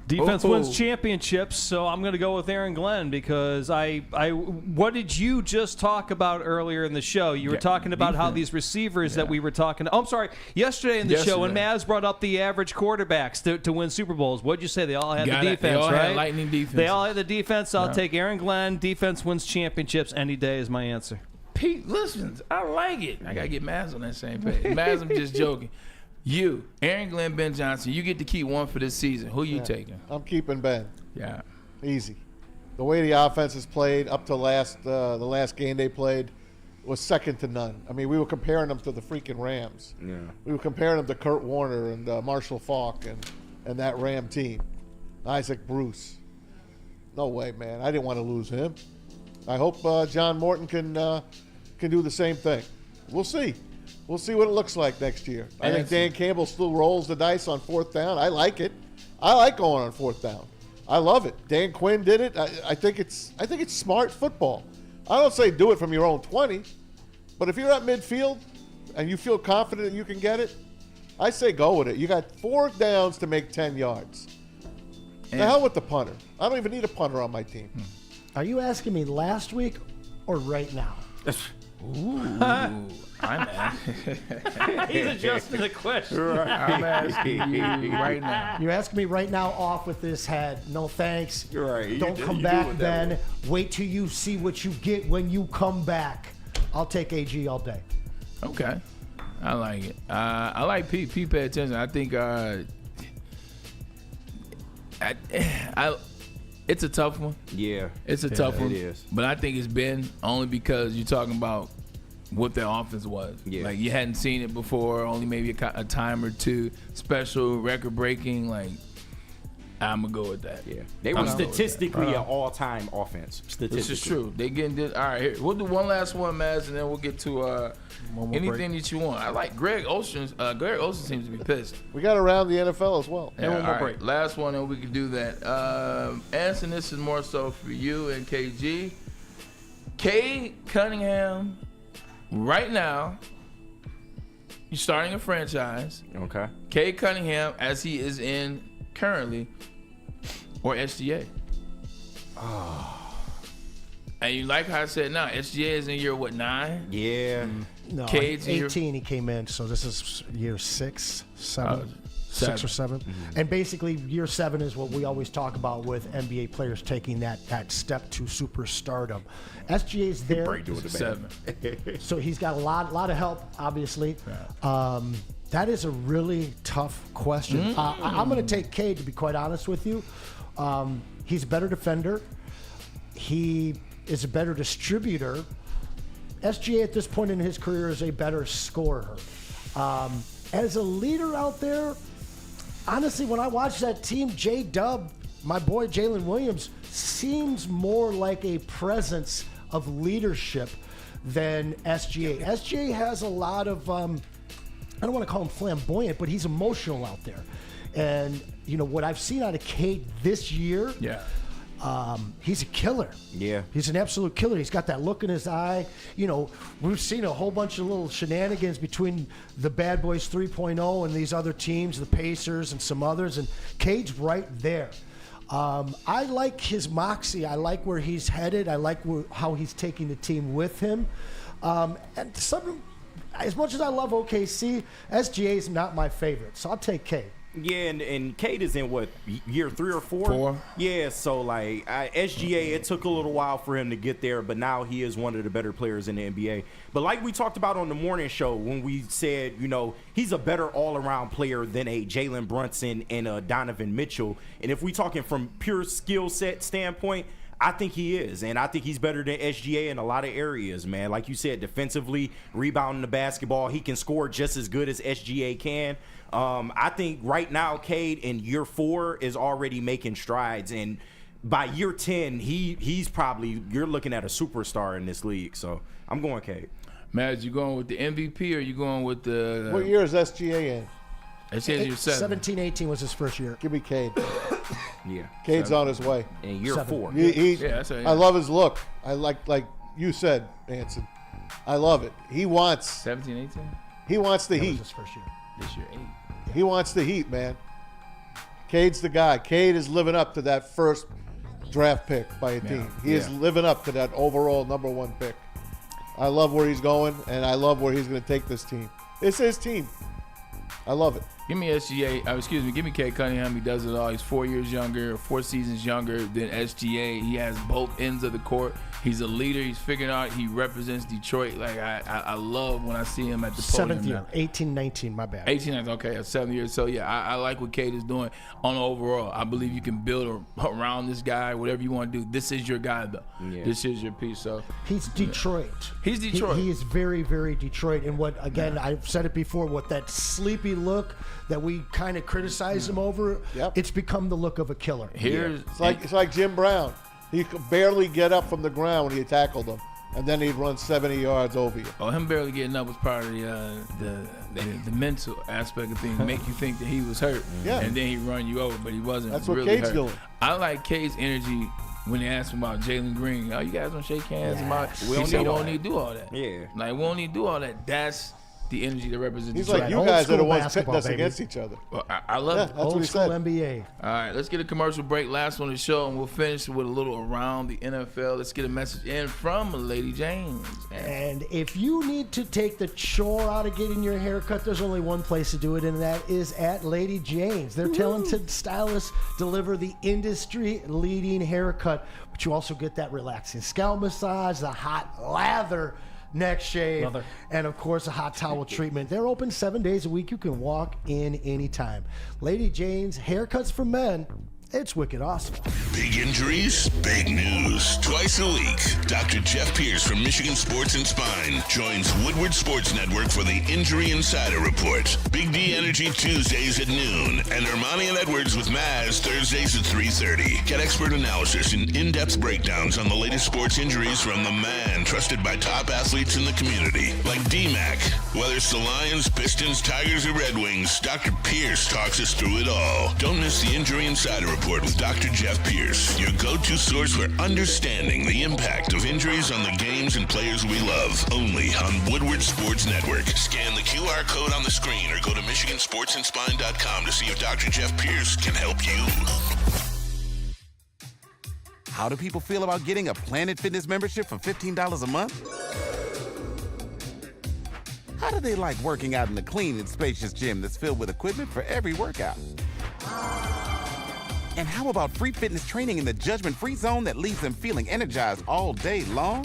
Defense Oh. wins championships, so I'm going to go with Aaron Glenn because what did you just talk about earlier in the show? You were talking about how these receivers that we were talking. Oh, I'm sorry. Yesterday in the show, when Maz brought up the average quarterbacks to win Super Bowls, what'd you say? They all had the defense, they all right? had lightning defense. They all had the defense. I'll take Aaron Glenn. Defense wins championships any day is my answer. Pete, listen, I like it. I got to get Maz on that same page. Maz, I'm just joking. You, Aaron Glenn, Ben Johnson, you get to keep one for this season. Who you taking? I'm keeping Ben. Yeah. Easy. The way the offense is played up to the last game they played was second to none. I mean, we were comparing them to the freaking Rams. Yeah. We were comparing them to Kurt Warner and Marshall Faulk and that Ram team. Isaac Bruce. No way, man. I didn't want to lose him. I hope John Morton can do the same thing. We'll see. We'll see what it looks like next year. I think Dan Campbell still rolls the dice on 4th down. I like it. I like going on 4th down. I love it. Dan Quinn did it. I think it's smart football. I don't say do it from your own 20, but if you're at midfield and you feel confident that you can get it, I say go with it. You got 4 downs to make 10 yards. The hell with the punter. I don't even need a punter on my team. Are you asking me last week or right now? I'm asking. He's adjusting the question. I'm asking you right now. You're asking me right now off with this head. No thanks. You're right. Don't come back then. Wait till you see what you get when you come back. I'll take AG all day. Okay. I like it. I like Pete. Pete, pay attention. I think it's a tough one. Yeah. It's a tough one. It is. But I think it's been only because you're talking about what their offense was. Yeah. Like you hadn't seen it before, only maybe a time or two. Special, record breaking. Like I'm gonna go with that. Yeah. They were statistically an all-time offense. Statistically. This is true. They getting this. All right, here we'll do one last one, Maz, and then we'll get to anything that you want. I like Greg Olsen. Greg Olsen seems to be pissed. We got around the NFL as well. Yeah, all right. Last one, and we can do that. Anson, this is more so for you and KG. Cade Cunningham, right now, you're starting a franchise. Okay. Cade Cunningham, as he is in currently, or SGA. And you like how I said now, SGA is in year, 9? Yeah. No, Cade's in 18 he came in, so this is year 6, 7. 6 or 7. Mm-hmm. And basically, year 7 is what we always talk about with NBA players taking that step to superstardom. SGA's there, Doing 7. so he's got a lot of help, obviously. That is a really tough question. I'm going to take Cade, to be quite honest with you. He's a better defender. He is a better distributor. SGA at this point in his career is a better scorer. As a leader out there, honestly, when I watch that team, J-Dub, my boy Jalen Williams, seems more like a presence of leadership than SGA. SGA has a lot of, I don't want to call him flamboyant, but he's emotional out there. And, you know, what I've seen out of Cade this year, he's a killer. Yeah. He's an absolute killer. He's got that look in his eye. You know, we've seen a whole bunch of little shenanigans between the Bad Boys 3.0 and these other teams, the Pacers and some others, and Cade's right there. I like his moxie. I like where he's headed. I like how he's taking the team with him. And as much as I love OKC, SGA is not my favorite, so I'll take Cade. Yeah, and Cade is in what, year 3 or 4? 4. Yeah, so like SGA, it took a little while for him to get there, but now he is one of the better players in the NBA. But like we talked about on the morning show when we said, you know, he's a better all-around player than a Jalen Brunson and a Donovan Mitchell. And if we talking from pure skill set standpoint, I think he is, and I think he's better than SGA in a lot of areas, man. Like you said, defensively, rebounding the basketball, he can score just as good as SGA can. I think right now, Cade in year 4 is already making strides, and by year 10, he's probably, you're looking at a superstar in this league. So I'm going Cade. Matt, you going with the MVP or you going with the? What year is SGA in? SGA year 7. 17-18 was his first year. Give me Cade. Yeah, Cade's on his way. in year 4. I love his look. I like you said, Anson. I love it. He wants 17, 18? He wants the That heat. was his first year. This year 8. He wants the heat, man. Cade's the guy. Cade is living up to that first draft pick by a team. He is living up to that overall number 1 pick. I love where he's going, and I love where he's going to take this team. It's his team. I love it. Give me SGA. Give me Cade Cunningham. He does it all. He's 4 years younger, 4 seasons younger than SGA. He has both ends of the court. He's a leader. He's figuring out. He represents Detroit. Like I love when I see him at the podium. 7th year, 18-19. My bad. 18, okay, 7 years. So yeah, I like what Cade is doing on the overall. I believe you can build around this guy, whatever you want to do. This is your guy, though. Yeah. This is your piece. So he's Detroit. He's Detroit. He is very, very Detroit. And what again? I've said it before. What that sleepy look that we kind of criticized him over. Yep. It's become the look of a killer. It's like Jim Brown. He could barely get up from the ground when you tackled him, and then he'd run 70 yards over you. Oh, him barely getting up was part of the mental aspect of things. Make you think that he was hurt, and then he run you over, but he wasn't. That's what really Cade's hurt. doing. I like Cade's energy when they asked him about Jalen Green. Oh, you guys don't shake hands? We don't need to do all that. Yeah. Like, we don't need to do all that. That's the energy that represents He's Detroit. like, you Old guys are the school ones basketball, pitting us baby. against each other. Well, I love it. That's what Old he school said. NBA. All right, let's get a commercial break. Last one of the show, and we'll finish with a little around the NFL. Let's get a message in from Lady James. And if you need to take the chore out of getting your hair cut, there's only one place to do it, and that is at Lady James. Their talented stylists deliver the industry-leading haircut, but you also get that relaxing scalp massage, the hot lather neck shave, and of course a hot towel treatment. They're open 7 days a week. You can walk in anytime. Lady Jane's haircuts for men. It's wicked awesome. Big injuries, big news. Twice a week, Dr. Jeff Pierce from Michigan Sports and Spine joins Woodward Sports Network for the Injury Insider Report. Big D Energy Tuesdays at noon, and Ermanni and Edwards with Maz Thursdays at 3:30. Get expert analysis and in-depth breakdowns on the latest sports injuries from the man trusted by top athletes in the community, like D-Mac. Whether it's the Lions, Pistons, Tigers, or Red Wings, Dr. Pierce talks us through it all. Don't miss the Injury Insider Report with Dr. Jeff Pierce, your go-to source for understanding the impact of injuries on the games and players we love. Only on Woodward Sports Network. Scan the QR code on the screen or go to MichiganSportsandSpine.com to see if Dr. Jeff Pierce can help you. How do people feel about getting a Planet Fitness membership for $15 a month? How do they like working out in a clean and spacious gym that's filled with equipment for every workout? And how about free fitness training in the judgment-free zone that leaves them feeling energized all day long?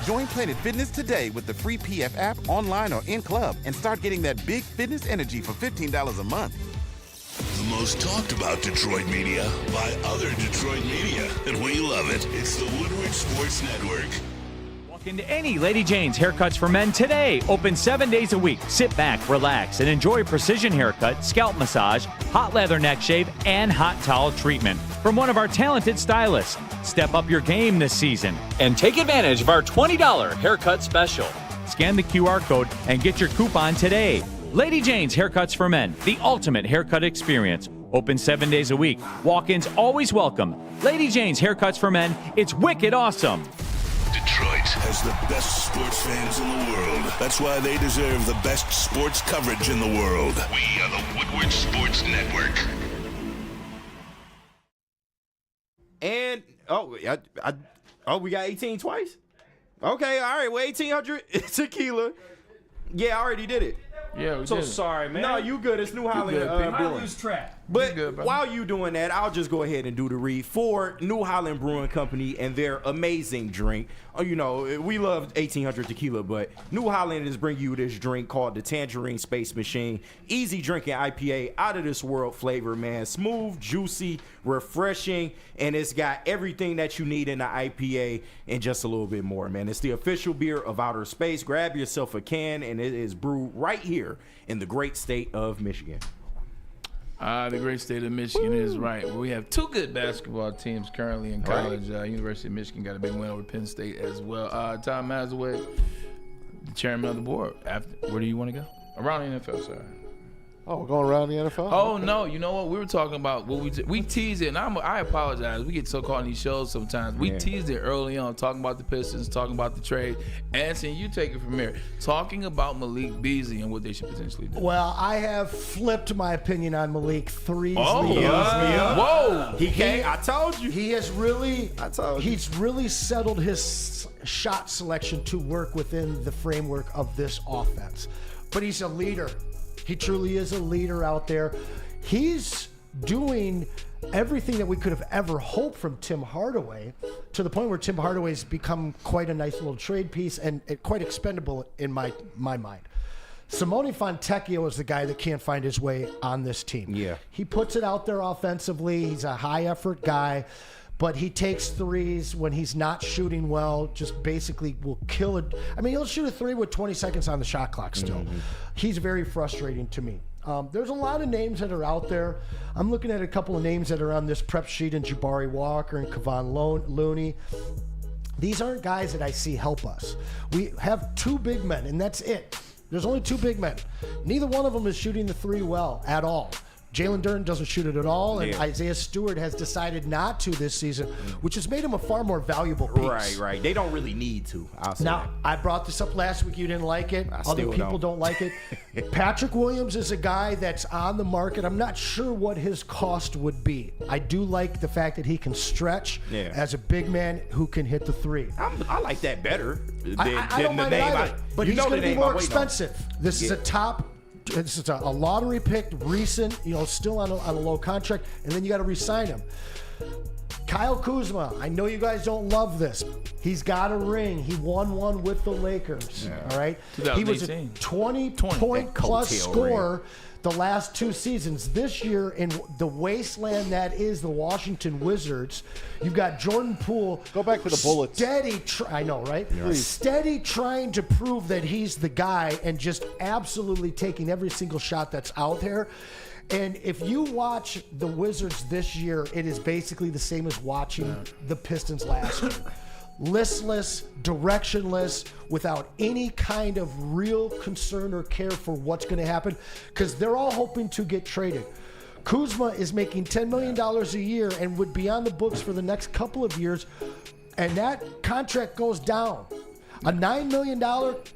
Join Planet Fitness today with the free PF app, online or in club, and start getting that big fitness energy for $15 a month. The most most talked about Detroit media by other Detroit media, and we love it. It's the Woodward Sports Network. Walk into any Lady Jane's Haircuts for Men today. Open 7 days a week. Sit back, relax, and enjoy precision haircut, scalp massage, hot leather neck shave, and hot towel treatment from one of our talented stylists. Step up your game this season and take advantage of our $20 haircut special. Scan the QR code and get your coupon today. Lady Jane's Haircuts for Men, the ultimate haircut experience. Open 7 days a week. Walk-ins always welcome. Lady Jane's Haircuts for Men, it's wicked awesome. Detroit has the best sports fans in the world. That's why they deserve the best sports coverage in the world. We are the Woodward Sports Network. And, we got 18 twice? Okay, all right, well, 1,800 tequila. Yeah, I already did it. Yeah, we So did. sorry, man. No, you good. It's New Holland good, Pete. I Brewing. lose track. But good, brother. while you doing that, I'll just go ahead and do the read for New Holland Brewing Company and their amazing drink. You know, we love 1,800 tequila, but New Holland is bringing you this drink called the Tangerine Space Machine. Easy drinking IPA, out of this world flavor, man. Smooth, juicy, refreshing, and it's got everything that you need in the IPA and just a little bit more, man. It's the official beer of outer space. Grab yourself a can, and it is brewed right here in the great state of Michigan. The great state of Michigan is right. Well, we have two good basketball teams currently in college. University of Michigan got a big win over Penn State as well. Tom Mazaway, the chairman of the board. Where do you want to go? Around the NFL, sorry. Oh, we're going around the NFL? Oh, no. You know what? We were talking about what we teased it, and I apologize. We get so caught in these shows sometimes. We teased it early on, talking about the Pistons, talking about the trade. Anson, you take it from here. Talking about Malik Beasley and what they should potentially do. Well, I have flipped my opinion on Malik threes. Whoa. He can't. I told you. He has really. I told you. He's really settled his shot selection to work within the framework of this offense. But he's a leader. He truly is a leader out there. He's doing everything that we could have ever hoped from Tim Hardaway, to the point where Tim Hardaway's become quite a nice little trade piece and quite expendable in my mind. Simone Fontecchio is the guy that can't find his way on this team. Yeah. He puts it out there offensively. He's a high-effort guy, but he takes threes when he's not shooting well, just basically will kill it. I mean, he'll shoot a three with 20 seconds on the shot clock still. He's very frustrating to me. There's a lot of names that are out there. I'm looking at a couple of names that are on this prep sheet in Jabari Walker and Kevon Looney. These aren't guys that I see help us. We have two big men, and that's it. There's only two big men. Neither one of them is shooting the three well at all. Jalen Durden doesn't shoot it at all, and Isaiah Stewart has decided not to this season, which has made him a far more valuable piece. Right. They don't really need to. I'll say Now, that. I brought this up last week. You didn't like it. Other people don't like it. Patrick Williams is a guy that's on the market. I'm not sure what his cost would be. I do like the fact that he can stretch as a big man who can hit the three. I like that better than, I don't the mind name. it either, but you he's know going the to be name more I'm waiting on. expensive. This is a top. This is a lottery picked, recent, still on a low contract, and then you got to re-sign him. Kyle Kuzma, I know you guys don't love this. He's got a ring. He won one with the Lakers. All right. He was a 20-point plus scorer the last two seasons. This year, in the wasteland that is the Washington Wizards, you've got Jordan Poole. Go back to the Bullets. I know, right? Steady trying to prove that he's the guy and just absolutely taking every single shot that's out there. And if you watch the Wizards this year, it is basically the same as watching the Pistons last year. Listless, directionless, without any kind of real concern or care for what's going to happen, because they're all hoping to get traded. Kuzma is making $10 million a year and would be on the books for the next couple of years, and that contract goes down. A $9 million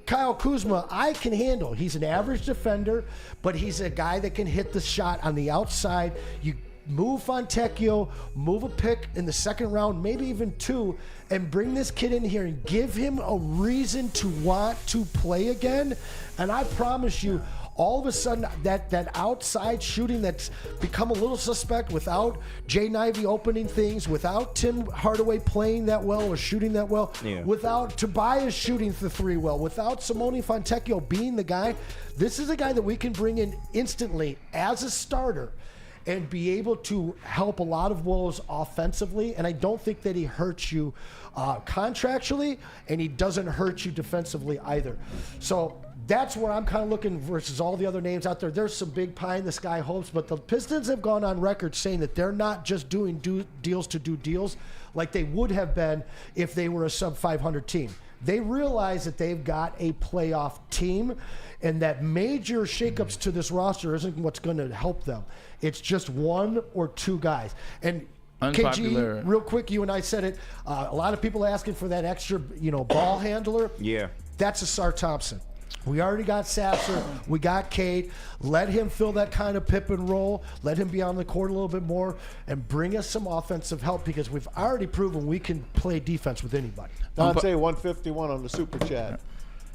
Kyle Kuzma, I can handle. He's an average defender, but he's a guy that can hit the shot on the outside. You move Fontecchio, move a pick in the second round, maybe even two, and bring this kid in here and give him a reason to want to play again. And I promise you, all of a sudden, that outside shooting that's become a little suspect without Jay Nivey opening things, without Tim Hardaway playing that well or shooting that well, without Tobias shooting the three well, without Simone Fontecchio being the guy, this is a guy that we can bring in instantly as a starter and be able to help a lot of woes offensively. And I don't think that he hurts you contractually, and he doesn't hurt you defensively either. So that's where I'm kind of looking versus all the other names out there. There's some big pie-in-the-sky hopes, but the Pistons have gone on record saying that they're not just doing deals to do deals like they would have been if they were a sub-500 team. They realize that they've got a playoff team, and that major shakeups to this roster isn't what's going to help them. It's just one or two guys. And Unpopular. KG, real quick, you and I said it. A lot of people asking for that extra, ball handler. Yeah. That's Asar Thompson. We already got Sasser. We got Cade. Let him fill that kind of pip and roll. Let him be on the court a little bit more and bring us some offensive help, because we've already proven we can play defense with anybody. Dante 151 on the super chat.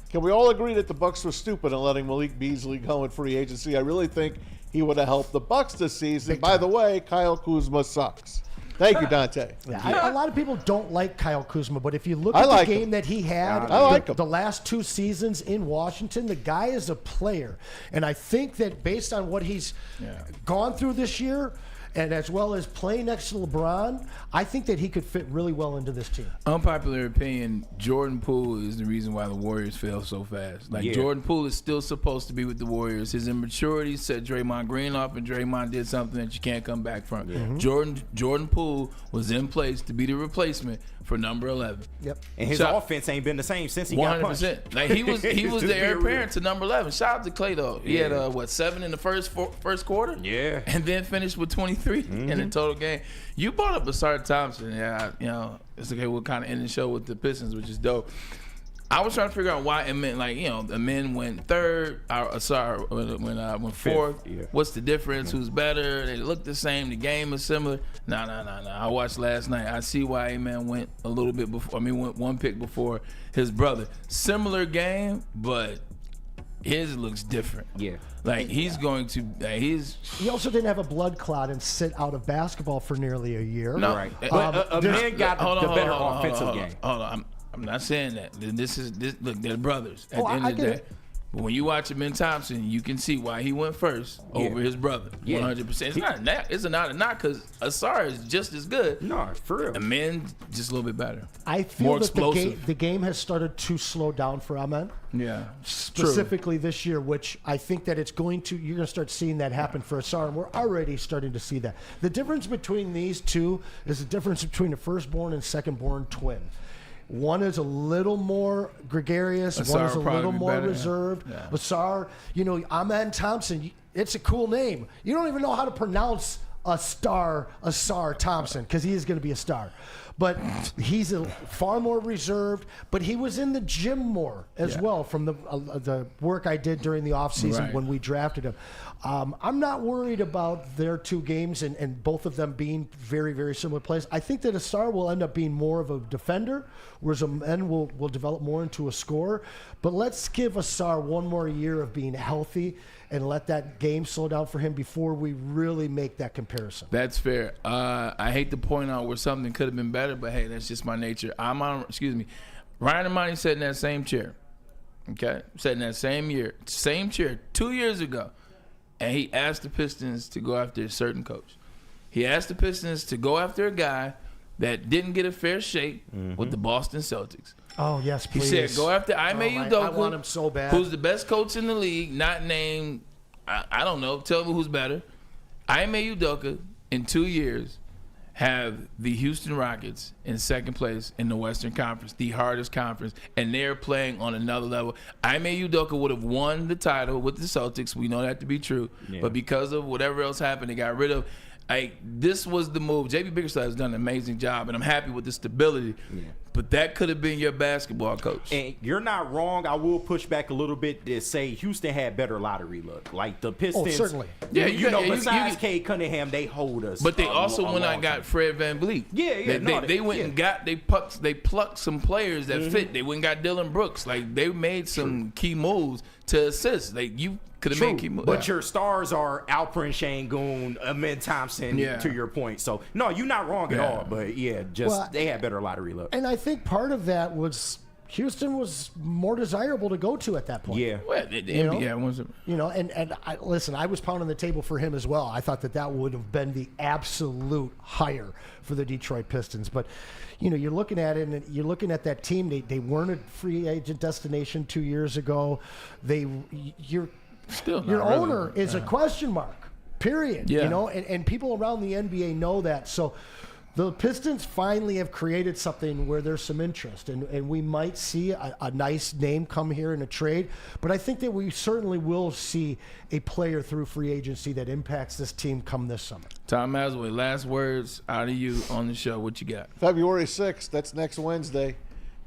Can we all agree that the Bucks were stupid in letting Malik Beasley go in free agency? I really think he would have helped the Bucks this season. By the way, Kyle Kuzma sucks. Thank you, Dante. Yeah, a lot of people don't like Kyle Kuzma, but if you look at the game that he had the last 2 seasons in Washington, the guy is a player. And I think that based on what he's gone through this year, and as well as playing next to LeBron, I think that he could fit really well into this team. Unpopular opinion, Jordan Poole is the reason why the Warriors fail so fast. Jordan Poole is still supposed to be with the Warriors. His immaturity set Draymond Green off, and Draymond did something that you can't come back from. Jordan Poole was in place to be the replacement for number 11. Yep. And his offense ain't been the same since he got punched. 100%. Like he was the heir apparent to number 11. Shout out to Clay though. He had 7 in the first quarter. Yeah. And then finished with 23 in the total game. You brought up Asar Thompson. It's okay. We'll kind of end the show with the Pistons, which is dope. I was trying to figure out why the men went third. Asar went fourth. Yeah. What's the difference? Who's better? They look the same. The game is similar. No. I watched last night. I see why Amen went a little bit before. Went one pick before his brother. Similar game, but his looks different. Yeah. He's going to. He also didn't have a blood clot and sit out of basketball for nearly a year. No. Right. But a man got the better offensive game. Hold on. I'm not saying that. Look, they're brothers at the end I of the get day. it. But when you watch Amen Thompson, you can see why he went first over his brother. 100%. It's not a knock. It's not a knock because Asar is just as good. No, for real. Amen just a little bit better. I feel More that explosive. the game has started to slow down for Amen. Yeah. Specifically this year, which I think that you're going to start seeing that happen for Asar, and we're already starting to see that. The difference between these two is the difference between a firstborn and secondborn twin. One is a little more gregarious. Asar one is a little more better, reserved. Yeah. Asar, Amen Thompson, it's a cool name. You don't even know how to pronounce Asar Thompson, because he is going to be a star. But he's far more reserved. But he was in the gym more as well from the work I did during the offseason when we drafted him. I'm not worried about their 2 games and both of them being very, very similar plays. I think that Asar will end up being more of a defender, whereas Amen will develop more into a scorer. But let's give Asar one more year of being healthy and let that game slow down for him before we really make that comparison. That's fair. I hate to point out where something could have been better, but hey, that's just my nature. Ryan Ermanni sat in that same chair. Okay? Sat in that same chair 2 years ago. And he asked the Pistons to go after a certain coach. He asked the Pistons to go after a guy that didn't get a fair shake with the Boston Celtics. Oh, yes, please. He said, go after Ime Udoka. I want him so bad. Who's the best coach in the league, not named, I don't know, tell me who's better. Ime Udoka, in 2 years, have the Houston Rockets in second place in the Western Conference, the hardest conference, and they're playing on another level. Ime Udoka would have won the title with the Celtics. We know that to be true. Yeah. But because of whatever else happened, they got rid of. This was the move. J.B. Bickerstaff has done an amazing job, and I'm happy with the stability. Yeah. But that could have been your basketball coach. And you're not wrong. I will push back a little bit to say Houston had better lottery luck. Like the Pistons. Oh, certainly. Yeah, besides Cade Cunningham, they hold us. But they also went out and got Fred VanVleet. Yeah. They went and got they plucked some players that fit. They went and got Dylan Brooks. Like they made some key moves to assist. Like you could have made key moves. But your stars are Alperen Şengün, Amen Thompson, to your point. So no, you're not wrong at all. But they had better lottery luck. And I think part of that was Houston was more desirable to go to at that point. Yeah. Well, the NBA wasn't. Listen, I was pounding the table for him as well. I thought that would have been the absolute hire for the Detroit Pistons. But, you're looking at it, and you're looking at that team. They weren't a free agent destination 2 years ago. Your owner is a question mark, period. Yeah. And people around the NBA know that. So the Pistons finally have created something where there's some interest, and we might see a nice name come here in a trade. But I think that we certainly will see a player through free agency that impacts this team come this summer. Tom Masway, last words out of you on the show. What you got? February 6th, that's next Wednesday.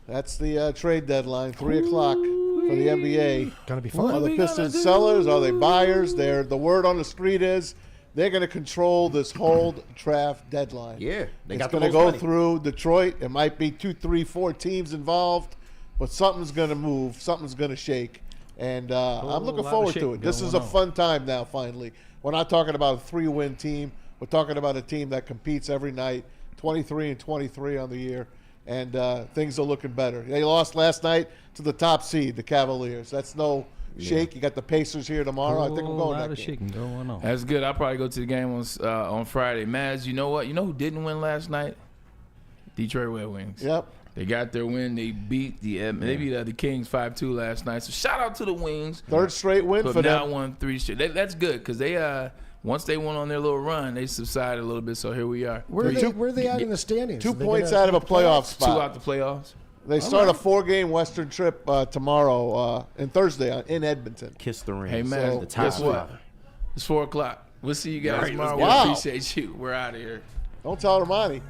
That's the trade deadline, 3 o'clock for the NBA. Gonna be fun. Are the Pistons sellers? Are they buyers? The word on the street is they're going to control this whole draft deadline. Yeah, it's going to go through Detroit. It might be 2, 3, 4 teams involved, but something's going to move. Something's going to shake, and I'm looking forward to it. This is a fun time now. Finally, we're not talking about a 3-win team. We're talking about a team that competes every night, 23-23 on the year, and things are looking better. They lost last night to the top seed, the Cavaliers. That's no shake. You got the Pacers here tomorrow. I think I'm going that game. Going on. That's good. I'll probably go to the game on Friday. Maz, you know what? You know who didn't win last night? Detroit Red Wings. Yep. They got their win. They beat the Kings 5-2 last night. So shout out to the Wings. Third straight win for them. Now won 3 straight. That's good because they once they went on their little run, they subsided a little bit. So here we are. Where are they at in the standings? 2 points out of a playoff spot. 2 out the playoffs. They start a 4-game Western trip tomorrow and Thursday in Edmonton. Kiss the ring. Hey, man, guess what? It's 4 o'clock. We'll see you guys tomorrow. Wow. We appreciate you. We're out of here. Don't tell Ermanni.